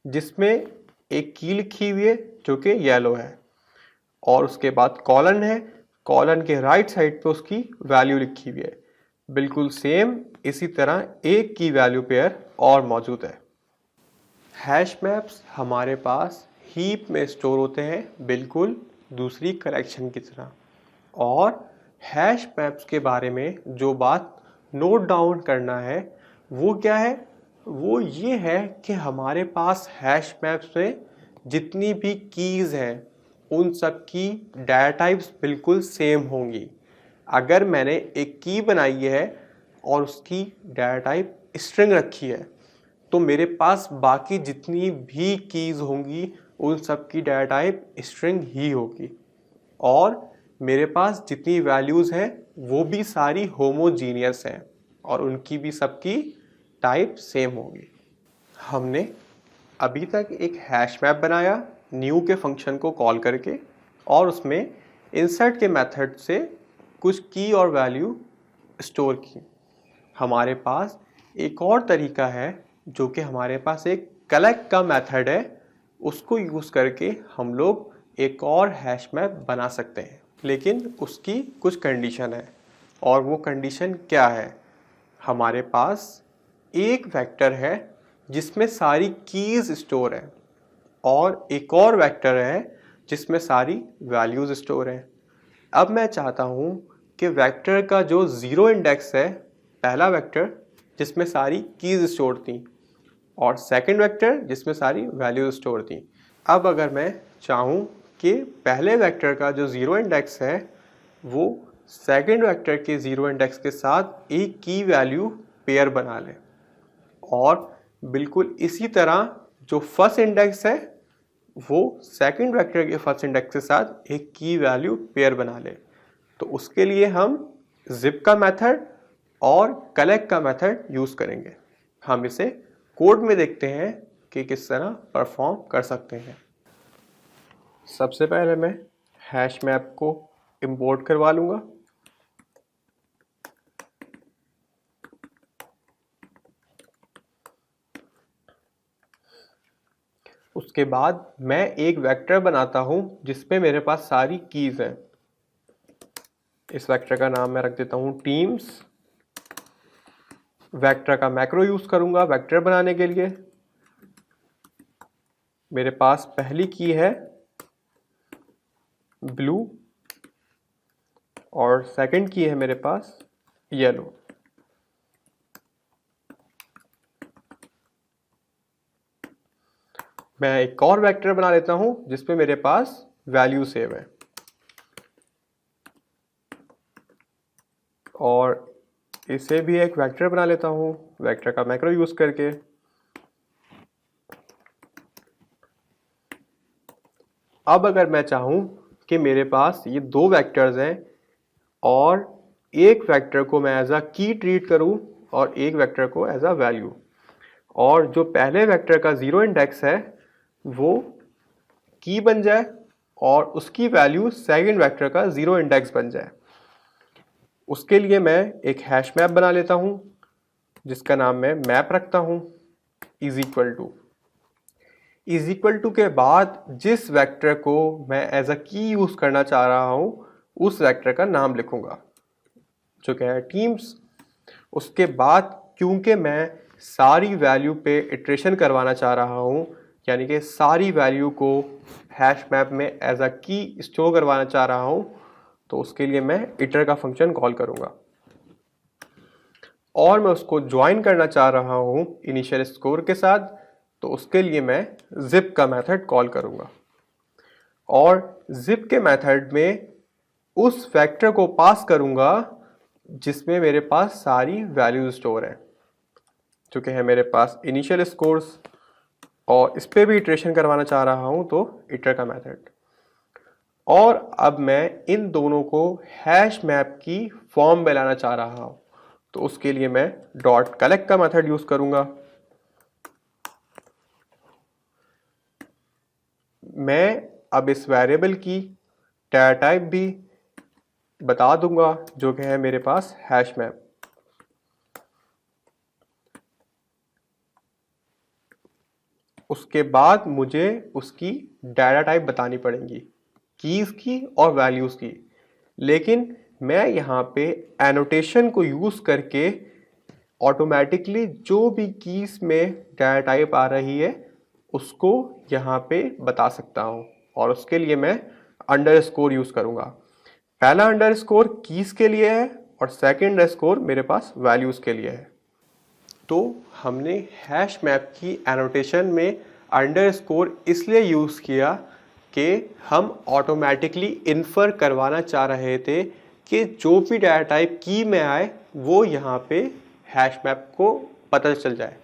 जिसमें एक की लिखी हुई है जो कि येलो है और उसके बाद कॉलन है, कॉलन के राइट साइड पे उसकी वैल्यू लिखी हुई है। बिल्कुल सेम इसी तरह एक की वैल्यू पेयर और मौजूद है। हैश मैप्स हमारे पास हीप में स्टोर होते हैं बिल्कुल दूसरी कलेक्शन की तरह। और हैश मैप्स के बारे में जो बात नोट डाउन करना है वो क्या है, वो ये है कि हमारे पास हैश मैप्स में जितनी भी कीज़ हैं उन सब की डाटा टाइप्स बिल्कुल सेम होंगी। अगर मैंने एक की बनाई है और उसकी डाटा टाइप स्ट्रिंग रखी है तो मेरे पास बाकी जितनी भी कीज़ होंगी उन सब की डाटा टाइप स्ट्रिंग ही होगी और मेरे पास जितनी वैल्यूज़ हैं वो भी सारी होमोजीनियस हैं और उनकी भी सबकी टाइप सेम होगी। हमने अभी तक एक हैश मैप बनाया न्यू के फंक्शन को कॉल करके और उसमें इंसर्ट के मेथड से कुछ की और वैल्यू स्टोर की। हमारे पास एक और तरीका है जो कि हमारे पास एक कलेक्ट का मेथड है, उसको यूज़ करके हम लोग एक और हैश मैप बना सकते हैं, लेकिन उसकी कुछ कंडीशन है। और वो कंडीशन क्या है, हमारे पास एक वेक्टर है जिसमें सारी कीज़ स्टोर है और एक और वेक्टर है जिसमें सारी वैल्यूज़ स्टोर हैं। अब मैं चाहता हूँ कि वेक्टर का जो ज़ीरो इंडेक्स है, पहला वेक्टर जिसमें सारी कीज़ स्टोर थी और सेकंड वेक्टर जिसमें सारी वैल्यूज़ स्टोर थी। अब अगर मैं चाहूँ कि पहले वेक्टर का जो ज़ीरो इंडेक्स है वो सेकंड वेक्टर के ज़ीरो इंडेक्स के साथ एक की वैल्यू पेयर बना ले और बिल्कुल इसी तरह जो फर्स्ट इंडेक्स है वो सेकंड वेक्टर के फर्स्ट इंडेक्स के साथ एक की वैल्यू पेयर बना ले, तो उसके लिए हम जिप का मेथड और कलेक्ट का मेथड यूज़ करेंगे। हम इसे कोड में देखते हैं कि किस तरह परफॉर्म कर सकते हैं। सबसे पहले मैं हैश मैप को इंपोर्ट करवा लूँगा। उसके बाद मैं एक वेक्टर बनाता हूँ जिसमें मेरे पास सारी कीज़ हैं। इस वेक्टर का नाम मैं रख देता हूँ टीम्स। वेक्टर का मैक्रो यूज़ करूँगा वेक्टर बनाने के लिए। मेरे पास पहली की है ब्लू और सेकंड की है मेरे पास येलो। मैं एक और वेक्टर बना लेता हूं जिसमें मेरे पास वैल्यू सेव है और इसे भी एक वेक्टर बना लेता हूं वेक्टर का मैक्रो यूज़ करके। अब अगर मैं चाहूं कि मेरे पास ये दो वेक्टर्स हैं और एक वेक्टर को मैं एज अ की ट्रीट करूं और एक वेक्टर को एज अ वैल्यू, और जो पहले वेक्टर का ज़ीरो इंडेक्स है वो की बन जाए और उसकी वैल्यू सेकंड वेक्टर का ज़ीरो इंडेक्स बन जाए, उसके लिए मैं एक हैश मैप बना लेता हूं जिसका नाम मैं मैप रखता हूं इज इक्वल टू के बाद जिस वेक्टर को मैं एज अ की यूज़ करना चाह रहा हूं उस वेक्टर का नाम लिखूंगा जो क्या है टीम्स। उसके बाद क्योंकि मैं सारी वैल्यू पे इटरेशन करवाना चाह रहा हूं, यानी कि सारी वैल्यू को हैश मैप में एज अ की स्टोर करवाना चाह रहा हूं, तो उसके लिए मैं इटर का फंक्शन कॉल करूंगा और मैं उसको ज्वाइन करना चाह रहा हूं इनिशियल स्कोर के साथ, तो उसके लिए मैं जिप का मेथड कॉल करूंगा और जिप के मेथड में उस वेक्टर को पास करूंगा जिसमें मेरे पास सारी वैल्यूज स्टोर हैं, जो कि है मेरे पास इनिशियल स्कोर्स, और इस पर भी इटरेशन करवाना चाह रहा हूं तो इटर का मेथड। और अब मैं इन दोनों को हैश मैप की फॉर्म में लाना चाह रहा हूं, तो उसके लिए मैं डॉट कलेक्ट का मेथड यूज करूंगा। मैं अब इस वेरिएबल की डेटा टाइप भी बता दूंगा, जो कि है मेरे पास हैश मैप। उसके बाद मुझे उसकी डाटा टाइप बतानी पड़ेंगी, कीज की और वैल्यूज की। लेकिन मैं यहाँ पे एनोटेशन को यूज करके ऑटोमेटिकली जो भी कीज में डाटा टाइप आ रही है उसको यहाँ पे बता सकता हूँ, और उसके लिए मैं अंडरस्कोर यूज करूँगा। पहला अंडरस्कोर कीज के लिए है और सेकंड अंडरस्कोर मेरे पास वैल्यूज के लिए है। तो हमने हैश मैप की एनोटेशन में अंडरस्कोर इसलिए यूज़ किया कि हम ऑटोमेटिकली इन्फर करवाना चाह रहे थे कि जो भी डाटा टाइप की में आए वो यहाँ पे हैश मैप को पता चल जाए,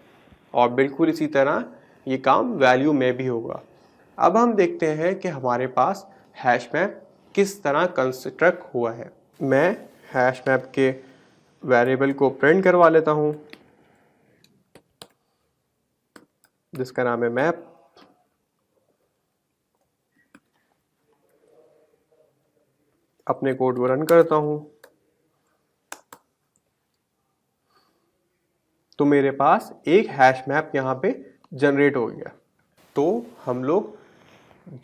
और बिल्कुल इसी तरह ये काम वैल्यू में भी होगा। अब हम देखते हैं कि हमारे पास हैश मैप किस तरह कंस्ट्रक्ट हुआ है। मैं हैश मैप के वेरिएबल को प्रिंट करवा लेता हूँ, जिसका नाम है मैप। अपने कोड को रन करता हूं तो मेरे पास एक हैश मैप यहाँ पे जनरेट हो गया। तो हम लोग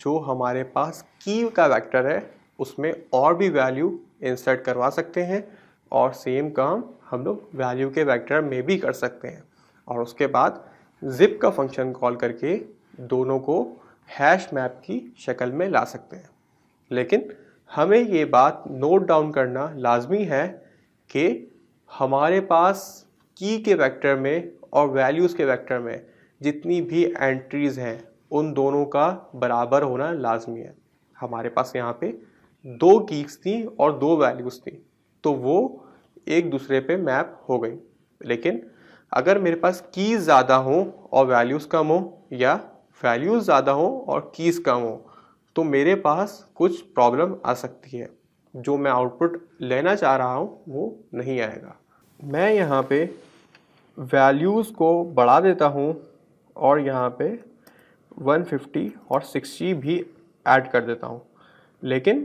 जो हमारे पास की का वेक्टर है उसमें और भी वैल्यू इंसर्ट करवा सकते हैं, और सेम काम हम लोग वैल्यू के वेक्टर में भी कर सकते हैं, और उसके बाद जिप का फंक्शन कॉल करके दोनों को हैश मैप की शक्ल में ला सकते हैं। लेकिन हमें ये बात नोट डाउन करना लाजमी है कि हमारे पास की के वेक्टर में और वैल्यूज़ के वेक्टर में जितनी भी एंट्रीज़ हैं उन दोनों का बराबर होना लाजमी है। हमारे पास यहाँ पे 2 कीज थी और 2 वैल्यूज़ थी, तो वो एक दूसरे पे मैप हो गई। लेकिन अगर मेरे पास कीज ज़्यादा हो और वैल्यूज़ कम हो, या वैल्यूज़ ज़्यादा हो और कीज कम हो, तो मेरे पास कुछ प्रॉब्लम आ सकती है। जो मैं आउटपुट लेना चाह रहा हूँ वो नहीं आएगा। मैं यहाँ पे वैल्यूज़ को बढ़ा देता हूँ और यहाँ पे 150 और 60 भी ऐड कर देता हूँ, लेकिन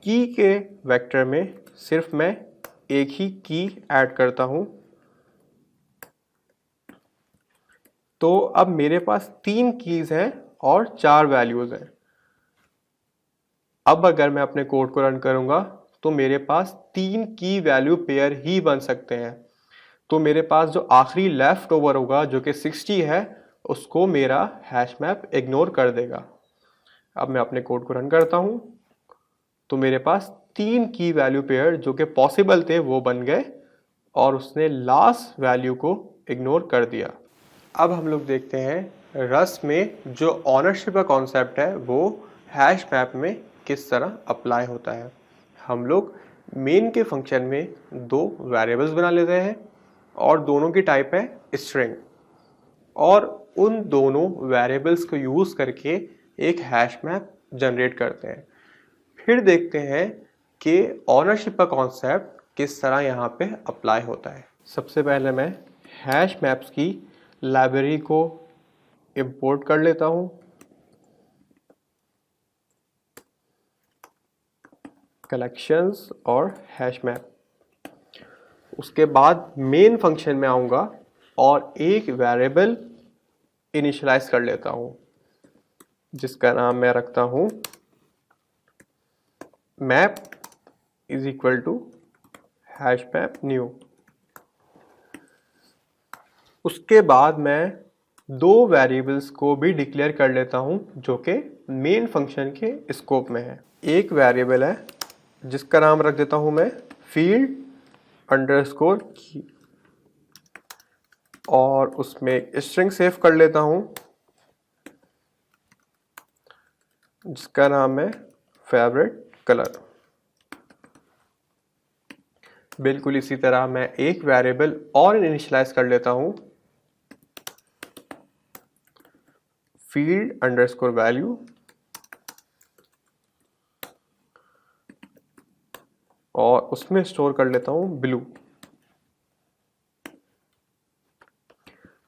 की के वेक्टर में सिर्फ मैं एक ही की ऐड करता हूँ। तो अब मेरे पास 3 कीज़ हैं और 4 वैल्यूज़ हैं। अब अगर मैं अपने कोड को रन करूंगा तो मेरे पास 3 की वैल्यू पेयर ही बन सकते हैं। तो मेरे पास जो आखिरी लेफ्ट ओवर होगा जो कि 60 है, उसको मेरा हैश मैप इग्नोर कर देगा। अब मैं अपने कोड को रन करता हूं तो मेरे पास 3 की वैल्यू पेयर जो कि पॉसिबल थे वो बन गए, और उसने लास्ट वैल्यू को इग्नोर कर दिया। अब हम लोग देखते हैं रस्ट में जो ऑनरशिप का कॉन्सेप्ट है वो हैश मैप में किस तरह अप्लाई होता है। हम लोग मेन के फंक्शन में 2 वेरिएबल्स बना लेते हैं और दोनों की टाइप है स्ट्रिंग, और उन दोनों वेरिएबल्स को यूज़ करके एक हैश मैप जनरेट करते हैं। फिर देखते हैं कि ऑनरशिप का कॉन्सेप्ट किस तरह यहाँ पे अप्लाई होता है। सबसे पहले मैं हैश मैप्स की लाइब्रेरी को इंपोर्ट कर लेता हूँ। कलेक्शंस और हैश मैप। उसके बाद मेन फंक्शन में आऊँगा और एक वेरिएबल इनिशियलाइज कर लेता हूँ, जिसका नाम मैं रखता हूँ map is equal to hash map new. उसके बाद मैं 2 वेरिएबल्स को भी डिक्लेयर कर लेता हूँ जो कि मेन फंक्शन के स्कोप में है। एक वेरिएबल है जिसका नाम रख देता हूँ मैं फील्ड अंडरस्कोर की, और उसमें स्ट्रिंग सेव कर लेता हूँ जिसका नाम है फेवरेट कलर। बिल्कुल इसी तरह मैं एक वेरिएबल और इनिशियलाइज कर लेता हूँ, फील्ड अंडरस्कोर वैल्यू, और उसमें स्टोर कर लेता हूँ ब्लू।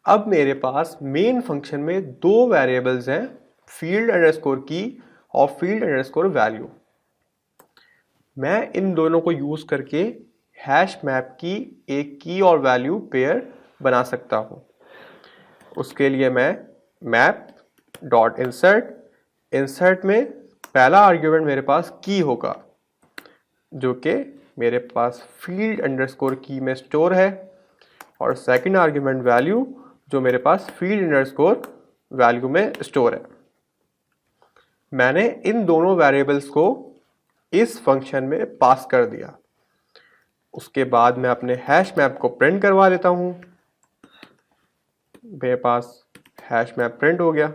अब मेरे पास मेन फंक्शन में दो वेरिएबल्स हैं, फील्ड अंडरस्कोर की और फील्ड अंडरस्कोर वैल्यू। मैं इन दोनों को यूज करके हैश मैप की एक की और वैल्यू पेयर बना सकता हूँ। उसके लिए मैं मैप डॉट इंसर्ट में पहला आर्ग्यूमेंट मेरे पास की होगा, जो कि मेरे पास फील्ड अंडरस्कोर की में स्टोर है, और सेकंड आर्ग्यूमेंट वैल्यू जो मेरे पास फील्ड अंडरस्कोर वैल्यू में स्टोर है। मैंने इन दोनों वेरिएबल्स को इस फंक्शन में पास कर दिया। उसके बाद मैं अपने हैश मैप को प्रिंट करवा लेता हूं। मेरे पास हैश मैप प्रिंट हो गया।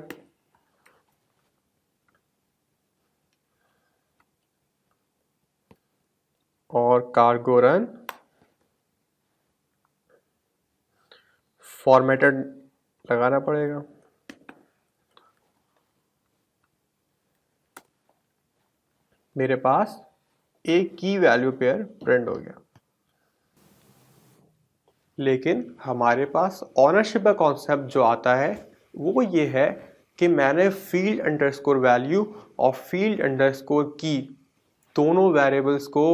और कार्गो रन फॉर्मेटेड लगाना पड़ेगा। मेरे पास एक की वैल्यू पेयर प्रिंट हो गया। लेकिन हमारे पास ऑनरशिप का कॉन्सेप्ट जो आता है वो ये है कि मैंने फील्ड अंडरस्कोर वैल्यू और फील्ड अंडरस्कोर की दोनों वेरिएबल्स को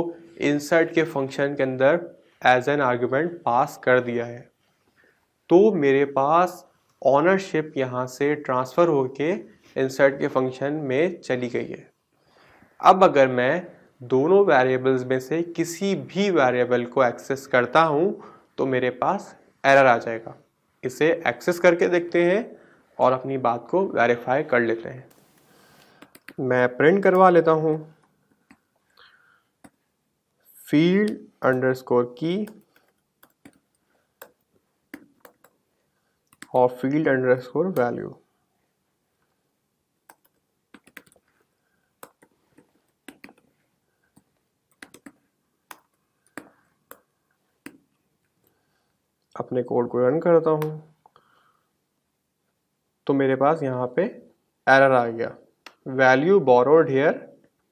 इंसर्ट के फंक्शन के अंदर एज एन आर्गुमेंट पास कर दिया है। तो मेरे पास ऑनरशिप यहाँ से ट्रांसफ़र होके इंसर्ट के फंक्शन में चली गई है। अब अगर मैं दोनों वेरिएबल्स में से किसी भी वेरिएबल को एक्सेस करता हूँ तो मेरे पास एरर आ जाएगा। इसे एक्सेस करके देखते हैं और अपनी बात को वेरीफाई कर लेते हैं। मैं प्रिंट करवा लेता हूँ फील्ड अंडरस्कोर की और फील्ड अंडरस्कोर वैल्यू। अपने कोड को रन करता हूँ तो मेरे पास यहाँ पे एरर आ गया, value borrowed here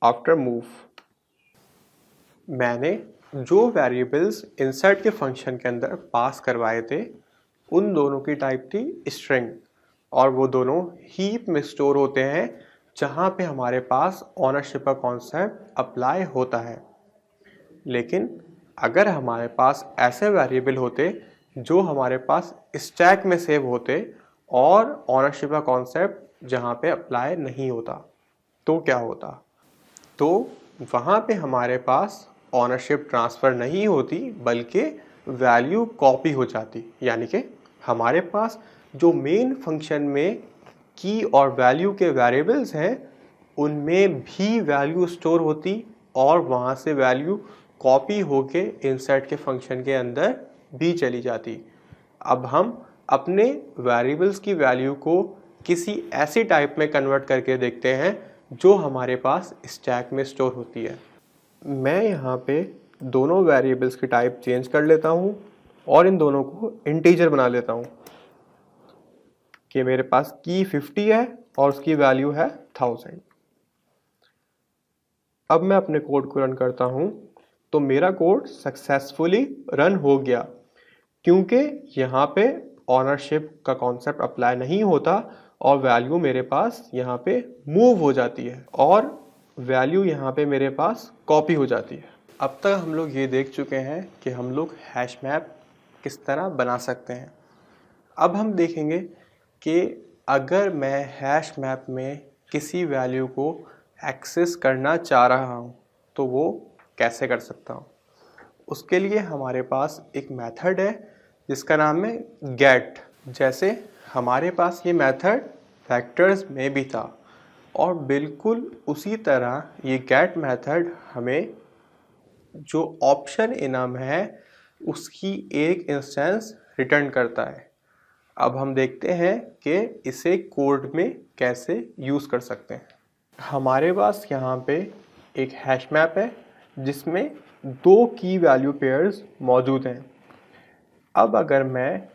after move. मैंने जो वेरिएबल्स इंसर्ट के फंक्शन के अंदर पास करवाए थे उन दोनों की टाइप थी स्ट्रिंग, और वो दोनों हीप में स्टोर होते हैं जहाँ पे हमारे पास ऑनरशिप का कॉन्सेप्ट अप्लाई होता है। लेकिन अगर हमारे पास ऐसे वेरिएबल होते जो हमारे पास स्टैक में सेव होते और ऑनरशिप का कॉन्सेप्ट जहाँ पे अप्लाई नहीं होता, तो क्या होता? तो वहाँ पे हमारे पास ऑनरशिप ट्रांसफ़र नहीं होती बल्कि वैल्यू कॉपी हो जाती। यानी कि हमारे पास जो मेन फंक्शन में की और वैल्यू के वेरिएबल्स हैं उनमें भी वैल्यू स्टोर होती और वहाँ से वैल्यू कॉपी होके इंसर्ट के फंक्शन के अंदर भी चली जाती। अब हम अपने वेरिएबल्स की वैल्यू को किसी ऐसी टाइप में कन्वर्ट करके देखते हैं जो हमारे पास स्टैक में स्टोर होती है। मैं यहाँ पे दोनों वेरिएबल्स की टाइप चेंज कर लेता हूँ और इन दोनों को इंटीजर बना लेता हूँ कि मेरे पास की 50 है और उसकी वैल्यू है 1000। अब मैं अपने कोड को रन करता हूँ तो मेरा कोड सक्सेसफुली रन हो गया, क्योंकि यहाँ पे ऑनरशिप का कॉन्सेप्ट अप्लाई नहीं होता और वैल्यू मेरे पास यहाँ पे मूव हो जाती है और वैल्यू यहाँ पे मेरे पास कॉपी हो जाती है। अब तक हम लोग ये देख चुके हैं कि हम लोग हैश मैप किस तरह बना सकते हैं। अब हम देखेंगे कि अगर मैं हैश मैप में किसी वैल्यू को एक्सेस करना चाह रहा हूँ तो वो कैसे कर सकता हूँ। उसके लिए हमारे पास एक मेथड है जिसका नाम है गेट। जैसे हमारे पास ये मेथड वेक्टर्स में भी था और बिल्कुल उसी तरह ये गेट मेथड हमें जो ऑप्शन इनम है उसकी एक इंस्टेंस रिटर्न करता है। अब हम देखते हैं कि इसे कोड में कैसे यूज़ कर सकते हैं। हमारे पास यहाँ पे एक हैश मैप है जिसमें दो की वैल्यू पेयर्स मौजूद हैं। अब अगर मैं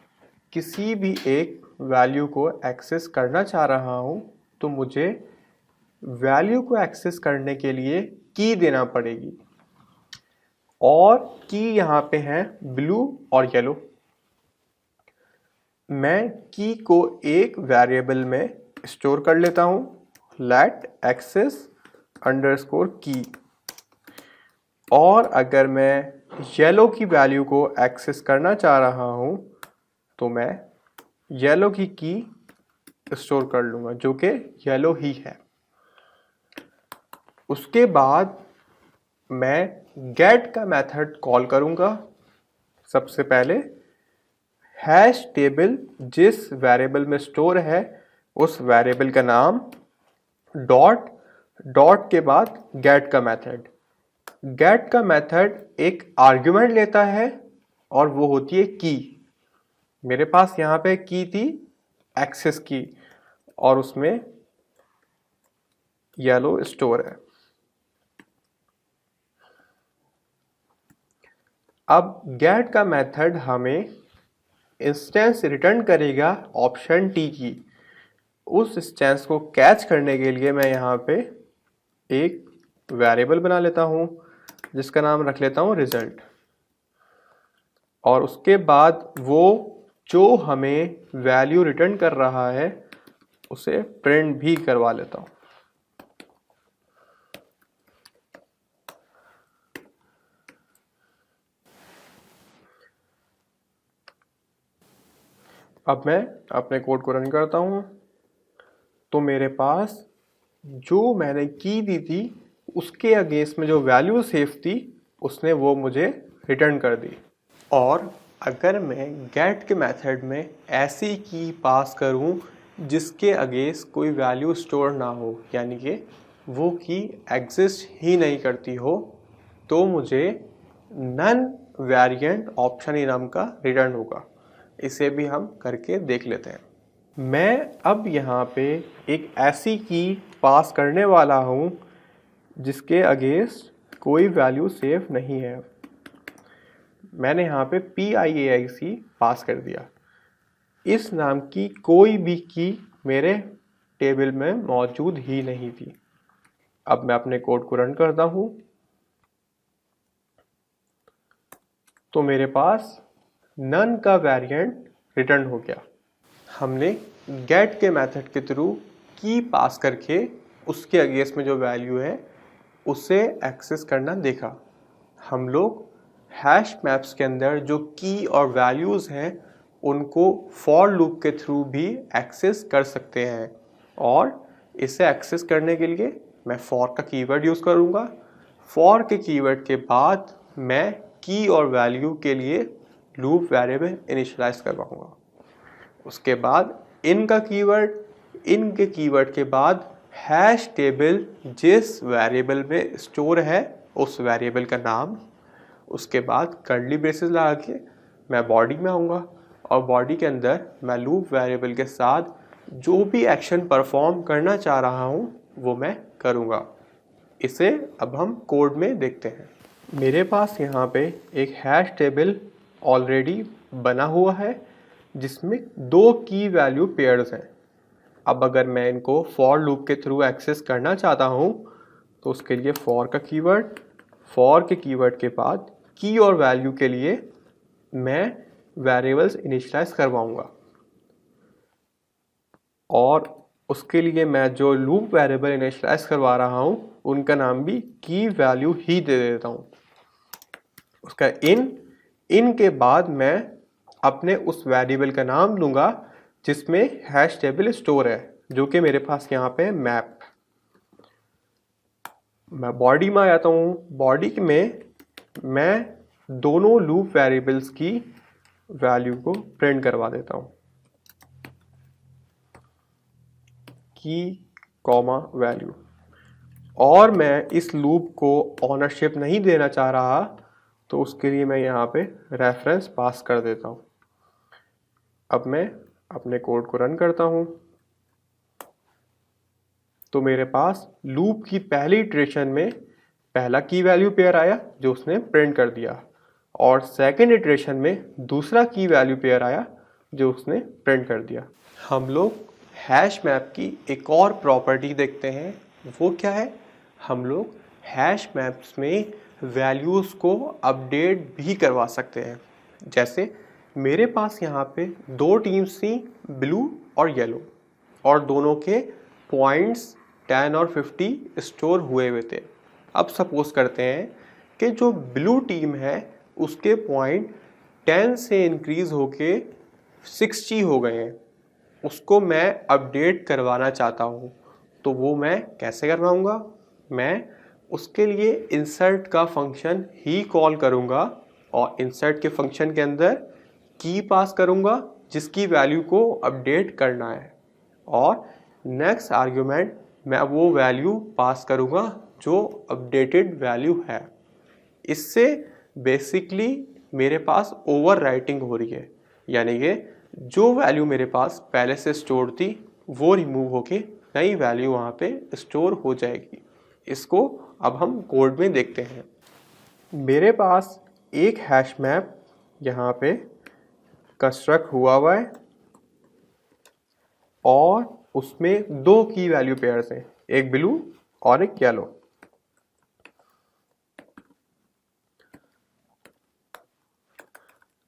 किसी भी एक वैल्यू को एक्सेस करना चाह रहा हूँ तो मुझे वैल्यू को एक्सेस करने के लिए की देना पड़ेगी, और की यहाँ पे है ब्लू और येलो। मैं की को एक वेरिएबल में स्टोर कर लेता हूँ, लेट एक्सेस अंडरस्कोर की। और अगर मैं येलो की वैल्यू को एक्सेस करना चाह रहा हूँ तो मैं येलो की स्टोर कर लूँगा जो कि येलो ही है। उसके बाद मैं गेट का मेथड कॉल करूँगा। सबसे पहले हैश टेबल जिस वेरिएबल में स्टोर है उस वेरिएबल का नाम, डॉट, डॉट के बाद गेट का मेथड। गेट का मेथड एक आर्गुमेंट लेता है और वो होती है की। मेरे पास यहाँ पे की थी एक्सेस की और उसमें येलो स्टोर है। अब गेट का मेथड हमें इंस्टेंस रिटर्न करेगा ऑप्शन टी की। उस इंस्टेंस को कैच करने के लिए मैं यहाँ पे एक वेरिएबल बना लेता हूँ जिसका नाम रख लेता हूँ रिजल्ट, और उसके बाद वो जो हमें वैल्यू रिटर्न कर रहा है उसे प्रिंट भी करवा लेता हूँ। अब मैं अपने कोड को रन करता हूँ तो मेरे पास जो मैंने की दी थी उसके अगेंस्ट में जो वैल्यू सेव थी उसने वो मुझे रिटर्न कर दी। और अगर मैं गेट के मेथड में ऐसी की पास करूं जिसके अगेंस्ट कोई वैल्यू स्टोर ना हो, यानी कि वो की एग्जिस्ट ही नहीं करती हो, तो मुझे नन वेरिएंट ऑप्शन ही नाम का रिटर्न होगा। इसे भी हम करके देख लेते हैं। मैं अब यहाँ पे एक ऐसी की पास करने वाला हूँ जिसके अगेंस्ट कोई वैल्यू सेव नहीं है। मैंने यहाँ पे PIAIC पास कर दिया। इस नाम की कोई भी की मेरे टेबल में मौजूद ही नहीं थी। अब मैं अपने कोड को रन करता हूँ तो मेरे पास नन का वेरिएंट रिटर्न हो गया। हमने गेट के मेथड के थ्रू की पास करके उसके अगेंस्ट में जो वैल्यू है उसे एक्सेस करना देखा। हम लोग हैश मैप्स के अंदर जो की और वैल्यूज़ हैं उनको फॉर लूप के थ्रू भी एक्सेस कर सकते हैं, और इसे एक्सेस करने के लिए मैं फॉर का कीवर्ड यूज़ करूँगा। फॉर के कीवर्ड के बाद मैं की और वैल्यू के लिए लूप वेरिएबल इनिशियलाइज करवाऊँगा। उसके बाद इन का कीवर्ड, इन के कीवर्ड के बाद हैश टेबल जिस वेरिएबल में स्टोर है उस वेरिएबल का नाम। उसके बाद कर्ली ब्रेसेस लगा के मैं बॉडी में आऊँगा और बॉडी के अंदर मैं लूप वेरिएबल के साथ जो भी एक्शन परफॉर्म करना चाह रहा हूँ वो मैं करूँगा। इसे अब हम कोड में देखते हैं। मेरे पास यहाँ पे एक हैश टेबल ऑलरेडी बना हुआ है जिसमें दो की वैल्यू पेयर्स हैं। अब अगर मैं इनको फॉर लूप के थ्रू एक्सेस करना चाहता हूँ तो उसके लिए फॉर का कीवर्ड, फॉर के कीवर्ड के बाद की और वैल्यू के लिए मैं वेरिएबल्स इनिशियलाइज करवाऊँगा, और उसके लिए मैं जो लूप वेरिएबल इनिशियलाइज करवा रहा हूँ उनका नाम भी की वैल्यू ही दे देता हूँ। उसका इन के बाद मैं अपने उस वेरिएबल का नाम दूंगा जिसमें हैश टेबल स्टोर है, जो कि मेरे पास यहाँ पे मैप। मैं बॉडी में आ जाता हूँ। बॉडी में मैं दोनों लूप वेरिएबल्स की वैल्यू को प्रिंट करवा देता हूँ, की कॉमा वैल्यू। और मैं इस लूप को ऑनरशिप नहीं देना चाह रहा तो उसके लिए मैं यहाँ पे रेफरेंस पास कर देता हूँ। अब मैं अपने कोड को रन करता हूँ तो मेरे पास लूप की पहली इटरेशन में पहला की वैल्यू पेयर आया जो उसने प्रिंट कर दिया, और सेकेंड इटरेशन में दूसरा की वैल्यू पेयर आया जो उसने प्रिंट कर दिया। हम लोग हैश मैप की एक और प्रॉपर्टी देखते हैं, वो क्या है, हम लोग हैश मैप्स में वैल्यूज़ को अपडेट भी करवा सकते हैं। जैसे मेरे पास यहाँ पे दो टीम्स थी, ब्लू और येलो, और दोनों के पॉइंट्स 10 और 50 स्टोर हुए हुए थे। अब सपोज करते हैं कि जो ब्लू टीम है उसके पॉइंट 10 से इंक्रीज़ होके 60 हो गए हैं, उसको मैं अपडेट करवाना चाहता हूँ। तो वो मैं कैसे करवाऊँगा? मैं उसके लिए इंसर्ट का फंक्शन ही कॉल करूँगा, और इंसर्ट के फंक्शन के अंदर की पास करूँगा जिसकी वैल्यू को अपडेट करना है, और नेक्स्ट आर्ग्यूमेंट मैं वो वैल्यू पास करूँगा जो अपडेटेड वैल्यू है। इससे बेसिकली मेरे पास ओवर राइटिंग हो रही है, यानी कि जो वैल्यू मेरे पास पहले से स्टोर थी वो रिमूव होके नई वैल्यू वहाँ पे स्टोर हो जाएगी। इसको अब हम कोड में देखते हैं। मेरे पास एक हैश मैप यहाँ पे कंस्ट्रक्ट हुआ है, और उसमें दो की वैल्यू पेयर्स हैं, एक ब्लू और एक येलो।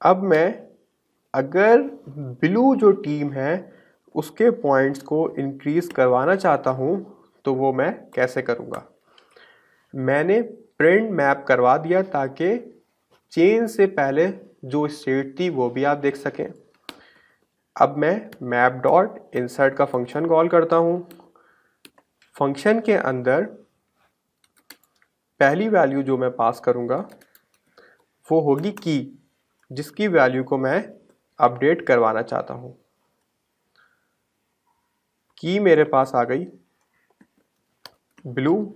अब मैं अगर ब्लू जो टीम है उसके पॉइंट्स को इंक्रीज करवाना चाहता हूँ तो वो मैं कैसे करूँगा? मैंने प्रिंट मैप करवा दिया ताकि चेंज से पहले जो स्टेट थी वो भी आप देख सकें। अब मैं मैप डॉट इंसर्ट का फंक्शन कॉल करता हूँ। फंक्शन के अंदर पहली वैल्यू जो मैं पास करूँगा वो होगी की, जिसकी वैल्यू को मैं अपडेट करवाना चाहता हूँ। की मेरे पास आ गई ब्लू,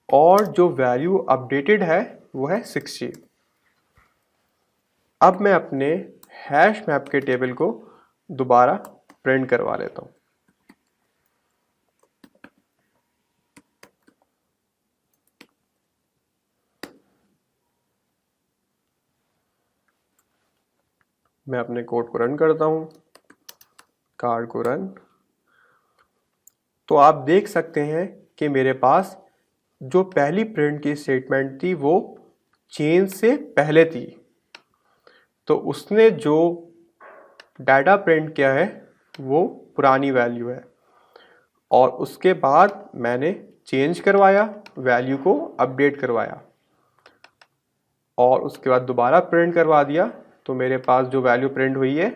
और जो वैल्यू अपडेटेड है वो है 60। अब मैं अपने हैश मैप के टेबल को दोबारा प्रिंट करवा लेता हूँ। मैं अपने कोड को रन करता हूँ, कार्ड को रन, तो आप देख सकते हैं कि मेरे पास जो पहली प्रिंट की स्टेटमेंट थी वो चेंज से पहले थी, तो उसने जो डाटा प्रिंट किया है वो पुरानी वैल्यू है, और उसके बाद मैंने चेंज करवाया, वैल्यू को अपडेट करवाया, और उसके बाद दोबारा प्रिंट करवा दिया, तो मेरे पास जो वैल्यू प्रिंट हुई है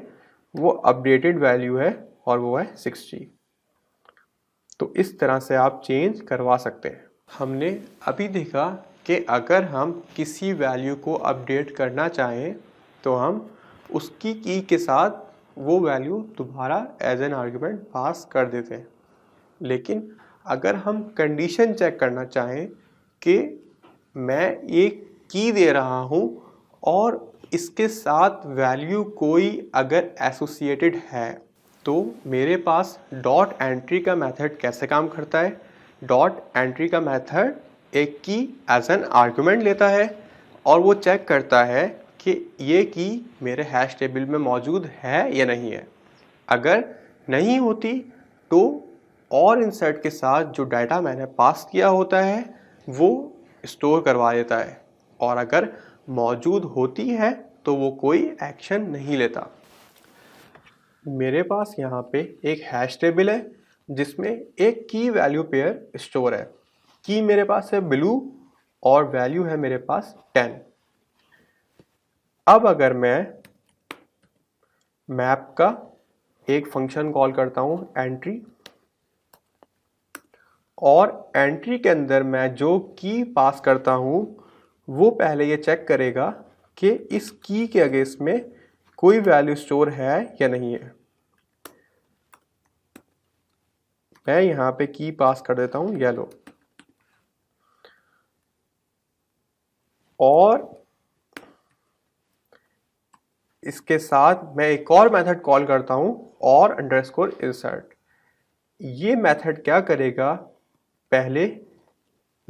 वो अपडेटेड वैल्यू है और वो है 60। तो इस तरह से आप चेंज करवा सकते हैं। हमने अभी देखा कि अगर हम किसी वैल्यू को अपडेट करना चाहें तो हम उसकी की के साथ वो वैल्यू दोबारा एज एन आर्गुमेंट पास कर देते हैं। लेकिन अगर हम कंडीशन चेक करना चाहें कि मैं एक की दे रहा हूँ और इसके साथ वैल्यू कोई अगर एसोसिएटेड है, तो मेरे पास डॉट एंट्री का मेथड कैसे काम करता है? डॉट एंट्री का मेथड एक की एज एन आर्गुमेंट लेता है और वो चेक करता है कि ये की मेरे हैश टेबल में मौजूद है या नहीं है। अगर नहीं होती तो और इंसर्ट के साथ जो डाटा मैंने पास किया होता है वो स्टोर करवा देता है, और अगर मौजूद होती है तो वो कोई एक्शन नहीं लेता। मेरे पास यहाँ पे एक हैश टेबल है जिसमें एक की वैल्यू पेयर स्टोर है। की मेरे पास है ब्लू और वैल्यू है मेरे पास 10। अब अगर मैं मैप का एक फंक्शन कॉल करता हूँ एंट्री, और एंट्री के अंदर मैं जो की पास करता हूँ वो पहले ये चेक करेगा कि इस की के अगेंस्ट में कोई वैल्यू स्टोर है या नहीं है। मैं यहाँ पे की पास कर देता हूँ येलो, और इसके साथ मैं एक और मेथड कॉल करता हूँ और अंडरस्कोर इंसर्ट। ये मेथड क्या करेगा? पहले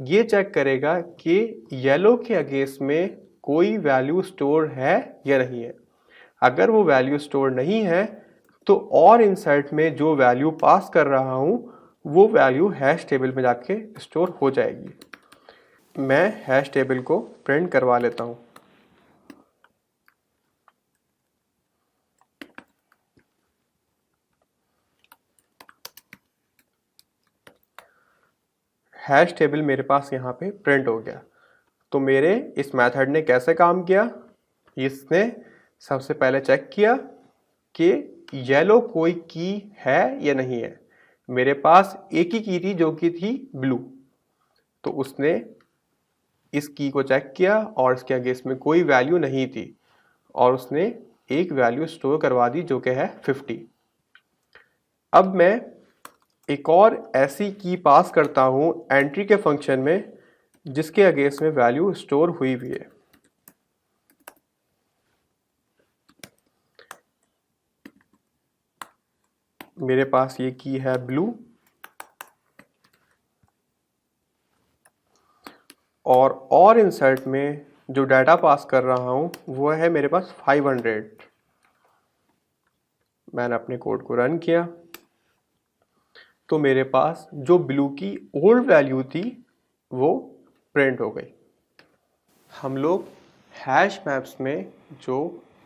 ये चेक करेगा कि येलो के अगेंस्ट में कोई वैल्यू स्टोर है या नहीं है। अगर वो वैल्यू स्टोर नहीं है तो और इंसर्ट में जो वैल्यू पास कर रहा हूँ वो वैल्यू हैश टेबल में जाके स्टोर हो जाएगी। मैं हैश टेबल को प्रिंट करवा लेता हूँ। हैश टेबल मेरे पास यहाँ पे प्रिंट हो गया। तो मेरे इस मेथड ने कैसे काम किया? इसने सबसे पहले चेक किया कि येलो कोई की है या नहीं है। मेरे पास एक ही की थी जो कि थी ब्लू, तो उसने इस की को चेक किया और इसके अगेंस्ट में कोई वैल्यू नहीं थी और उसने एक वैल्यू स्टोर करवा दी जो कि है 50। अब मैं एक और ऐसी की पास करता हूँ एंट्री के फंक्शन में जिसके अगेंस्ट में वैल्यू स्टोर हुई हुई है। मेरे पास ये की है ब्लू और इंसर्ट में जो डाटा पास कर रहा हूँ वो है मेरे पास 500। मैंने अपने कोड को रन किया तो मेरे पास जो ब्लू की ओल्ड वैल्यू थी वो प्रिंट हो गई। हम लोग हैश मैप्स में जो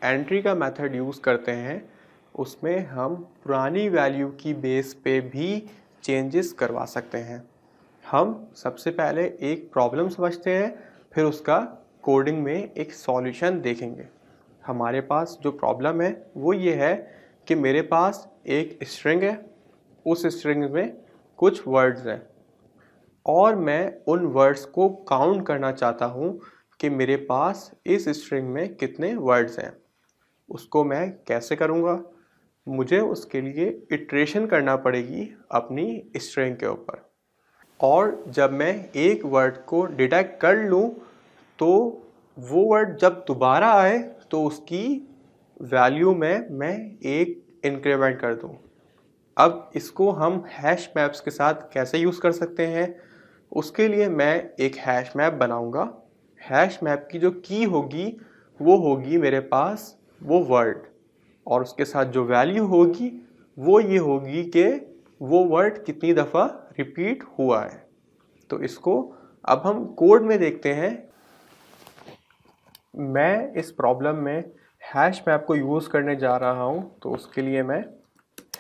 एंट्री का मेथड यूज़ करते हैं उसमें हम पुरानी वैल्यू की बेस पे भी चेंजेस करवा सकते हैं। हम सबसे पहले एक प्रॉब्लम समझते हैं, फिर उसका कोडिंग में एक सॉल्यूशन देखेंगे। हमारे पास जो प्रॉब्लम है वो ये है कि मेरे पास एक स्ट्रिंग है, उस स्ट्रिंग में कुछ वर्ड्स हैं और मैं उन वर्ड्स को काउंट करना चाहता हूँ कि मेरे पास इस स्ट्रिंग में कितने वर्ड्स हैं। उसको मैं कैसे करूँगा? मुझे उसके लिए इटरेशन करना पड़ेगी अपनी स्ट्रिंग के ऊपर, और जब मैं एक वर्ड को डिटेक्ट कर लूँ तो वो वर्ड जब दोबारा आए तो उसकी वैल्यू में मैं एक इंक्रीमेंट कर दूँ। अब इसको हम हैश मैप्स के साथ कैसे यूज़ कर सकते हैं? उसके लिए मैं एक हैश मैप बनाऊंगा। हैश मैप की जो की होगी वो होगी मेरे पास वो वर्ड, और उसके साथ जो वैल्यू होगी वो ये होगी कि वो वर्ड कितनी दफ़ा रिपीट हुआ है। तो इसको अब हम कोड में देखते हैं। मैं इस प्रॉब्लम में हैश मैप को यूज़ करने जा रहा हूँ, तो उसके लिए मैं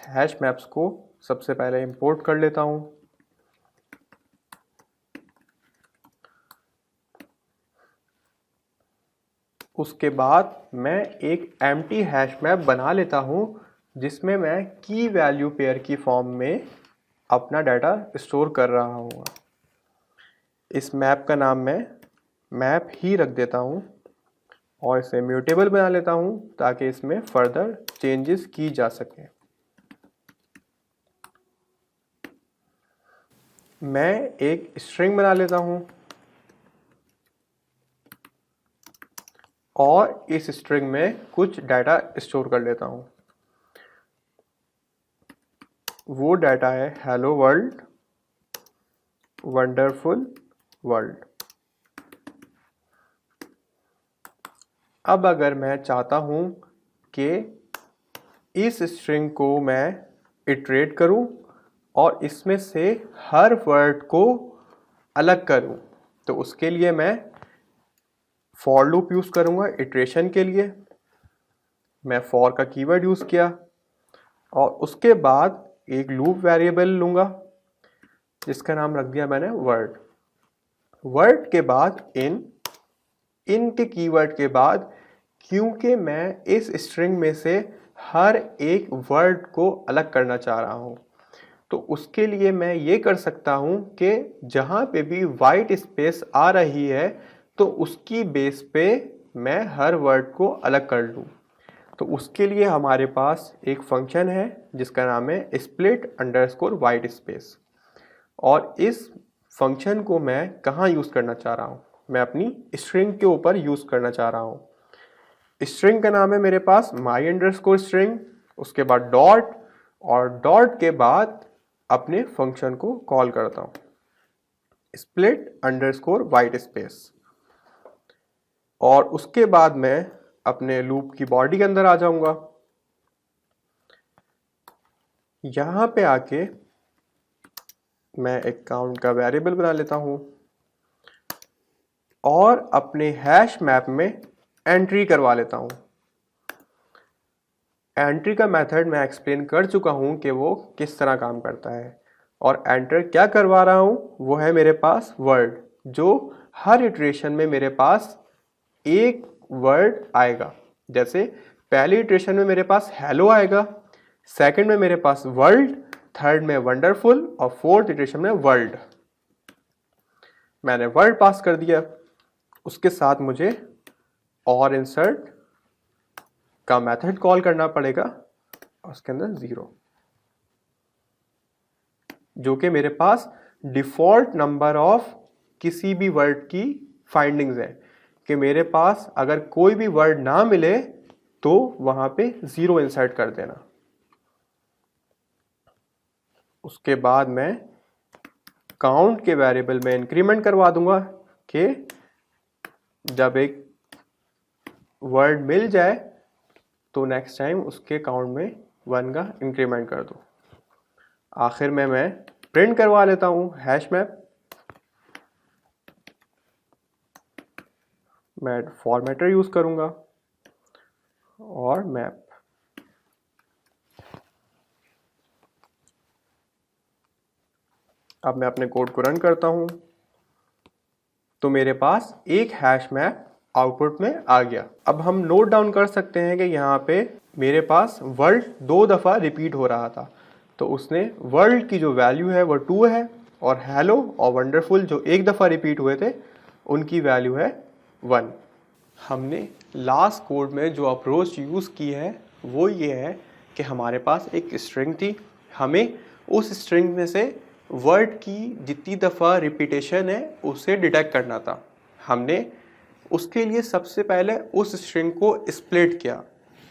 हैश मैप्स को सबसे पहले इंपोर्ट कर लेता हूँ। उसके बाद मैं एक एम्प्टी हैश मैप बना लेता हूँ जिसमें मैं की वैल्यू पेयर की फॉर्म में अपना डाटा स्टोर कर रहा हूँ। इस मैप का नाम मैं मैप ही रख देता हूँ और इसे म्यूटेबल बना लेता हूँ ताकि इसमें फर्दर चेंजेस की जा सके। मैं एक स्ट्रिंग बना लेता हूँ और इस स्ट्रिंग में कुछ डाटा स्टोर कर लेता हूँ। वो डाटा है हेलो वर्ल्ड, वंडरफुल वर्ल्ड। अब अगर मैं चाहता हूँ कि इस स्ट्रिंग को मैं इटरेट करूँ और इसमें से हर वर्ड को अलग करूँ, तो उसके लिए मैं फॉर लूप यूज़ करूँगा। इटरेशन के लिए मैं फॉर का कीवर्ड यूज़ किया और उसके बाद एक लूप वेरिएबल लूँगा जिसका नाम रख दिया मैंने वर्ड। वर्ड के बाद इन के कीवर्ड के बाद, क्योंकि मैं इस स्ट्रिंग में से हर एक वर्ड को अलग करना चाह रहा हूँ, तो उसके लिए मैं ये कर सकता हूँ कि जहाँ पे भी वाइट स्पेस आ रही है तो उसकी बेस पे मैं हर वर्ड को अलग कर लूँ। तो उसके लिए हमारे पास एक फंक्शन है जिसका नाम है स्प्लिट अंडरस्कोर वाइट स्पेस, और इस फंक्शन को मैं कहाँ यूज़ करना चाह रहा हूँ? मैं अपनी स्ट्रिंग के ऊपर यूज़ करना चाह रहा हूँ। स्ट्रिंग का नाम है मेरे पास माई अंडरस्कोर स्ट्रिंग, उसके बाद डॉट, और डॉट के बाद अपने फंक्शन को कॉल करता हूँ। Split underscore white space. और उसके बाद मैं अपने लूप की बॉडी के अंदर आ जाऊंगा। यहां पे आके मैं एक काउंट का वेरिएबल बना लेता हूं और अपने हैश मैप में एंट्री करवा लेता हूं। एंट्री का मेथड मैं एक्सप्लेन कर चुका हूं कि वो किस तरह काम करता है। और एंटर क्या करवा रहा हूं, वो है मेरे पास वर्ड, जो हर इटरेशन में मेरे पास एक वर्ड आएगा। जैसे पहली इटरेशन में मेरे पास हेलो आएगा, सेकंड में मेरे पास वर्ल्ड, थर्ड में वंडरफुल और फोर्थ इटरेशन में वर्ल्ड। मैंने वर्ड पास कर दिया, उसके साथ मुझे और इंसर्ट का मेथड कॉल करना पड़ेगा, उसके अंदर 0, जो कि मेरे पास डिफॉल्ट नंबर ऑफ किसी भी वर्ड की फाइंडिंग्स है कि मेरे पास अगर कोई भी वर्ड ना मिले तो वहां पे 0 इंसर्ट कर देना। उसके बाद मैं काउंट के वेरिएबल में इंक्रीमेंट करवा दूंगा कि जब एक वर्ड मिल जाए तो नेक्स्ट टाइम उसके काउंट में 1 का इंक्रीमेंट कर दो। आखिर में मैं प्रिंट करवा लेता हूं हैश मैप। मैं फॉर्मेटर यूज करूंगा और मैप। अब मैं अपने कोड को रन करता हूं तो मेरे पास एक हैश मैप आउटपुट में आ गया। अब हम नोट डाउन कर सकते हैं कि यहाँ पे मेरे पास वर्ल्ड 2 दफ़ा रिपीट हो रहा था, तो उसने वर्ल्ड की जो वैल्यू है वो 2 है और हेलो और वंडरफुल जो एक दफ़ा रिपीट हुए थे उनकी वैल्यू है 1। हमने लास्ट कोड में जो अप्रोच यूज़ की है वो ये है कि हमारे पास एक स्ट्रिंग थी, हमें उस स्ट्रिंग में से वर्ड की जितनी दफ़ा रिपीटेशन है उसे डिटेक्ट करना था। हमने उसके लिए सबसे पहले उस स्ट्रिंग को स्प्लिट किया।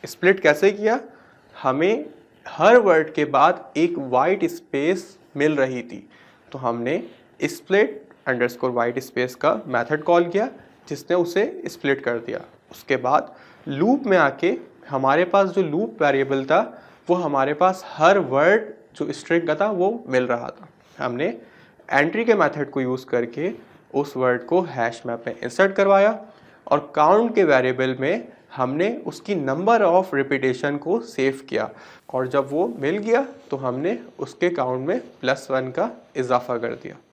स्प्लिट कैसे किया? हमें हर वर्ड के बाद एक वाइट स्पेस मिल रही थी, तो हमने स्प्लिट अंडरस्कोर वाइट स्पेस का मेथड कॉल किया जिसने उसे स्प्लिट कर दिया। उसके बाद लूप में आके हमारे पास जो लूप वेरिएबल था वो हमारे पास हर वर्ड जो स्ट्रिंग का था वो मिल रहा था। हमने एंट्री के मेथड को यूज़ करके उस वर्ड को हैश मैप में इंसर्ट करवाया और काउंट के वेरिएबल में हमने उसकी नंबर ऑफ रिपीटेशन को सेव किया और जब वो मिल गया तो हमने उसके काउंट में +1 का इजाफा कर दिया।